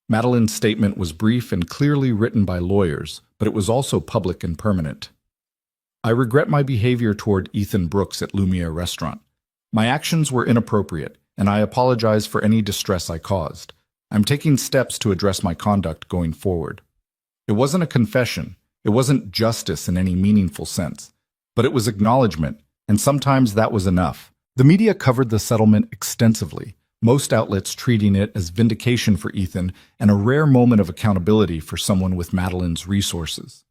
Madeline's statement was brief and clearly written by lawyers, but it was also public and permanent. I regret my behavior toward Ethan Brooks at Lumiere Restaurant. My actions were inappropriate, and I apologize for any distress I caused. I'm taking steps to address my conduct going forward. It wasn't a confession. It wasn't justice in any meaningful sense. But it was acknowledgement, and sometimes that was enough. The media covered the settlement extensively, most outlets treating it as vindication for Ethan and a rare moment of accountability for someone with Madeline's resources.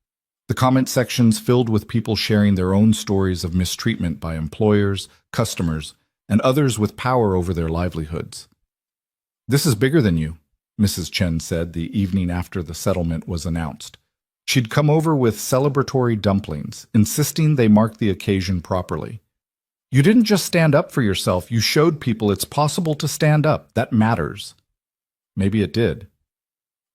The comment sections filled with people sharing their own stories of mistreatment by employers, customers, and others with power over their livelihoods. "This is bigger than you," Mrs. Chen said the evening after the settlement was announced. She'd come over with celebratory dumplings, insisting they mark the occasion properly. "You didn't just stand up for yourself, you showed people it's possible to stand up. That matters." Maybe it did.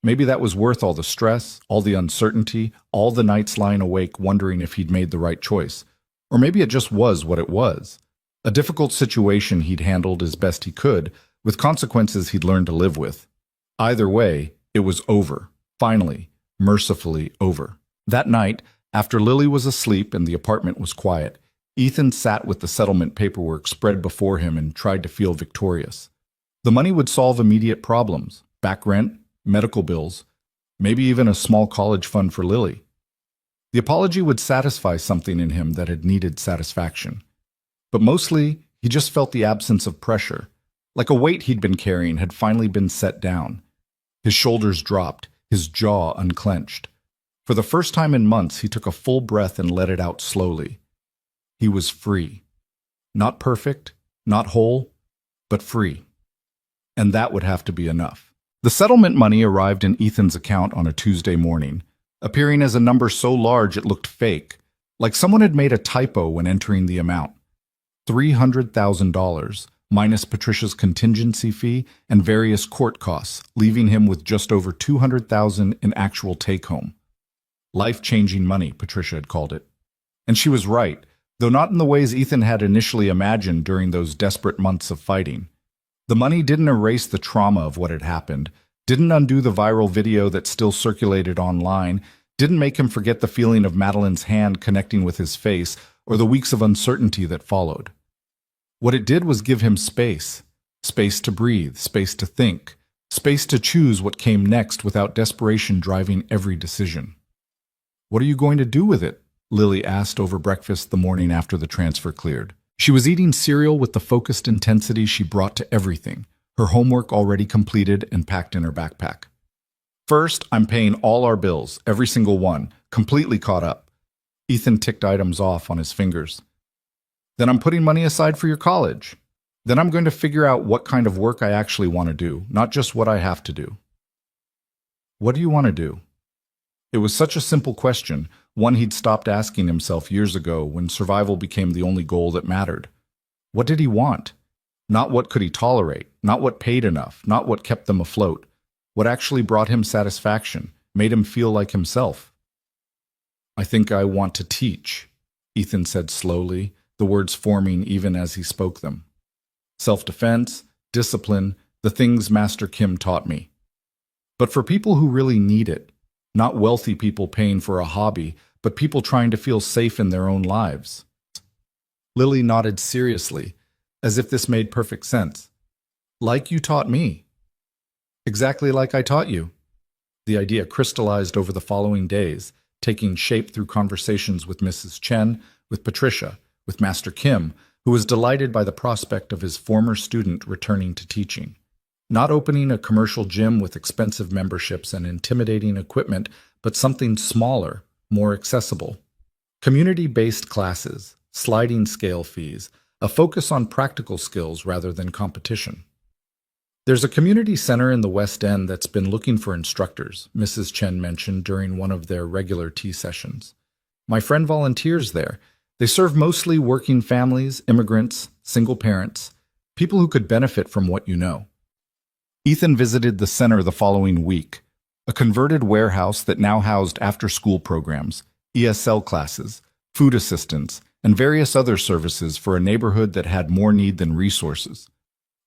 Maybe that was worth all the stress, all the uncertainty, all the nights lying awake wondering if he'd made the right choice. Or maybe it just was what it was. A difficult situation he'd handled as best he could, with consequences he'd learned to live with. Either way, it was over. Finally, mercifully over. That night, after Lily was asleep and the apartment was quiet, Ethan sat with the settlement paperwork spread before him and tried to feel victorious. The money would solve immediate problems: back rent, medical bills, maybe even a small college fund for Lily. The apology would satisfy something in him that had needed satisfaction. But mostly, he just felt the absence of pressure, like a weight he'd been carrying had finally been set down. His shoulders dropped, his jaw unclenched. For the first time in months, he took a full breath and let it out slowly. He was free. Not perfect, not whole, but free. And that would have to be enough. The settlement money arrived in Ethan's account on a Tuesday morning, appearing as a number so large it looked fake, like someone had made a typo when entering the amount. $300,000, minus Patricia's contingency fee and various court costs, leaving him with just over $200,000 in actual take-home. Life-changing money, Patricia had called it. And she was right, though not in the ways Ethan had initially imagined during those desperate months of fighting. The money didn't erase the trauma of what had happened, didn't undo the viral video that still circulated online, didn't make him forget the feeling of Madeline's hand connecting with his face or the weeks of uncertainty that followed. What it did was give him space. Space to breathe, space to think, space to choose what came next without desperation driving every decision. "What are you going to do with it?" Lily asked over breakfast the morning after the transfer cleared. She was eating cereal with the focused intensity she brought to everything, her homework already completed and packed in her backpack. "First, I'm paying all our bills, every single one, completely caught up." Ethan ticked items off on his fingers. "Then I'm putting money aside for your college. Then I'm going to figure out what kind of work I actually want to do, not just what I have to do." What do you want to do? It was such a simple question, one he'd stopped asking himself years ago when survival became the only goal that mattered. What did he want? Not what could he tolerate, not what paid enough, not what kept them afloat. What actually brought him satisfaction, made him feel like himself. "I think I want to teach," Ethan said slowly, the words forming even as he spoke them. "Self-defense, discipline, the things Master Kim taught me. But for people who really need it, not wealthy people paying for a hobby, but people trying to feel safe in their own lives." Lily nodded seriously, as if this made perfect sense. "Like you taught me." "Exactly like I taught you." The idea crystallized over the following days, taking shape through conversations with Mrs. Chen, with Patricia, with Master Kim, who was delighted by the prospect of his former student returning to teaching. Not opening a commercial gym with expensive memberships and intimidating equipment, but something smaller, more accessible. Community-based classes, sliding scale fees, a focus on practical skills rather than competition. "There's a community center in the West End that's been looking for instructors," Mrs. Chen mentioned during one of their regular tea sessions. "My friend volunteers there. They serve mostly working families, immigrants, single parents, people who could benefit from what you know." Ethan visited the center the following week, a converted warehouse that now housed after-school programs, ESL classes, food assistance, and various other services for a neighborhood that had more need than resources.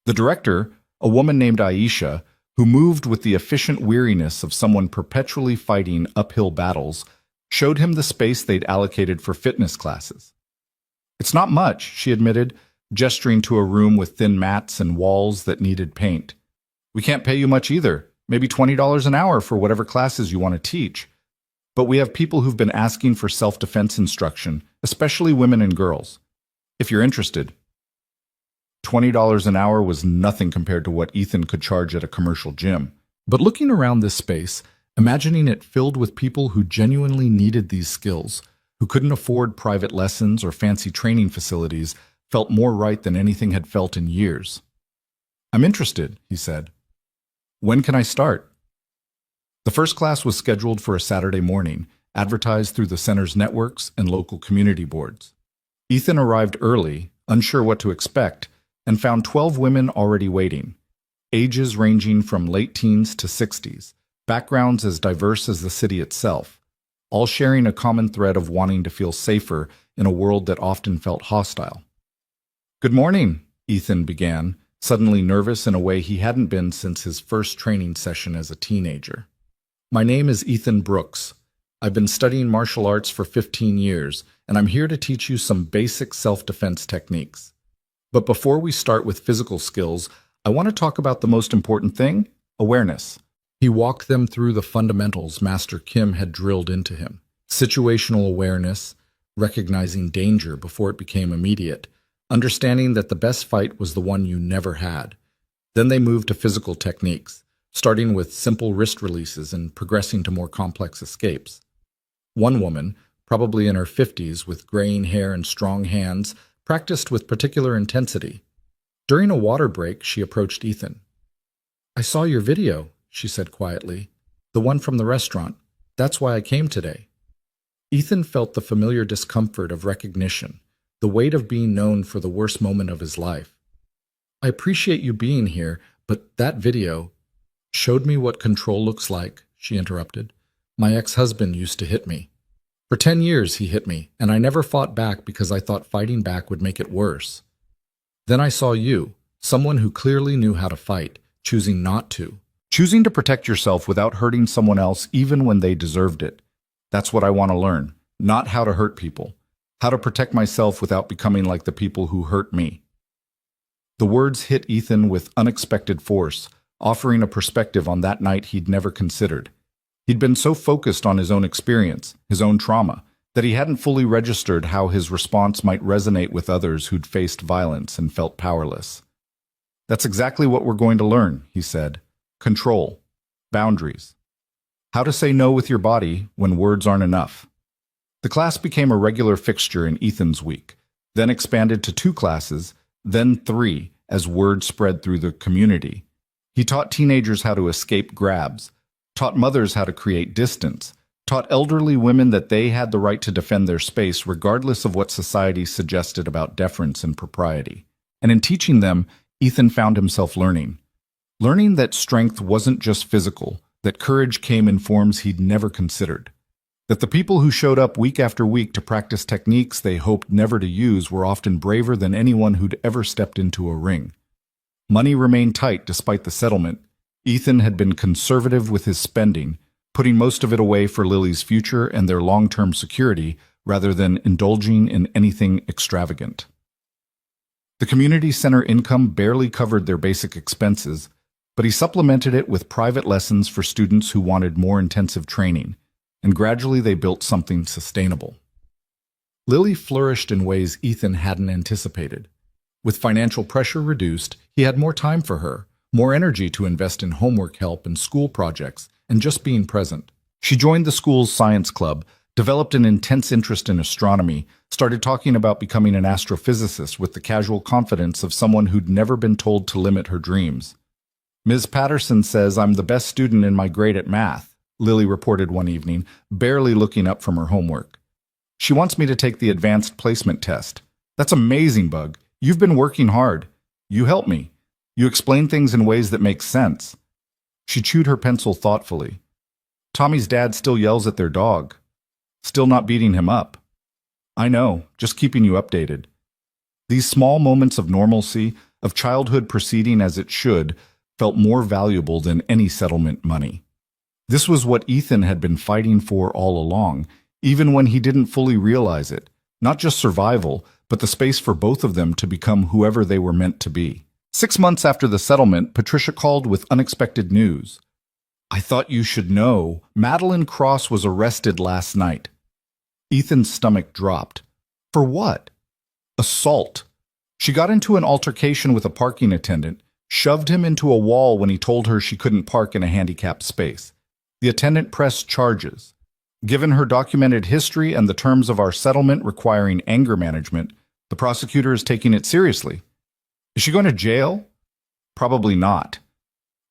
The director, a woman named Aisha, who moved with the efficient weariness of someone perpetually fighting uphill battles, showed him the space they'd allocated for fitness classes. "It's not much," she admitted, gesturing to a room with thin mats and walls that needed paint. "We can't pay you much either, maybe $20 an hour for whatever classes you want to teach. But we have people who've been asking for self-defense instruction, especially women and girls. If you're interested." $20 an hour was nothing compared to what Ethan could charge at a commercial gym. But looking around this space, Imagining it filled with people who genuinely needed these skills, who couldn't afford private lessons or fancy training facilities, felt more right than anything had felt in years. "I'm interested," he said. "When can I start?" The first class was scheduled for a Saturday morning, advertised through the center's networks and local community boards. Ethan arrived early, unsure what to expect, and found 12 women already waiting, ages ranging from late teens to 60s, backgrounds as diverse as the city itself, all sharing a common thread of wanting to feel safer in a world that often felt hostile. "Good morning," Ethan began, suddenly nervous in a way he hadn't been since his first training session as a teenager. "My name is Ethan Brooks. I've been studying martial arts for 15 years, and I'm here to teach you some basic self-defense techniques. But before we start with physical skills, I want to talk about the most important thing, awareness." He walked them through the fundamentals Master Kim had drilled into him. Situational awareness, recognizing danger before it became immediate, understanding that the best fight was the one you never had. Then they moved to physical techniques, starting with simple wrist releases and progressing to more complex escapes. One woman, probably in her 50s with graying hair and strong hands, practiced with particular intensity. During a water break, she approached Ethan. "I saw your video," she said quietly. "The one from the restaurant. That's why I came today." Ethan felt the familiar discomfort of recognition, the weight of being known for the worst moment of his life. "I appreciate you being here, but that video showed me what control looks like," she interrupted. "My ex-husband used to hit me. For 10 years he hit me, and I never fought back because I thought fighting back would make it worse. Then I saw you, someone who clearly knew how to fight, choosing not to. Choosing to protect yourself without hurting someone else even when they deserved it. That's what I want to learn, not how to hurt people. How to protect myself without becoming like the people who hurt me." The words hit Ethan with unexpected force, offering a perspective on that night he'd never considered. He'd been so focused on his own experience, his own trauma, that he hadn't fully registered how his response might resonate with others who'd faced violence and felt powerless. "That's exactly what we're going to learn," he said. "Control. Boundaries. How to say no with your body when words aren't enough." The class became a regular fixture in Ethan's week, then expanded to 2 classes, then 3, as word spread through the community. He taught teenagers how to escape grabs, taught mothers how to create distance, taught elderly women that they had the right to defend their space regardless of what society suggested about deference and propriety. And in teaching them, Ethan found himself learning that strength wasn't just physical, that courage came in forms he'd never considered, that the people who showed up week after week to practice techniques they hoped never to use were often braver than anyone who'd ever stepped into a ring. Money remained tight despite the settlement. Ethan had been conservative with his spending, putting most of it away for Lily's future and their long-term security rather than indulging in anything extravagant. The community center income barely covered their basic expenses, but he supplemented it with private lessons for students who wanted more intensive training, and gradually they built something sustainable. Lily flourished in ways Ethan hadn't anticipated. With financial pressure reduced, he had more time for her, more energy to invest in homework help and school projects, and just being present. She joined the school's science club, developed an intense interest in astronomy, started talking about becoming an astrophysicist with the casual confidence of someone who'd never been told to limit her dreams. "Ms. Patterson says I'm the best student in my grade at math," Lily reported one evening, barely looking up from her homework. "She wants me to take the advanced placement test. That's amazing, Bug. You've been working hard. You help me. You explain things in ways that make sense." She chewed her pencil thoughtfully. "Tommy's dad still yells at their dog. Still not beating him up." "I know, just keeping you updated." These small moments of normalcy, of childhood proceeding as it should, felt more valuable than any settlement money. This was what Ethan had been fighting for all along, even when he didn't fully realize it. Not just survival, but the space for both of them to become whoever they were meant to be. 6 months after the settlement, Patricia called with unexpected news. "I thought you should know. Madeline Cross was arrested last night." Ethan's stomach dropped. For what? Assault. She got into an altercation with a parking attendant, shoved him into a wall when he told her she couldn't park in a handicapped space. The attendant pressed charges. Given her documented history and the terms of our settlement requiring anger management, the prosecutor is taking it seriously. Is she going to jail? Probably not.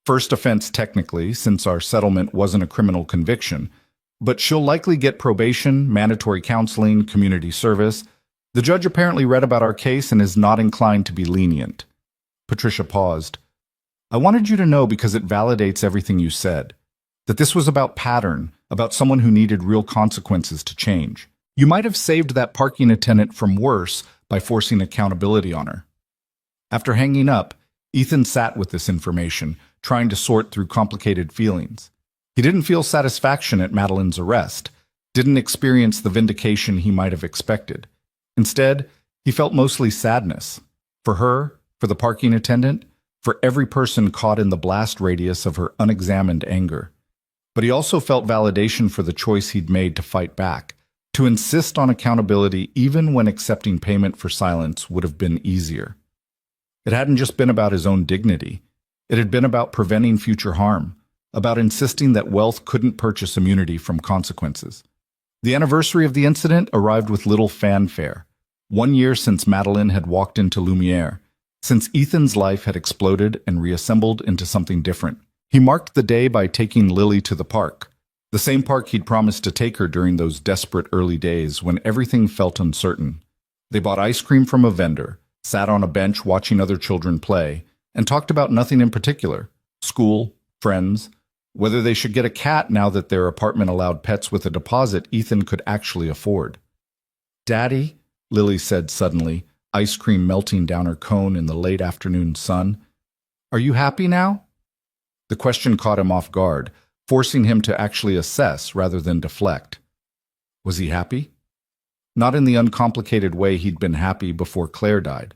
First offense technically, since our settlement wasn't a criminal conviction, but she'll likely get probation, mandatory counseling, community service. The judge apparently read about our case and is not inclined to be lenient. Patricia paused. I wanted you to know because it validates everything you said, that this was about pattern, about someone who needed real consequences to change. You might have saved that parking attendant from worse by forcing accountability on her. After hanging up, Ethan sat with this information, trying to sort through complicated feelings. He didn't feel satisfaction at Madeline's arrest, didn't experience the vindication he might have expected. Instead, he felt mostly sadness. For her, for the parking attendant, for every person caught in the blast radius of her unexamined anger. But he also felt validation for the choice he'd made to fight back, to insist on accountability even when accepting payment for silence would have been easier. It hadn't just been about his own dignity. It had been about preventing future harm, about insisting that wealth couldn't purchase immunity from consequences. The anniversary of the incident arrived with little fanfare. 1 year since Madeline had walked into Lumiere, since Ethan's life had exploded and reassembled into something different. He marked the day by taking Lily to the park, the same park he'd promised to take her during those desperate early days when everything felt uncertain. They bought ice cream from a vendor, sat on a bench watching other children play, and talked about nothing in particular: school, friends, whether they should get a cat now that their apartment allowed pets with a deposit Ethan could actually afford. "Daddy," Lily said suddenly, ice cream melting down her cone in the late afternoon sun, "are you happy now?" The question caught him off guard, forcing him to actually assess rather than deflect. Was he happy? Not in the uncomplicated way he'd been happy before Claire died,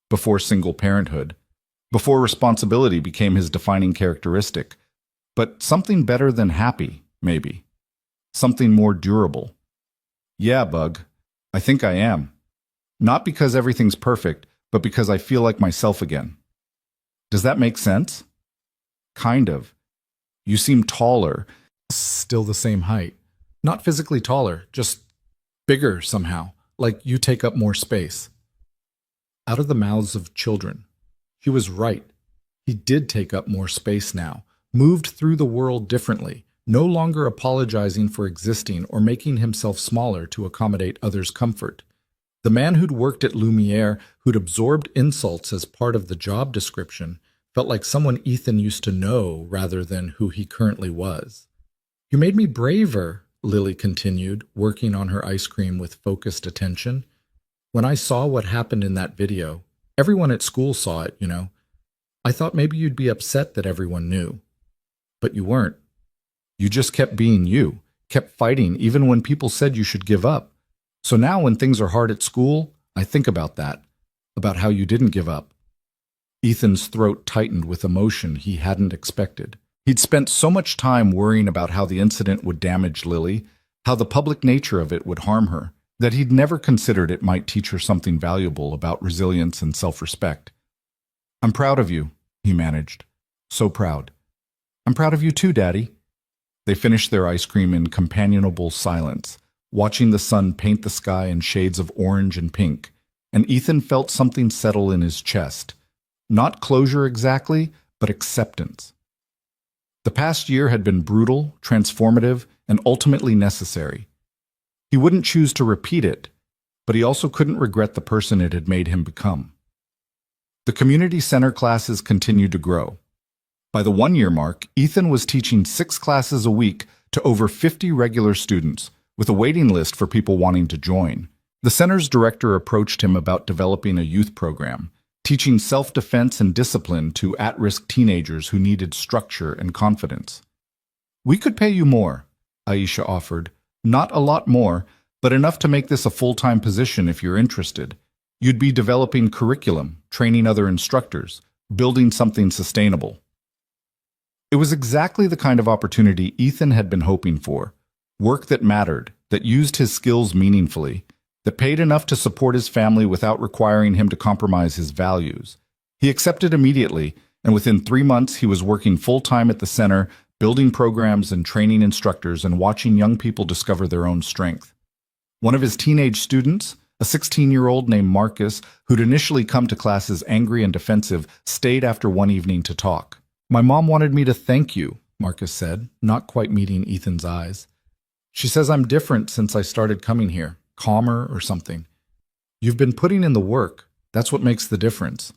before single parenthood, before responsibility became his defining characteristic, but something better than happy, maybe. Something more durable. "Yeah, Bug, I think I am. Not because everything's perfect, but because I feel like myself again." Does that make sense? Kind of. You seem taller. Still the same height. Not physically taller, just bigger somehow, like you take up more space. Out of the mouths of children. She was right. He did take up more space now, moved through the world differently, no longer apologizing for existing or making himself smaller to accommodate others' comfort. The man who'd worked at Lumiere, who'd absorbed insults as part of the job description, felt like someone Ethan used to know rather than who he currently was. "You made me braver," Lily continued, working on her ice cream with focused attention. "When I saw what happened in that video, everyone at school saw it, you know. I thought maybe you'd be upset that everyone knew. But you weren't. You just kept being you, kept fighting even when people said you should give up. So now when things are hard at school, I think about that, about how you didn't give up." Ethan's throat tightened with emotion he hadn't expected. He'd spent so much time worrying about how the incident would damage Lily, how the public nature of it would harm her, that he'd never considered it might teach her something valuable about resilience and self-respect. "I'm proud of you," he managed. "So proud." "I'm proud of you too, Daddy." They finished their ice cream in companionable silence, watching the sun paint the sky in shades of orange and pink, and Ethan felt something settle in his chest. Not closure exactly, but acceptance. The past year had been brutal, transformative, and ultimately necessary. He wouldn't choose to repeat it, but he also couldn't regret the person it had made him become. The community center classes continued to grow. By the 1-year mark, Ethan was teaching 6 classes a week to over 50 regular students, with a waiting list for people wanting to join. The center's director approached him about developing a youth program, teaching self-defense and discipline to at-risk teenagers who needed structure and confidence. "We could pay you more," Aisha offered. "Not a lot more, but enough to make this a full-time position if you're interested. You'd be developing curriculum, training other instructors, building something sustainable." It was exactly the kind of opportunity Ethan had been hoping for. Work that mattered, that used his skills meaningfully, that paid enough to support his family without requiring him to compromise his values. He accepted immediately, and within 3 months he was working full-time at the center, building programs and training instructors and watching young people discover their own strength. One of his teenage students, a 16-year-old named Marcus, who'd initially come to classes angry and defensive, stayed after one evening to talk. "My mom wanted me to thank you," Marcus said, not quite meeting Ethan's eyes. "She says I'm different since I started coming here, calmer or something. You've been putting in the work. That's what makes the difference."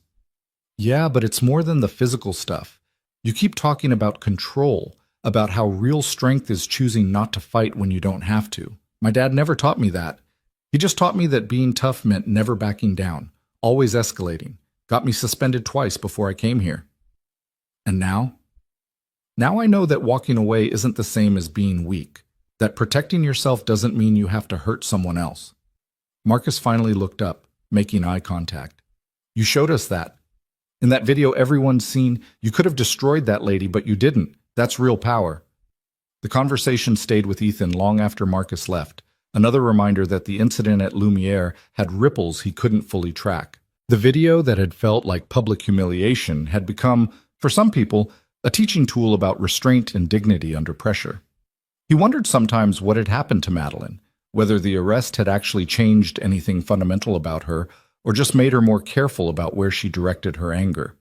"Yeah, but it's more than the physical stuff. You keep talking about control, about how real strength is choosing not to fight when you don't have to. My dad never taught me that. He just taught me that being tough meant never backing down, always escalating. Got me suspended twice before I came here. And now? Now I know that walking away isn't the same as being weak, that protecting yourself doesn't mean you have to hurt someone else." Marcus finally looked up, making eye contact. "You showed us that. In that video everyone's seen, you could have destroyed that lady, but you didn't. That's real power." The conversation stayed with Ethan long after Marcus left, another reminder that the incident at Lumiere had ripples he couldn't fully track. The video that had felt like public humiliation had become, for some people, a teaching tool about restraint and dignity under pressure. He wondered sometimes what had happened to Madeline, whether the arrest had actually changed anything fundamental about her or just made her more careful about where she directed her anger.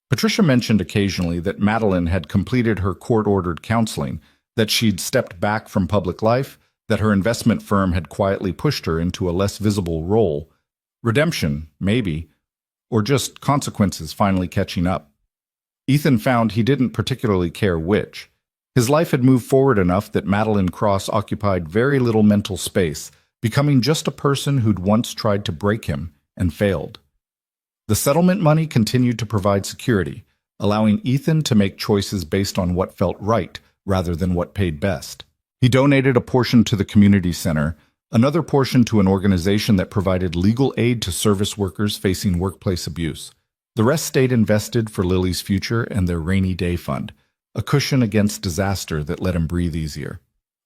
Patricia mentioned occasionally that Madeline had completed her court-ordered counseling, that she'd stepped back from public life, that her investment firm had quietly pushed her into a less visible role. Redemption, maybe, or just consequences finally catching up. Ethan found he didn't particularly care which. His life had moved forward enough that Madeline Cross occupied very little mental space, becoming just a person who'd once tried to break him and failed. The settlement money continued to provide security, allowing Ethan to make choices based on what felt right rather than what paid best. He donated a portion to the community center, another portion to an organization that provided legal aid to service workers facing workplace abuse. The rest stayed invested for Lily's future and their rainy day fund, a cushion against disaster that let him breathe easier.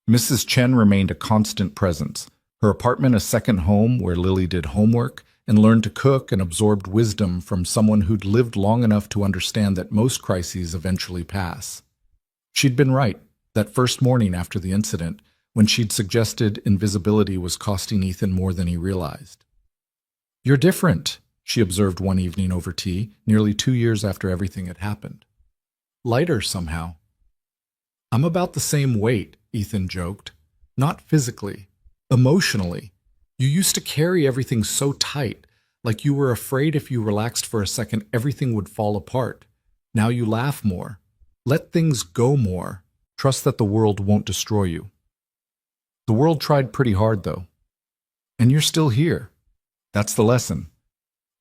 Mrs. Chen remained a constant presence, her apartment a second home where Lily did homework and learned to cook and absorbed wisdom from someone who'd lived long enough to understand that most crises eventually pass. She'd been right that first morning after the incident, when she'd suggested invisibility was costing Ethan more than he realized. "You're different," she observed one evening over tea, nearly 2 years after everything had happened. "Lighter somehow." "I'm about the same weight," Ethan joked. "Not physically, emotionally. You used to carry everything so tight, like you were afraid if you relaxed for a second everything would fall apart. Now you laugh more. Let things go more. Trust that the world won't destroy you." The world tried pretty hard, though. And you're still here. That's the lesson.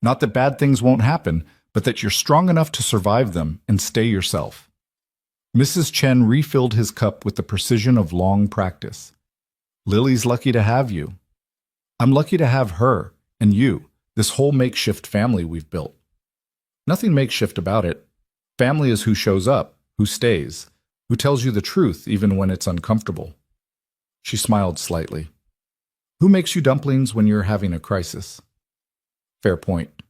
Not that bad things won't happen, but that you're strong enough to survive them and stay yourself. Mrs. Chen refilled his cup with the precision of long practice. "Lily's lucky to have you. I'm lucky to have her, and you, this whole makeshift family we've built." Nothing makeshift about it. Family is who shows up, who stays, who tells you the truth even when it's uncomfortable. She smiled slightly. "Who makes you dumplings when you're having a crisis?" Fair point.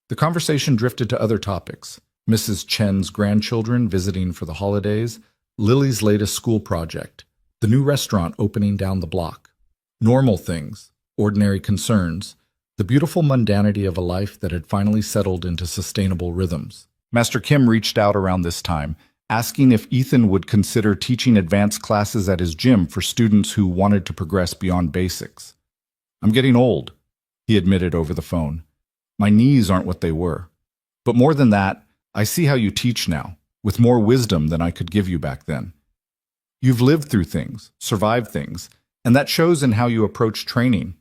The conversation drifted to other topics. Mrs. Chen's grandchildren visiting for the holidays, Lily's latest school project, the new restaurant opening down the block. Normal things, ordinary concerns, the beautiful mundanity of a life that had finally settled into sustainable rhythms. Master Kim reached out around this time, asking if Ethan would consider teaching advanced classes at his gym for students who wanted to progress beyond basics. "I'm getting old," he admitted over the phone. "My knees aren't what they were. But more than that, I see how you teach now, with more wisdom than I could give you back then. You've lived through things, survived things, and that shows in how you approach training."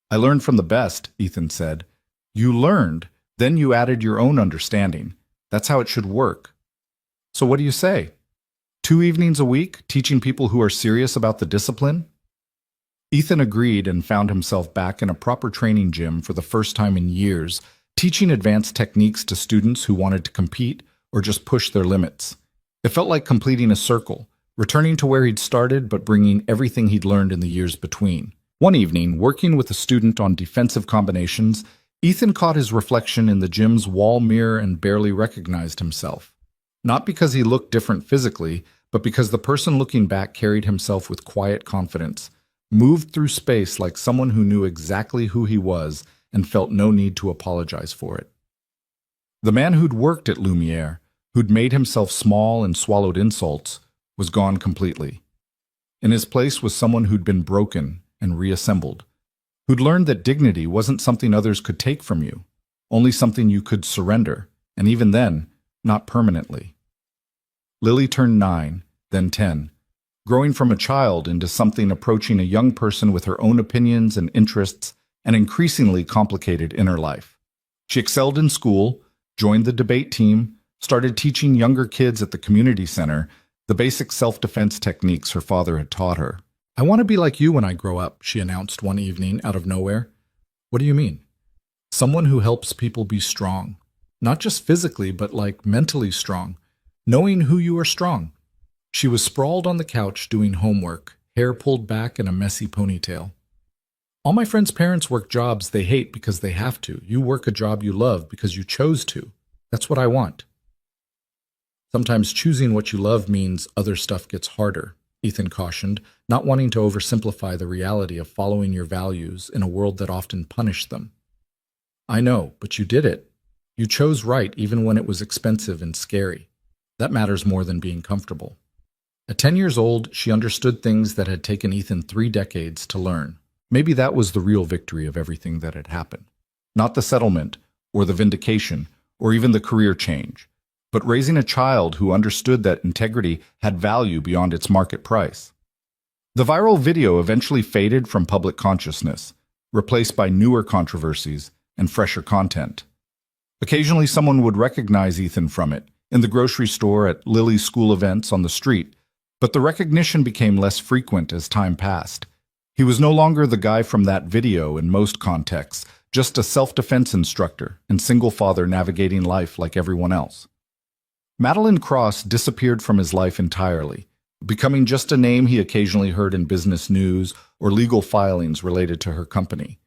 "I learned from the best," Ethan said. "You learned, then you added your own understanding. That's how it should work." "So what do you say? 2 evenings a week, teaching people who are serious about the discipline?" Ethan agreed and found himself back in a proper training gym for the first time in years, teaching advanced techniques to students who wanted to compete or just push their limits. It felt like completing a circle, returning to where he'd started but bringing everything he'd learned in the years between. One evening, working with a student on defensive combinations, Ethan caught his reflection in the gym's wall mirror and barely recognized himself. Not because he looked different physically, but because the person looking back carried himself with quiet confidence, moved through space like someone who knew exactly who he was and felt no need to apologize for it. The man who'd worked at Lumiere, who'd made himself small and swallowed insults, was gone completely. In his place was someone who'd been broken and reassembled, who'd learned that dignity wasn't something others could take from you, only something you could surrender, and even then, not permanently. Lily turned 9, then 10, growing from a child into something approaching a young person with her own opinions and interests and increasingly complicated inner life. She excelled in school, joined the debate team, started teaching younger kids at the community center the basic self-defense techniques her father had taught her. "I want to be like you when I grow up," she announced one evening out of nowhere. "What do you mean?" "Someone who helps people be strong. Not just physically, but like mentally strong. Knowing who you are strong." She was sprawled on the couch doing homework, hair pulled back in a messy ponytail. "All my friends' parents work jobs they hate because they have to. You work a job you love because you chose to. That's what I want." "Sometimes choosing what you love means other stuff gets harder," Ethan cautioned, not wanting to oversimplify the reality of following your values in a world that often punished them. "I know, but you did it. You chose right even when it was expensive and scary. That matters more than being comfortable." At 10 years old, she understood things that had taken Ethan 3 decades to learn. Maybe that was the real victory of everything that had happened. Not the settlement, or the vindication, or even the career change, but raising a child who understood that integrity had value beyond its market price. The viral video eventually faded from public consciousness, replaced by newer controversies and fresher content. Occasionally someone would recognize Ethan from it, in the grocery store, at Lily's school events, on the street, but the recognition became less frequent as time passed. He was no longer the guy from that video in most contexts, just a self-defense instructor and single father navigating life like everyone else. Madeline Cross disappeared from his life entirely, becoming just a name he occasionally heard in business news or legal filings related to her company.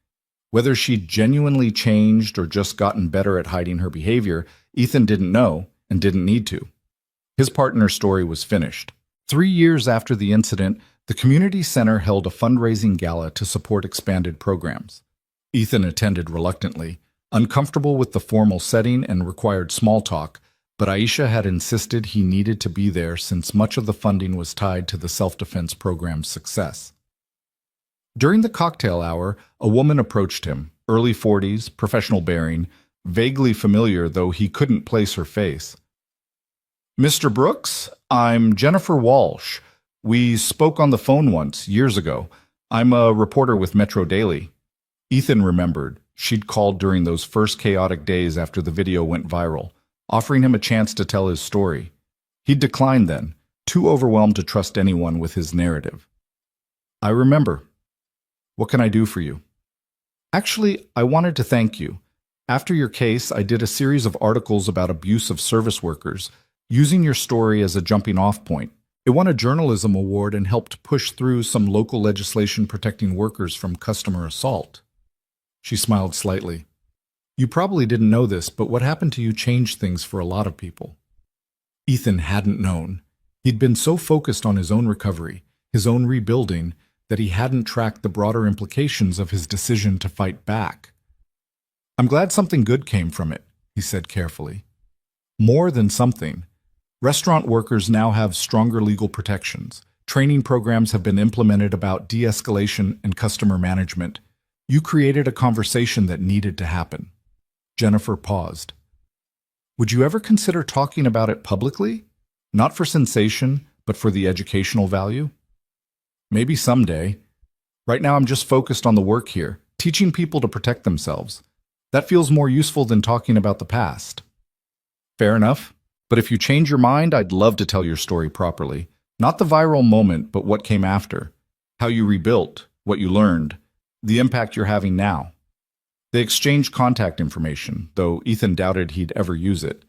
Whether she'd genuinely changed or just gotten better at hiding her behavior, Ethan didn't know and didn't need to. His partner's story was finished. 3 years after the incident, the community center held a fundraising gala to support expanded programs. Ethan attended reluctantly, uncomfortable with the formal setting and required small talk, but Aisha had insisted he needed to be there since much of the funding was tied to the self-defense program's success. During the cocktail hour, a woman approached him, early 40s, professional bearing, vaguely familiar though he couldn't place her face. "Mr. Brooks, I'm Jennifer Walsh. We spoke on the phone once, years ago. I'm a reporter with Metro Daily." Ethan remembered. She'd called during those first chaotic days after the video went viral, offering him a chance to tell his story. He'd declined then, too overwhelmed to trust anyone with his narrative. "I remember. What can I do for you?" "Actually, I wanted to thank you. After your case, I did a series of articles about abuse of service workers, using your story as a jumping-off point. It won a journalism award and helped push through some local legislation protecting workers from customer assault." She smiled slightly. "You probably didn't know this, but what happened to you changed things for a lot of people." Ethan hadn't known. He'd been so focused on his own recovery, his own rebuilding, that he hadn't tracked the broader implications of his decision to fight back. "I'm glad something good came from it," he said carefully. "More than something. Restaurant workers now have stronger legal protections. Training programs have been implemented about de-escalation and customer management. You created a conversation that needed to happen." Jennifer paused. "Would you ever consider talking about it publicly? Not for sensation, but for the educational value?" "Maybe someday. Right now I'm just focused on the work here, teaching people to protect themselves. That feels more useful than talking about the past." "Fair enough. But if you change your mind, I'd love to tell your story properly. Not the viral moment, but what came after. How you rebuilt, what you learned, the impact you're having now." They exchanged contact information, though Ethan doubted he'd ever use it.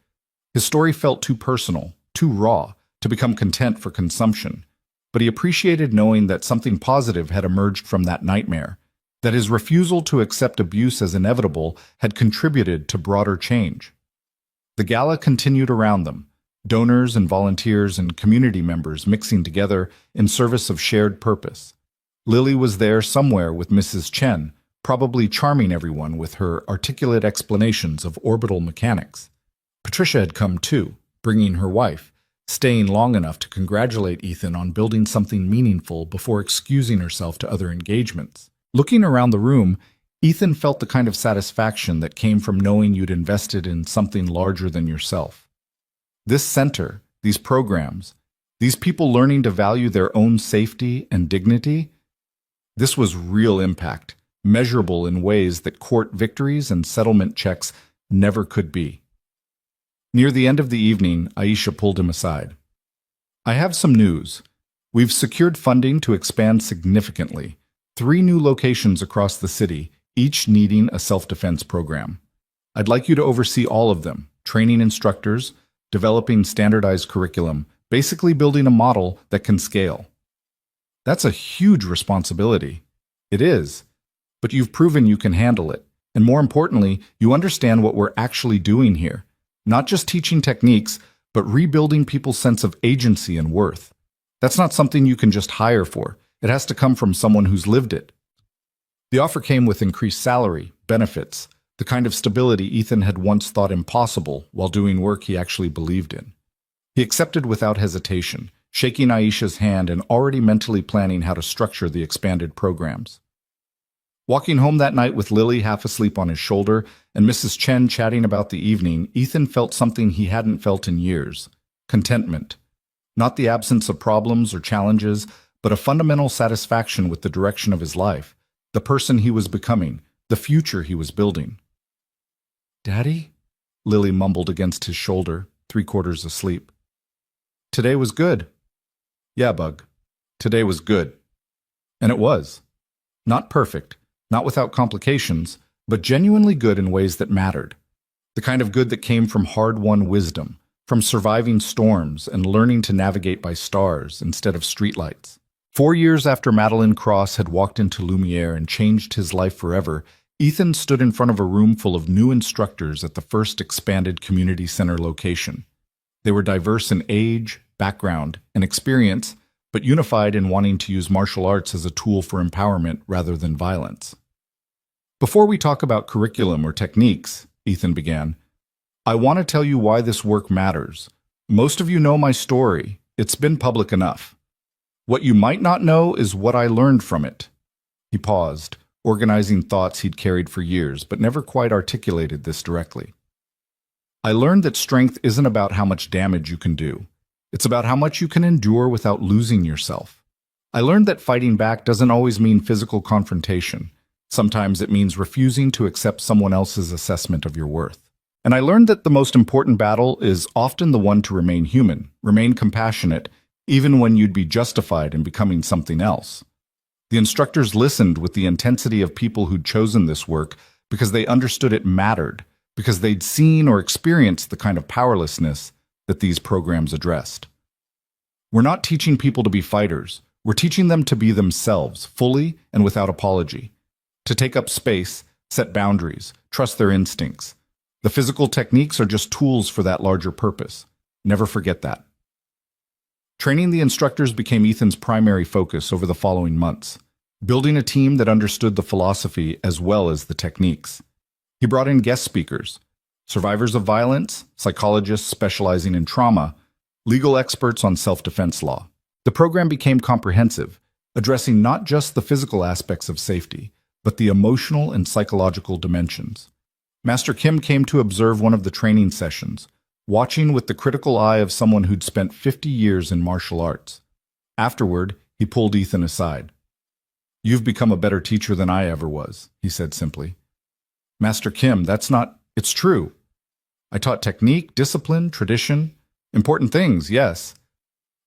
His story felt too personal, too raw, to become content for consumption. But he appreciated knowing that something positive had emerged from that nightmare, that his refusal to accept abuse as inevitable had contributed to broader change. The gala continued around them, donors and volunteers and community members mixing together in service of shared purpose. Lily was there somewhere with Mrs. Chen, probably charming everyone with her articulate explanations of orbital mechanics. Patricia had come too, bringing her wife, staying long enough to congratulate Ethan on building something meaningful before excusing herself to other engagements. Looking around the room, Ethan felt the kind of satisfaction that came from knowing you'd invested in something larger than yourself. This center, these programs, these people learning to value their own safety and dignity, this was real impact, measurable in ways that court victories and settlement checks never could be. Near the end of the evening, Aisha pulled him aside. "I have some news. We've secured funding to expand significantly. 3 new locations across the city, each needing a self-defense program. I'd like you to oversee all of them, training instructors, developing standardized curriculum, basically building a model that can scale." That's a huge responsibility. It is. But you've proven you can handle it. And more importantly, you understand what we're actually doing here. Not just teaching techniques, but rebuilding people's sense of agency and worth. That's not something you can just hire for. It has to come from someone who's lived it. The offer came with increased salary, benefits, the kind of stability Ethan had once thought impossible while doing work he actually believed in. He accepted without hesitation, shaking Aisha's hand and already mentally planning how to structure the expanded programs. Walking home that night with Lily half asleep on his shoulder and Mrs. Chen chatting about the evening, Ethan felt something he hadn't felt in years: contentment. Not the absence of problems or challenges, but a fundamental satisfaction with the direction of his life, the person he was becoming, the future he was building. "Daddy?" Lily mumbled against his shoulder, 3/4 asleep. "Today was good." "Yeah, Bug. Today was good." And it was. Not perfect, not without complications, but genuinely good in ways that mattered. The kind of good that came from hard-won wisdom, from surviving storms and learning to navigate by stars instead of streetlights. 4 years after Madeline Cross had walked into Lumiere and changed his life forever, Ethan stood in front of a room full of new instructors at the first expanded community center location. They were diverse in age, background, and experience, but unified in wanting to use martial arts as a tool for empowerment rather than violence. "Before we talk about curriculum or techniques," Ethan began, "I want to tell you why this work matters. Most of you know my story. It's been public enough. What you might not know is what I learned from it." He paused, organizing thoughts he'd carried for years, but never quite articulated this directly. "I learned that strength isn't about how much damage you can do. It's about how much you can endure without losing yourself. I learned that fighting back doesn't always mean physical confrontation. Sometimes it means refusing to accept someone else's assessment of your worth. And I learned that the most important battle is often the one to remain human, remain compassionate, even when you'd be justified in becoming something else." The instructors listened with the intensity of people who'd chosen this work because they understood it mattered, because they'd seen or experienced the kind of powerlessness that these programs addressed. "We're not teaching people to be fighters. We're teaching them to be themselves, fully and without apology. To take up space, set boundaries, trust their instincts. The physical techniques are just tools for that larger purpose. Never forget that." Training the instructors became Ethan's primary focus over the following months, building a team that understood the philosophy as well as the techniques. He brought in guest speakers, survivors of violence, psychologists specializing in trauma, legal experts on self-defense law. The program became comprehensive, addressing not just the physical aspects of safety, but the emotional and psychological dimensions. Master Kim came to observe one of the training sessions, watching with the critical eye of someone who'd spent 50 years in martial arts. Afterward, he pulled Ethan aside. "You've become a better teacher than I ever was," he said simply. "Master Kim, it's true. I taught technique, discipline, tradition, important things, yes.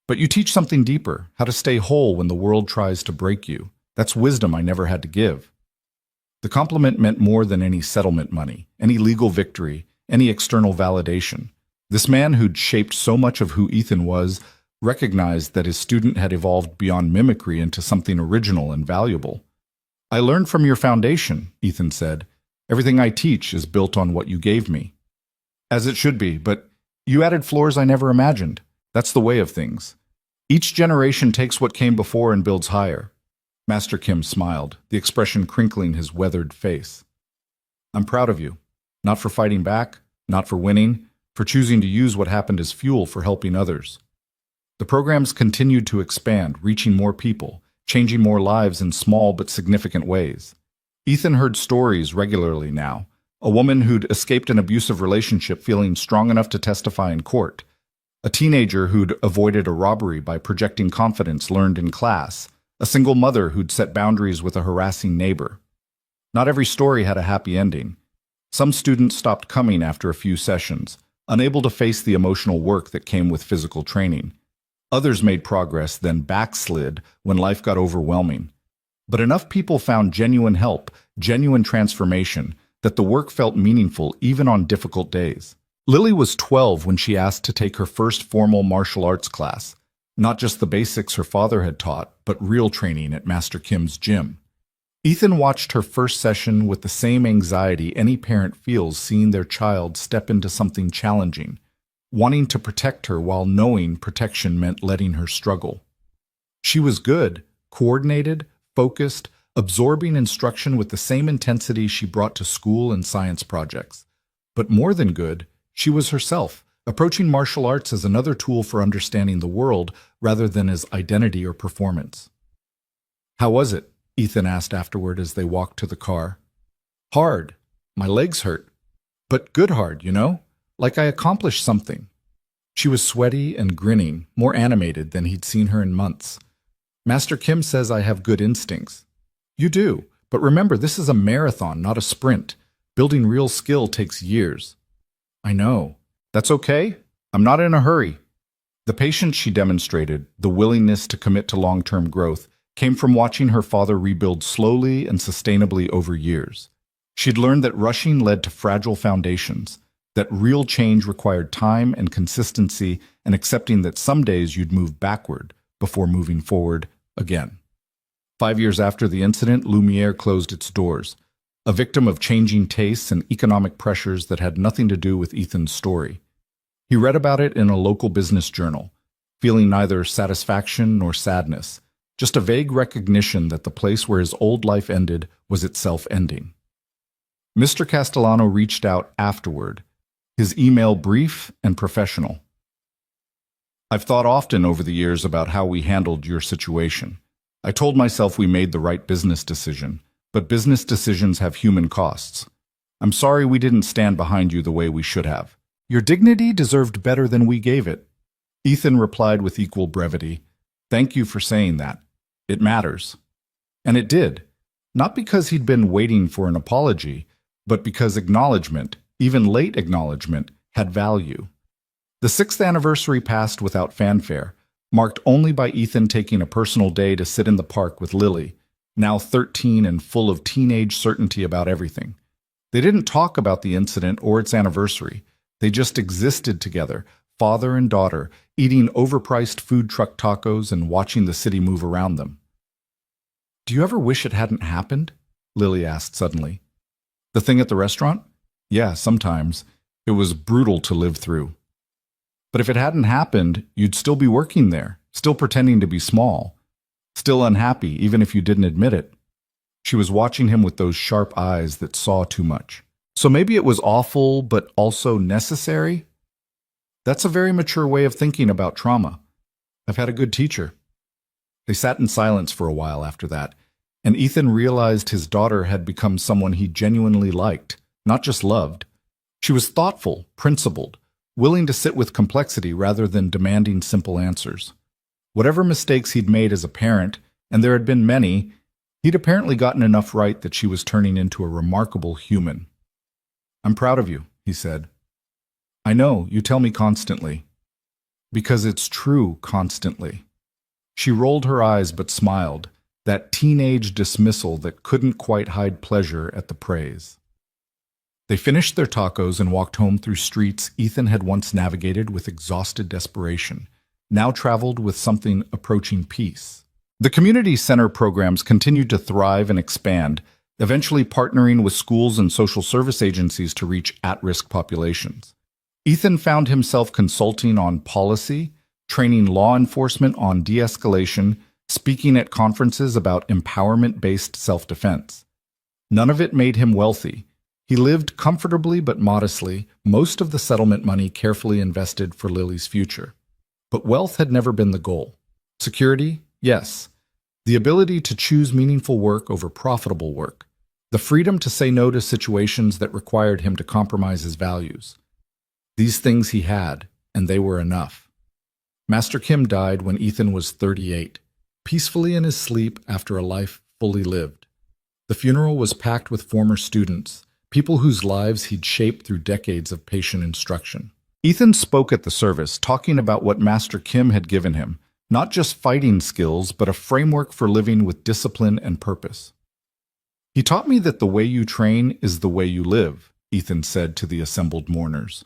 But you teach something deeper, how to stay whole when the world tries to break you. That's wisdom I never had to give." The compliment meant more than any settlement money, any legal victory, any external validation. This man who'd shaped so much of who Ethan was recognized that his student had evolved beyond mimicry into something original and valuable. "I learned from your foundation," Ethan said. "Everything I teach is built on what you gave me." "As it should be, but You added floors I never imagined. That's the way of things. Each generation takes what came before and builds higher. Master Kim smiled, the expression crinkling his weathered face. I'm proud of you. Not for fighting back, not for winning, for choosing to use what happened as fuel for helping others. The programs continued to expand, reaching more people, changing more lives in small but significant ways. Ethan heard stories regularly now. A woman who'd escaped an abusive relationship feeling strong enough to testify in court. A teenager who'd avoided a robbery by projecting confidence learned in class. A single mother who'd set boundaries with a harassing neighbor. Not every story had a happy ending. Some students stopped coming after a few sessions, unable to face the emotional work that came with physical training. Others made progress, then backslid when life got overwhelming. But enough people found genuine help, genuine transformation, that the work felt meaningful even on difficult days. Lily was 12 when she asked to take her first formal martial arts class. Not just the basics her father had taught, but real training at Master Kim's gym. Ethan watched her first session with the same anxiety any parent feels seeing their child step into something challenging, wanting to protect her while knowing protection meant letting her struggle. She was good, coordinated, focused, absorbing instruction with the same intensity she brought to school and science projects. But more than good, she was herself, approaching martial arts as another tool for understanding the world rather than as identity or performance. How was it? Ethan asked afterward as they walked to the car. Hard. My legs hurt. But good hard, you know? Like I accomplished something. She was sweaty and grinning, more animated than he'd seen her in months. Master Kim says I have good instincts. You do, but remember this is a marathon, not a sprint. Building real skill takes years. I know. That's okay. I'm not in a hurry. The patience she demonstrated, the willingness to commit to long-term growth, came from watching her father rebuild slowly and sustainably over years. She'd learned that rushing led to fragile foundations, that real change required time and consistency, and accepting that some days you'd move backward before moving forward again. 5 years after the incident, Lumiere closed its doors, a victim of changing tastes and economic pressures that had nothing to do with Ethan's story. He read about it in a local business journal, feeling neither satisfaction nor sadness, just a vague recognition that the place where his old life ended was itself ending. Mr. Castellano reached out afterward, his email brief and professional. I've thought often over the years about how we handled your situation. I told myself we made the right business decision, but business decisions have human costs. I'm sorry we didn't stand behind you the way we should have. Your dignity deserved better than we gave it. Ethan replied with equal brevity, Thank you for saying that. It matters. And it did. Not because he'd been waiting for an apology, but because acknowledgement, even late acknowledgement, had value. The 6th anniversary passed without fanfare, marked only by Ethan taking a personal day to sit in the park with Lily, now 13 and full of teenage certainty about everything. They didn't talk about the incident or its anniversary. They just existed together, father and daughter, eating overpriced food truck tacos and watching the city move around them. Do you ever wish it hadn't happened? Lily asked suddenly. The thing at the restaurant? Yeah, sometimes. It was brutal to live through. But if it hadn't happened, you'd still be working there, still pretending to be small, still unhappy even if you didn't admit it. She was watching him with those sharp eyes that saw too much. So maybe it was awful, but also necessary? That's a very mature way of thinking about trauma. I've had a good teacher. They sat in silence for a while after that, and Ethan realized his daughter had become someone he genuinely liked, not just loved. She was thoughtful, principled, willing to sit with complexity rather than demanding simple answers. Whatever mistakes he'd made as a parent, and there had been many, he'd apparently gotten enough right that she was turning into a remarkable human. I'm proud of you, he said. I know, you tell me constantly. Because it's true constantly. She rolled her eyes but smiled, that teenage dismissal that couldn't quite hide pleasure at the praise. They finished their tacos and walked home through streets Ethan had once navigated with exhausted desperation, now traveled with something approaching peace. The community center programs continued to thrive and expand, eventually partnering with schools and social service agencies to reach at-risk populations. Ethan found himself consulting on policy, training law enforcement on de-escalation, speaking at conferences about empowerment-based self-defense. None of it made him wealthy. He lived comfortably but modestly, most of the settlement money carefully invested for Lily's future. But wealth had never been the goal. Security? Yes. The ability to choose meaningful work over profitable work. The freedom to say no to situations that required him to compromise his values. These things he had, and they were enough. Master Kim died when Ethan was 38, peacefully in his sleep after a life fully lived. The funeral was packed with former students, people whose lives he'd shaped through decades of patient instruction. Ethan spoke at the service, talking about what Master Kim had given him, not just fighting skills, but a framework for living with discipline and purpose. He taught me that the way you train is the way you live, Ethan said to the assembled mourners.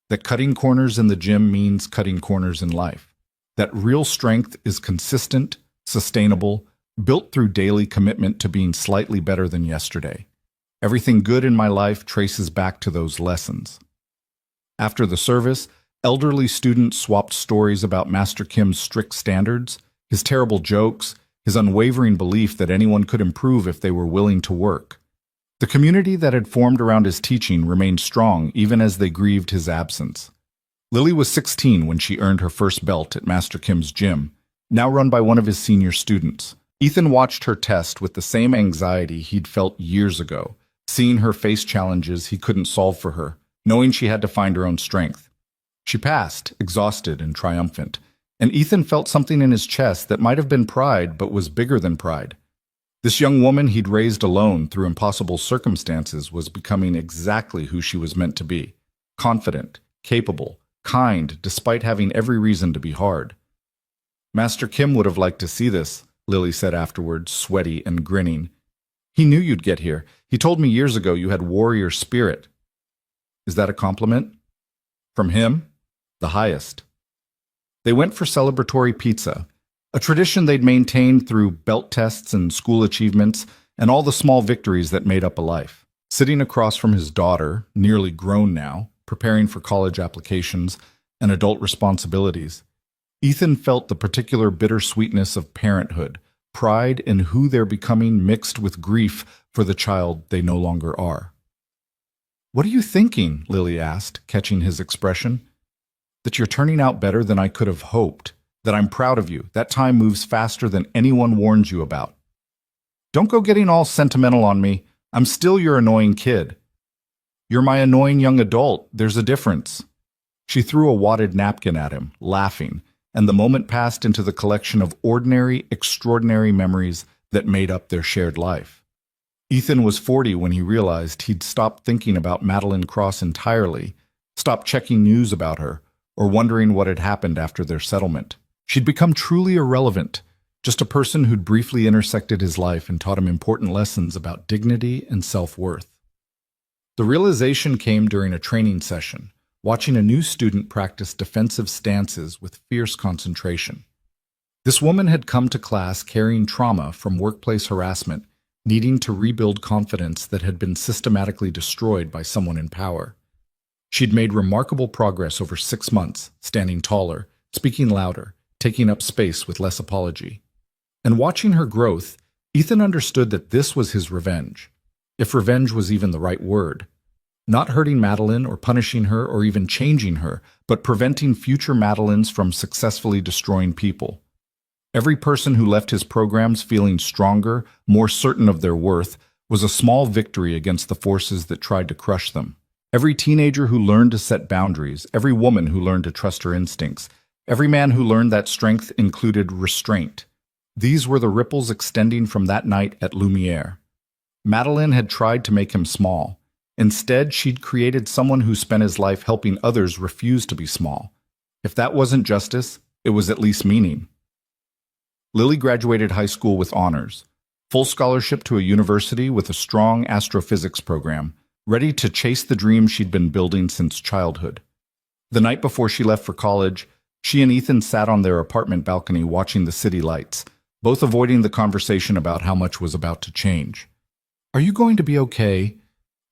That cutting corners in the gym means cutting corners in life. That real strength is consistent, sustainable, built through daily commitment to being slightly better than yesterday. Everything good in my life traces back to those lessons. After the service, elderly students swapped stories about Master Kim's strict standards, his terrible jokes, his unwavering belief that anyone could improve if they were willing to work. The community that had formed around his teaching remained strong even as they grieved his absence. Lily was 16 when she earned her first belt at Master Kim's gym, now run by one of his senior students. Ethan watched her test with the same anxiety he'd felt years ago, seeing her face challenges he couldn't solve for her, knowing she had to find her own strength. She passed, exhausted and triumphant, and Ethan felt something in his chest that might have been pride but was bigger than pride. This young woman he'd raised alone through impossible circumstances was becoming exactly who she was meant to be. Confident, capable, kind, despite having every reason to be hard. Master Kim would have liked to see this, Lily said afterward, sweaty and grinning. He knew you'd get here. He told me years ago you had warrior spirit. Is that a compliment? From him? The highest. They went for celebratory pizza, a tradition they'd maintained through belt tests and school achievements and all the small victories that made up a life. Sitting across from his daughter, nearly grown now, preparing for college applications and adult responsibilities, Ethan felt the particular bittersweetness of parenthood, pride in who they're becoming mixed with grief for the child they no longer are. "What are you thinking?" Lily asked, catching his expression. "That you're turning out better than I could have hoped. That I'm proud of you. That time moves faster than anyone warned you about. Don't go getting all sentimental on me. I'm still your annoying kid. You're my annoying young adult. There's a difference." She threw a wadded napkin at him, laughing, and the moment passed into the collection of ordinary, extraordinary memories that made up their shared life. Ethan was 40 when he realized he'd stopped thinking about Madeline Cross entirely, stopped checking news about her, or wondering what had happened after their settlement. She'd become truly irrelevant, just a person who'd briefly intersected his life and taught him important lessons about dignity and self-worth. The realization came during a training session, watching a new student practice defensive stances with fierce concentration. This woman had come to class carrying trauma from workplace harassment, needing to rebuild confidence that had been systematically destroyed by someone in power. She'd made remarkable progress over 6 months, standing taller, speaking louder, taking up space with less apology. And watching her growth, Ethan understood that this was his revenge, if revenge was even the right word. Not hurting Madeline or punishing her or even changing her, but preventing future Madelines from successfully destroying people. Every person who left his programs feeling stronger, more certain of their worth, was a small victory against the forces that tried to crush them. Every teenager who learned to set boundaries, every woman who learned to trust her instincts, every man who learned that strength included restraint. These were the ripples extending from that night at Lumiere. Madeline had tried to make him small. Instead, she'd created someone who spent his life helping others refuse to be small. If that wasn't justice, it was at least meaning. Lily graduated high school with honors, full scholarship to a university with a strong astrophysics program, ready to chase the dream she'd been building since childhood. The night before she left for college, she and Ethan sat on their apartment balcony watching the city lights, both avoiding the conversation about how much was about to change. "Are you going to be okay?"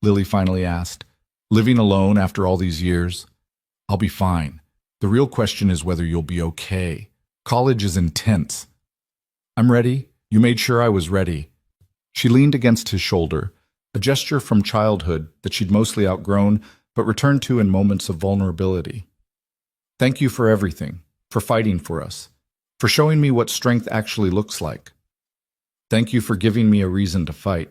Lily finally asked. "Living alone after all these years?" I'll be fine. The real question is whether you'll be okay. College is intense. I'm ready. You made sure I was ready. She leaned against his shoulder, a gesture from childhood that she'd mostly outgrown, but returned to in moments of vulnerability. Thank you for everything, for fighting for us, for showing me what strength actually looks like. Thank you for giving me a reason to fight,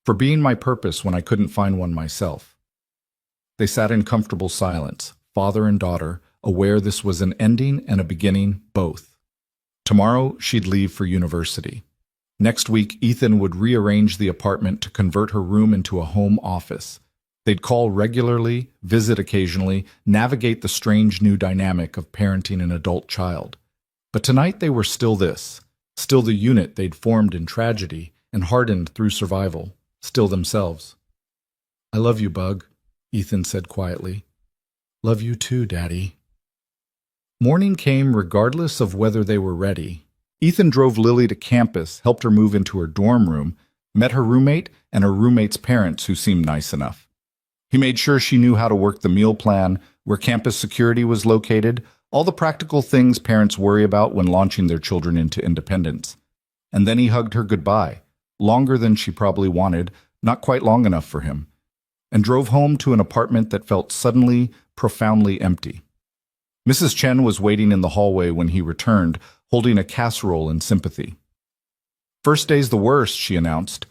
for being my purpose when I couldn't find one myself. They sat in comfortable silence, father and daughter, aware this was an ending and a beginning, both. Tomorrow, she'd leave for university. Next week, Ethan would rearrange the apartment to convert her room into a home office. They'd call regularly, visit occasionally, navigate the strange new dynamic of parenting an adult child. But tonight they were still this, still the unit they'd formed in tragedy and hardened through survival, still themselves. I love you, Bug, Ethan said quietly. Love you too, Daddy. Morning came regardless of whether they were ready. Ethan drove Lily to campus, helped her move into her dorm room, met her roommate and her roommate's parents who seemed nice enough. He made sure she knew how to work the meal plan, where campus security was located, all the practical things parents worry about when launching their children into independence. And then he hugged her goodbye, longer than she probably wanted, not quite long enough for him, and drove home to an apartment that felt suddenly, profoundly empty. Mrs. Chen was waiting in the hallway when he returned, holding a casserole in sympathy. First day's the worst, she announced.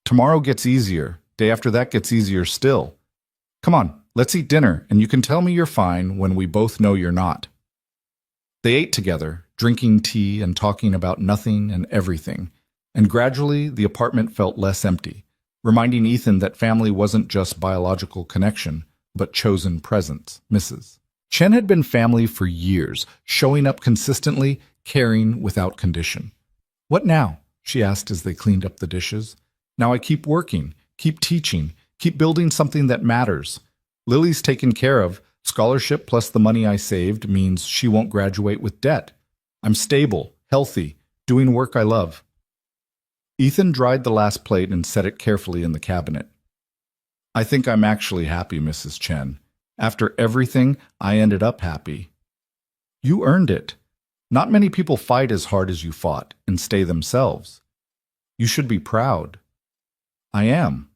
Tomorrow gets easier. Day after that gets easier still. Come on, let's eat dinner, and you can tell me you're fine when we both know you're not. They ate together, drinking tea and talking about nothing and everything, and gradually the apartment felt less empty, reminding Ethan that family wasn't just biological connection, but chosen presence, Mrs. Chen had been family for years, showing up consistently, caring without condition. What now? She asked as they cleaned up the dishes. Now I keep working, keep teaching, keep building something that matters. Lily's taken care of. Scholarship plus the money I saved means she won't graduate with debt. I'm stable, healthy, doing work I love. Ethan dried the last plate and set it carefully in the cabinet. I think I'm actually happy, Mrs. Chen. After everything, I ended up happy. You earned it. Not many people fight as hard as you fought and stay themselves. You should be proud. I am.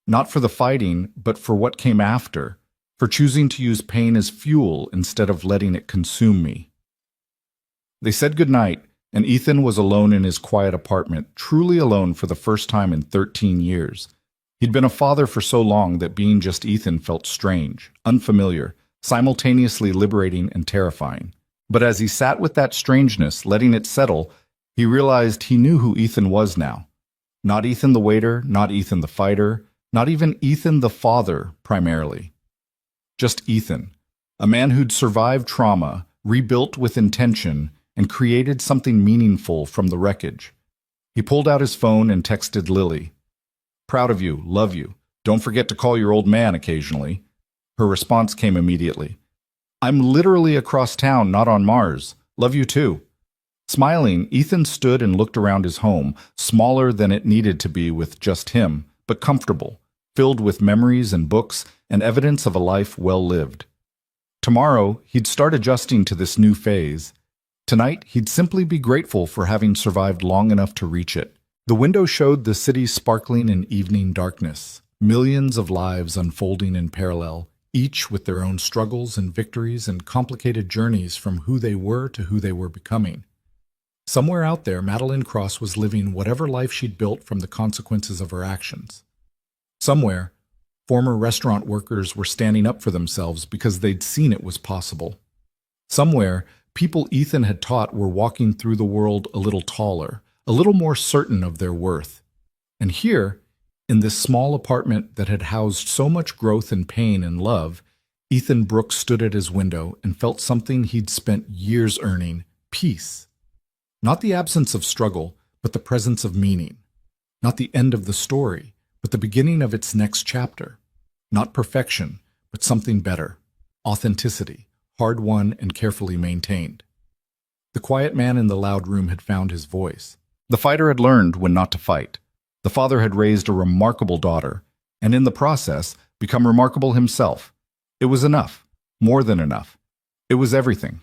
Not for the fighting, but for what came after, for choosing to use pain as fuel instead of letting it consume me. They said goodnight, and Ethan was alone in his quiet apartment, truly alone for the first time in 13 years. He'd been a father for so long that being just Ethan felt strange, unfamiliar, simultaneously liberating and terrifying. But as he sat with that strangeness, letting it settle, he realized he knew who Ethan was now. Not Ethan the waiter, not Ethan the fighter, not even Ethan the father, primarily. Just Ethan, a man who'd survived trauma, rebuilt with intention, and created something meaningful from the wreckage. He pulled out his phone and texted Lily. Proud of you, love you. Don't forget to call your old man occasionally. Her response came immediately. I'm literally across town, not on Mars. Love you too. Smiling, Ethan stood and looked around his home, smaller than it needed to be with just him, but comfortable, filled with memories and books and evidence of a life well lived. Tomorrow, he'd start adjusting to this new phase. Tonight, he'd simply be grateful for having survived long enough to reach it. The window showed the city sparkling in evening darkness, millions of lives unfolding in parallel, each with their own struggles and victories and complicated journeys from who they were to who they were becoming. Somewhere out there, Madeline Cross was living whatever life she'd built from the consequences of her actions. Somewhere, former restaurant workers were standing up for themselves because they'd seen it was possible. Somewhere, people Ethan had taught were walking through the world a little taller, a little more certain of their worth. And here, in this small apartment that had housed so much growth and pain and love, Ethan Brooks stood at his window and felt something he'd spent years earning, peace. Not the absence of struggle, but the presence of meaning. Not the end of the story, but the beginning of its next chapter. Not perfection, but something better. Authenticity, hard-won and carefully maintained. The quiet man in the loud room had found his voice. The fighter had learned when not to fight. The father had raised a remarkable daughter, and in the process, become remarkable himself. It was enough. More than enough. It was everything.